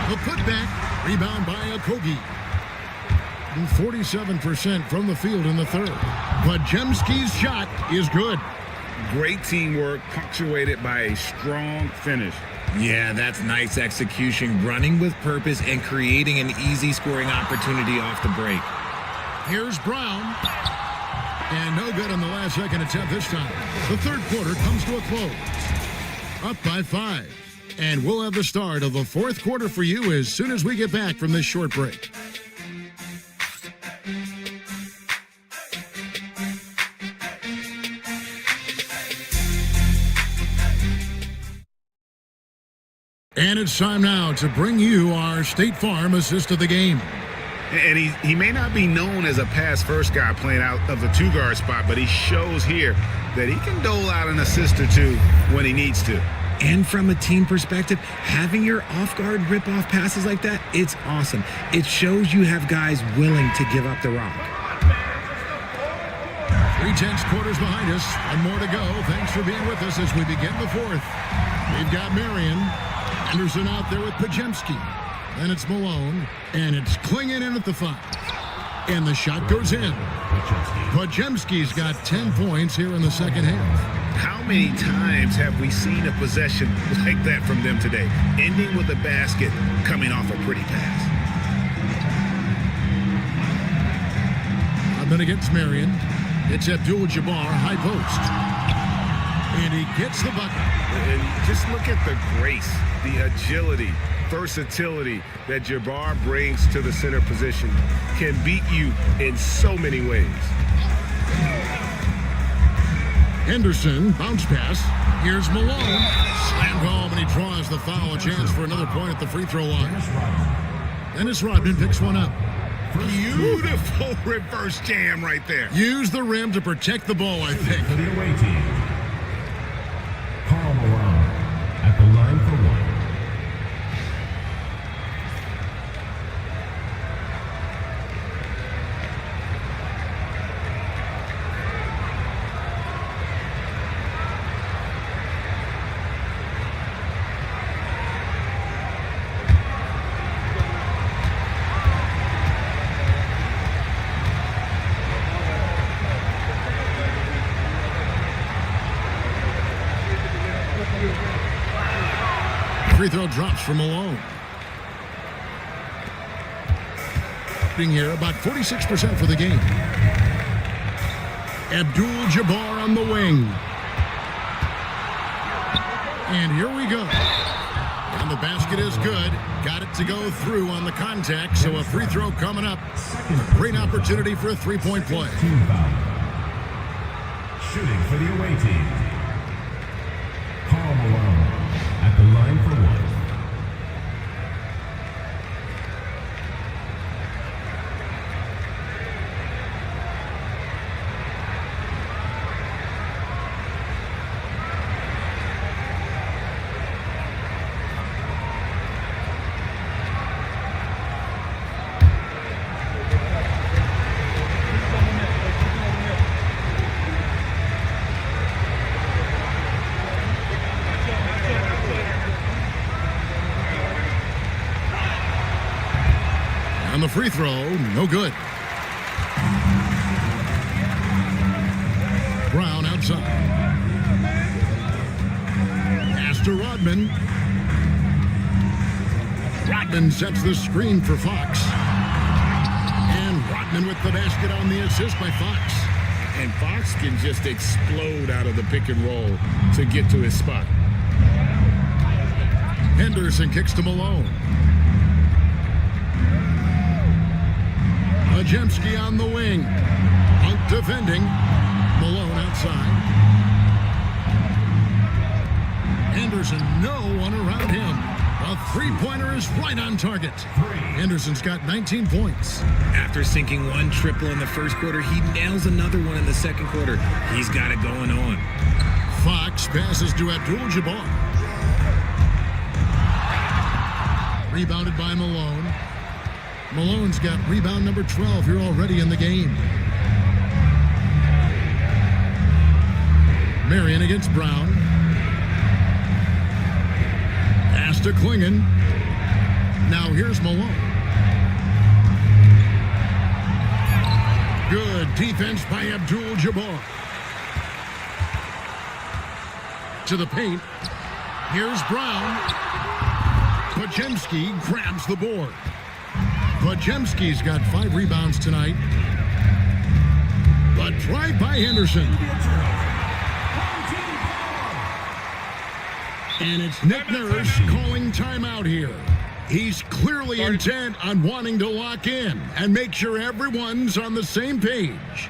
The putback, rebound by Okogie. 47% from the field in the third. Podziemski's shot is good. Great teamwork, punctuated by a strong finish. Yeah, that's nice execution, running with purpose and creating an easy scoring opportunity off the break. Here's Brown. And no good on the last second attempt this time. The third quarter comes to a close. Up by 5. And we'll have the start of the fourth quarter for you as soon as we get back from this short break. And it's time now to bring you our State Farm assist of the game. And he may not be known as a pass-first guy playing out of the 2-guard spot, but he shows here that he can dole out an assist or two when he needs to. And from a team perspective, having your off-guard rip-off passes like that, it's awesome. It shows you have guys willing to give up the rock. 3/10 quarters behind us, and more to go. Thanks for being with us as we begin the fourth. We've got Marion. Anderson out there with Podziemski. Then it's Malone, and it's Klingon in at the 5. And the shot goes in. Podziemski's got 10 points here in the second half. How many times have we seen a possession like that from them today, ending with a basket coming off a pretty pass? Up and against Marion. It's Abdul-Jabbar, high post. And he gets the bucket. And just look at the grace, the agility, versatility that Jabbar brings to the center position. Can beat you in so many ways. Henderson, bounce pass. Here's Malone. Slammed home, and he draws the foul. A chance for another point at the free throw line. Dennis Rodman picks one up. Beautiful reverse jam right there. Use the rim to protect the ball, I think. For the away team, Karl Malone at the line for 1. Free throw drops for Malone. Being here about 46% for the game. Abdul-Jabbar on the wing. And here we go. And the basket is good. Got it to go through on the contact, so a free throw coming up. A great opportunity for a three-point play. Shooting for the away team, Karl Malone at the line for 1. On the free throw, no good. Brown outside. Pass to Rodman. Rodman sets the screen for Fox. And Rodman with the basket on the assist by Fox. And Fox can just explode out of the pick and roll to get to his spot. Henderson kicks to Malone. Majemski on the wing. Punk defending. Malone outside. Henderson, no one around him. A three-pointer is right on target. Henderson's got 19 points. After sinking one triple in the first quarter, he nails another one in the second quarter. He's got it going on. Fox passes to Abdul-Jabbar. Rebounded by Malone. Malone's got rebound number 12 here already in the game. Marion against Brown. Pass to Klingon. Now here's Malone. Good defense by Abdul-Jabbar. To the paint. Here's Brown. Majemski grabs the board. Majemski's got 5 rebounds tonight. But drive by Henderson. And it's Nick Nurse calling timeout here. He's clearly intent on wanting to lock in and make sure everyone's on the same page.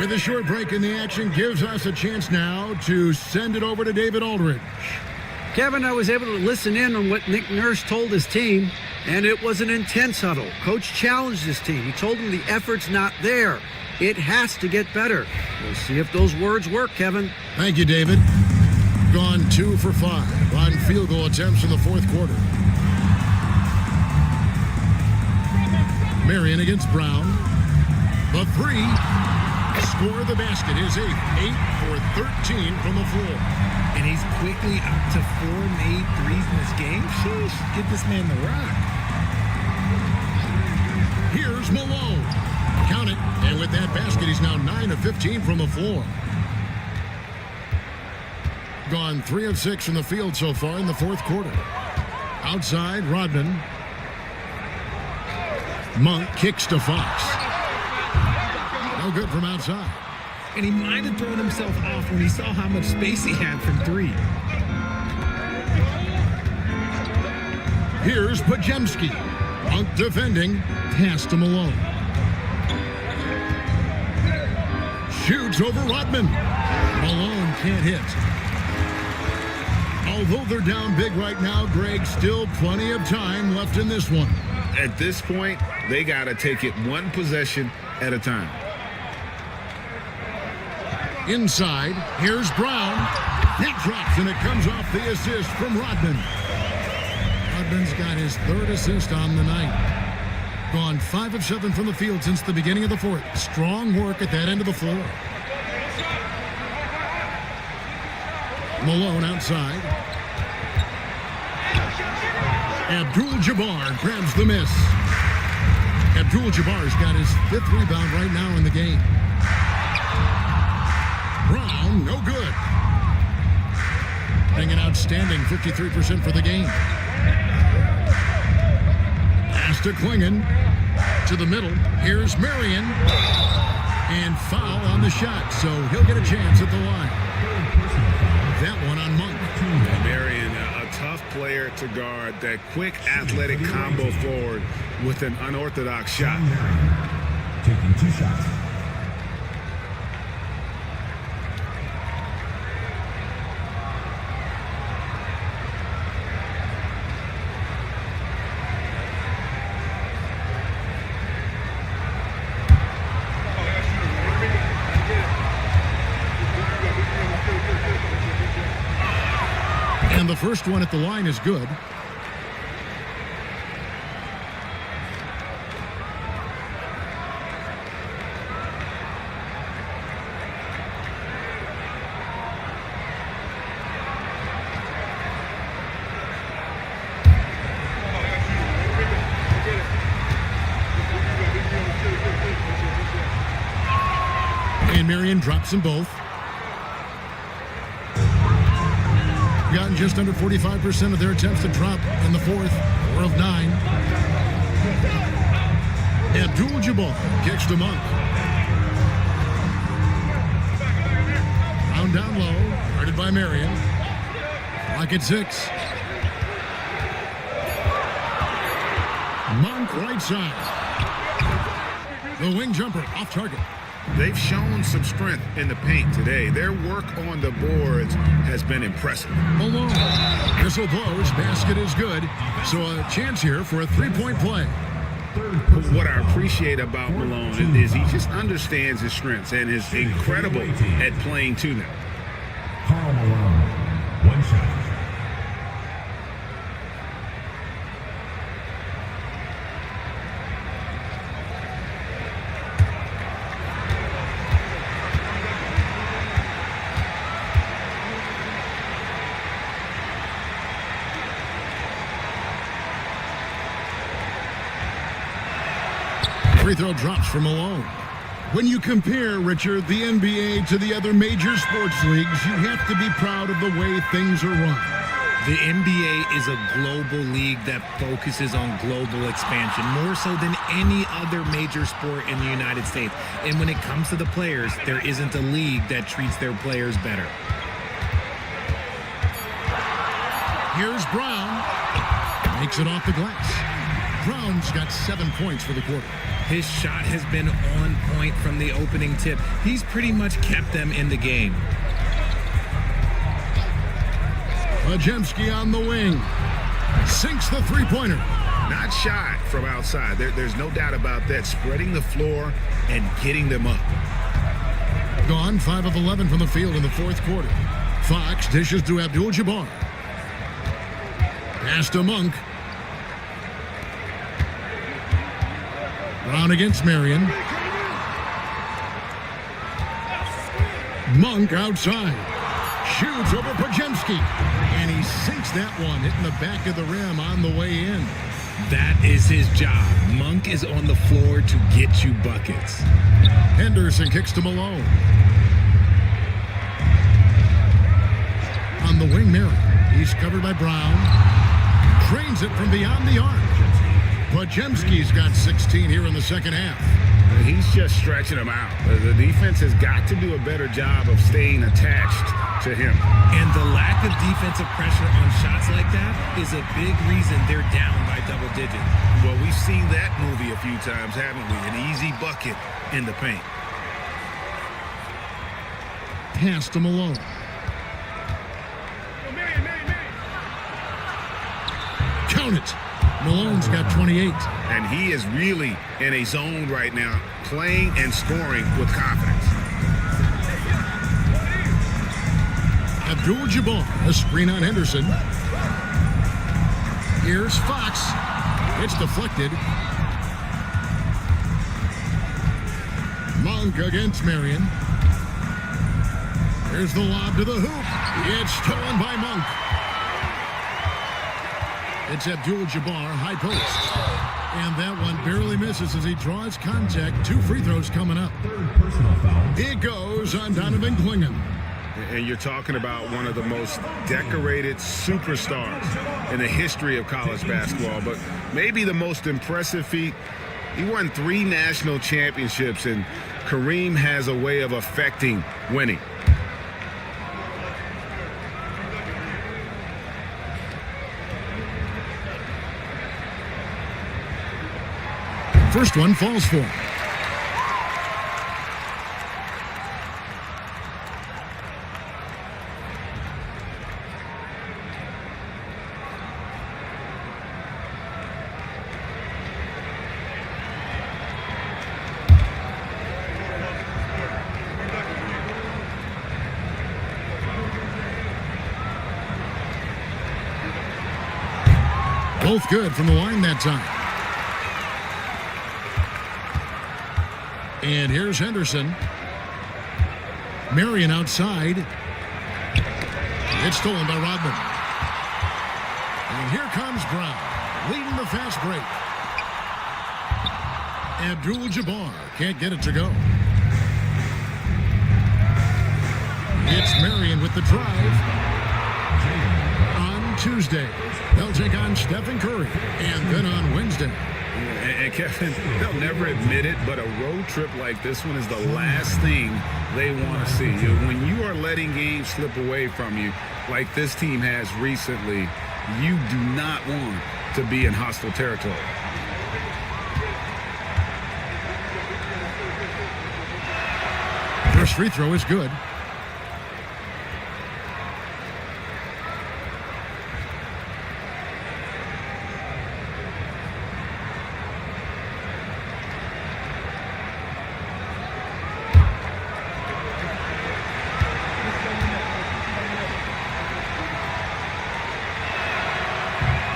With a short break in the action gives us a chance now to send it over to David Aldridge. Kevin, I was able to listen in on what Nick Nurse told his team, and it was an intense huddle. Coach challenged his team. He told them the effort's not there. It has to get better. We'll see if those words work, Kevin. Thank you, David. Gone 2 for 5 on field goal attempts in the fourth quarter. Marion against Brown. The 3. Score the basket is 8 for 13 from the floor. And he's quickly up to 4 made threes in this game. Sheesh, get this man the rock. Here's Malone. Count it. And with that basket, he's now 9 of 15 from the floor. Gone 3 of 6 from the field so far in the fourth quarter. Outside, Rodman. Monk kicks to Fox. No good from outside. And he might have thrown himself off when he saw how much space he had from 3. Here's Majemski. Punk defending. Pass to Malone. Shoots over Rodman. Malone can't hit. Although they're down big right now, Greg, still plenty of time left in this one. At this point, they got to take it one possession at a time. Inside, here's Brown. That drops, and it comes off the assist from Rodman. Rodman's got his 3rd assist on the night. Gone 5 of 7 from the field since the beginning of the fourth. Strong work at that end of the floor. Malone outside. Abdul-Jabbar grabs the miss. Abdul-Jabbar's got his 5th rebound right now in the game. Brown, no good. Having an outstanding 53% for the game. Pass to Klingon. To the middle. Here's Marion. And foul on the shot, so he'll get a chance at the line. That one on Monk. And Marion, a tough player to guard. That quick, athletic combo forward with an unorthodox shot. Taking 2 shots. And the first one at the line is good. And Marion drops them both. Gotten just under 45% of their attempts to drop in the 4th, 4 of 9. Abdul-Jabbar kicks to Monk. Round down low, guarded by Marion. Clock at 6. Monk right side. The wing jumper off target. They've shown some strength in the paint today. Their work on the boards has been impressive. Malone. Whistle blows. Basket is good. So a chance here for a 3-point play. What I appreciate about Malone is he just understands his strengths and is incredible at playing to them. Karl Malone, 1 shot. Free throw drops for Malone. When you compare, Richard, the NBA to the other major sports leagues, you have to be proud of the way things are run. The NBA is a global league that focuses on global expansion, more so than any other major sport in the United States. And when it comes to the players, there isn't a league that treats their players better. Here's Brown. Makes it off the glass. Brown's got 7 points for the quarter. His shot has been on point from the opening tip. He's pretty much kept them in the game. Pajemski on the wing. Sinks the three-pointer. Not shy from outside. There's no doubt about that. Spreading the floor and getting them up. Gone 5 of 11 from the field in the 4th quarter. Fox dishes to Abdul-Jabbar. Pass to Monk. Brown against Marion. Monk outside. Shoots over Pajemski. And he sinks that one, hitting the back of the rim on the way in. That is his job. Monk is on the floor to get you buckets. Henderson kicks to Malone. On the wing, Marion. He's covered by Brown. Trains it from beyond the arc. Pajemski's got 16 here in the second half. He's just stretching them out. The defense has got to do a better job of staying attached to him. And the lack of defensive pressure on shots like that is a big reason they're down by double digits. Well, we've seen that movie a few times, haven't we? An easy bucket in the paint. Pass to Malone. Count it. Malone's got 28. And he is really in a zone right now, playing and scoring with confidence. Abdul-Jabbar, a screen on Henderson. Here's Fox. It's deflected. Monk against Marion. Here's the lob to the hoop. It's stolen by Monk. It's Abdul-Jabbar, high post. And that one barely misses as he draws contact. 2 free throws coming up. Third personal foul. It goes on Donovan Clingan. And you're talking about one of the most decorated superstars in the history of college basketball, but maybe the most impressive feat. He won 3 national championships, and Kareem has a way of affecting winning. First one falls for him. Both good from the line that time. And here's Henderson. Marion outside. It's stolen by Rodman. And here comes Brown, leading the fast break. Abdul-Jabbar can't get it to go. It's Marion with the drive. On Tuesday, they'll take on Stephen Curry. And then on Wednesday. And Kevin, they'll never admit it, but a road trip like this one is the last thing they want to see. When you are letting games slip away from you, like this team has recently, you do not want to be in hostile territory. First free throw is good.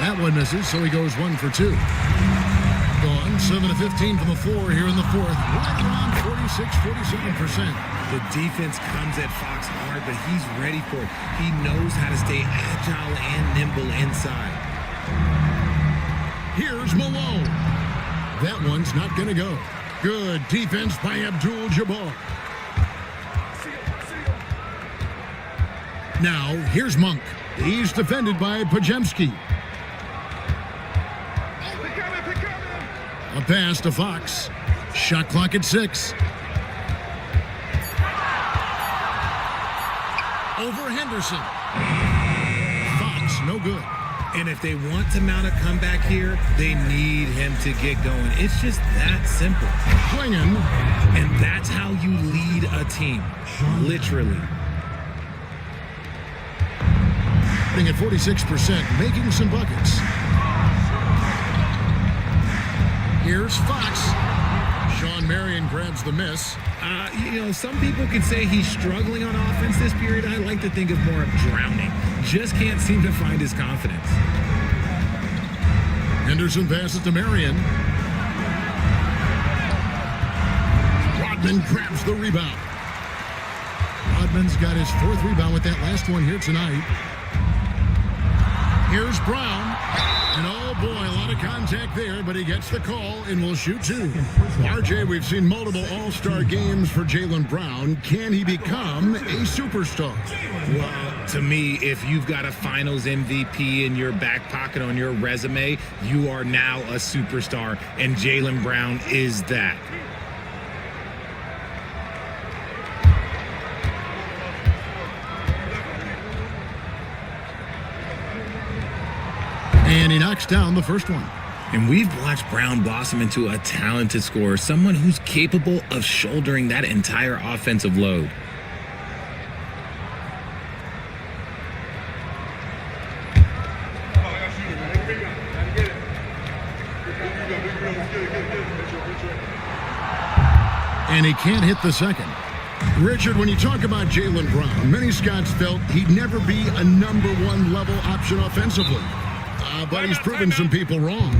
That one misses, so he goes 1 for 2. Gone 7 of 15 from the floor here in the fourth. Right around 46-47%. The defense comes at Fox hard, but he's ready for it. He knows how to stay agile and nimble inside. Here's Malone. That one's not going to go. Good defense by Abdul-Jabbar. Now, here's Monk. He's defended by Pajemski. A pass to Fox. Shot clock at 6. Over Henderson. Fox, no good. And if they want to mount a comeback here, they need him to get going. It's just that simple. Clingan. And that's how you lead a team. Literally. At 46%, making some buckets. Here's Fox. Sean Marion grabs the miss. Some people could say he's struggling on offense this period. I like to think of more of drowning. Just can't seem to find his confidence. Henderson passes to Marion. Rodman grabs the rebound. Rodman's got his 4th rebound with that last one here tonight. Here's Brown. And oh boy, a lot of contact there, but he gets the call and will shoot 2. RJ, we've seen multiple all-star games for Jaylen Brown. Can he become a superstar? Well, to me, if you've got a finals MVP in your back pocket on your resume, you are now a superstar, and Jaylen Brown is that. And he knocks down the first one. And we've watched Brown blossom into a talented scorer, someone who's capable of shouldering that entire offensive load. And he can't hit the second. Richard, when you talk about Jaylen Brown, many scouts felt he'd never be a #1 level option offensively. Yeah, but he's proven some people wrong.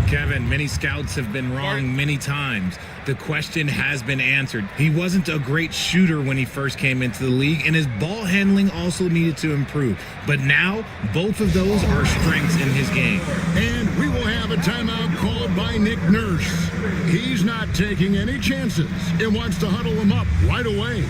Kevin, many scouts have been wrong many times. The question has been answered. He wasn't a great shooter when he first came into the league, and his ball handling also needed to improve. But now, both of those are strengths in his game. And we will have a timeout called by Nick Nurse. He's not taking any chances and wants to huddle him up right away.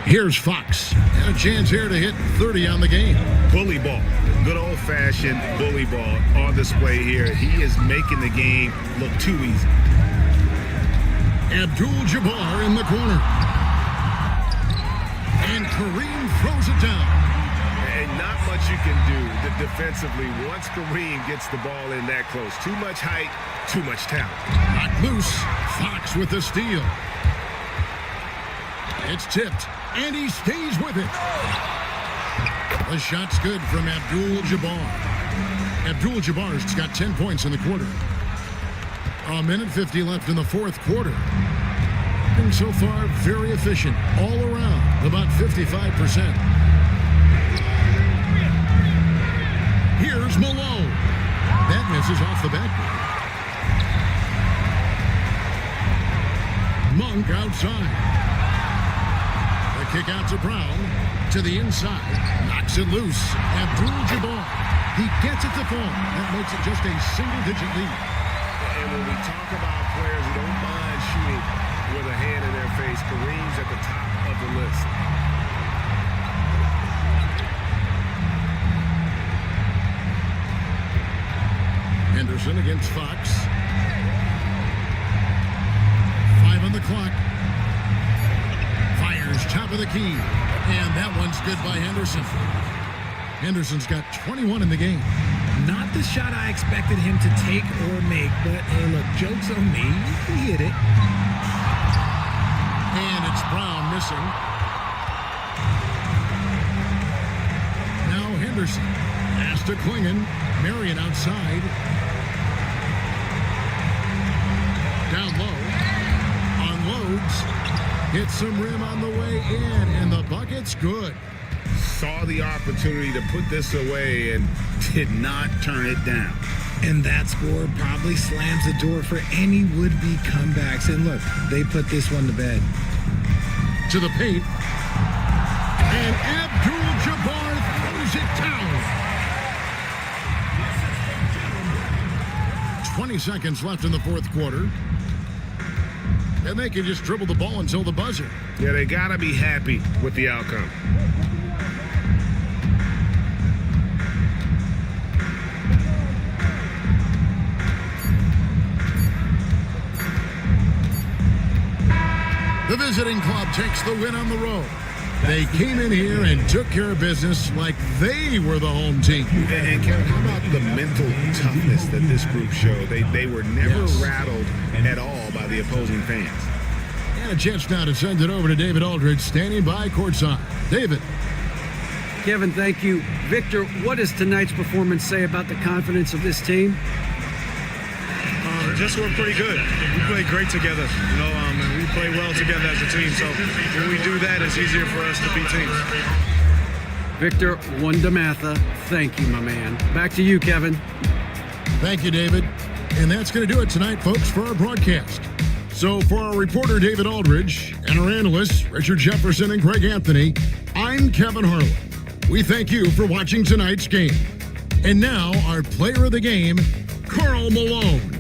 Here's Fox. And a chance here to hit 30 on the game. Bully ball. Good old-fashioned bully ball on display here. He is making the game look too easy. Abdul-Jabbar in the corner. And Kareem throws it down. And not much you can do defensively once Kareem gets the ball in that close. Too much height, too much talent. Knocked loose. Fox with the steal. It's tipped, and he stays with it. The shot's good from Abdul-Jabbar. Abdul-Jabbar's got 10 points in the quarter. A minute 50 left in the fourth quarter. And so far, very efficient all around, about 55%. Here's Malone. That misses off the backboard. Monk outside. Kick out to Brown, to the inside, knocks it loose. Abdul-Jabbar, he gets it to fall. That makes it just a single-digit lead. And when we talk about players who don't mind shooting with a hand in their face, Kareem's at the top of the list. Henderson against Fox. 5 on the clock. Top of the key, and that one's good by Henderson. Henderson's got 21 in the game. Not the shot I expected him to take or make, but hey, look, joke's on me. He hit it. And it's Brown missing. Now Henderson has to Klingon. Marion outside. Down low. Unloads. Hits some rim on the way in, and the bucket's good. Saw the opportunity to put this away and did not turn it down. And that score probably slams the door for any would-be comebacks. And look, they put this one to bed. To the paint. And Abdul-Jabbar throws it down. 20 seconds left in the fourth quarter. And they can just dribble the ball until the buzzer. Yeah, they got to be happy with the outcome. The visiting club takes the win on the road. They came in here and took care of business like they were the home team. And Kevin, how about the mental toughness that this group showed? They were never rattled at all by the opposing fans. And a chance now to send it over to David Aldridge, standing by courtside. David. Kevin, thank you. Victor, what does tonight's performance say about the confidence of this team? Just we're pretty good. We played great together. You know, play well together as a team. So when we do that, it's easier for us to beat teams. Victor Wondermatha, thank you, my man. Back to you, Kevin. Thank you, David. And that's going to do it tonight, folks, for our broadcast. So for our reporter, David Aldridge, and our analysts, Richard Jefferson and Greg Anthony, I'm Kevin Harlan. We thank you for watching tonight's game. And now, our player of the game, Karl Malone.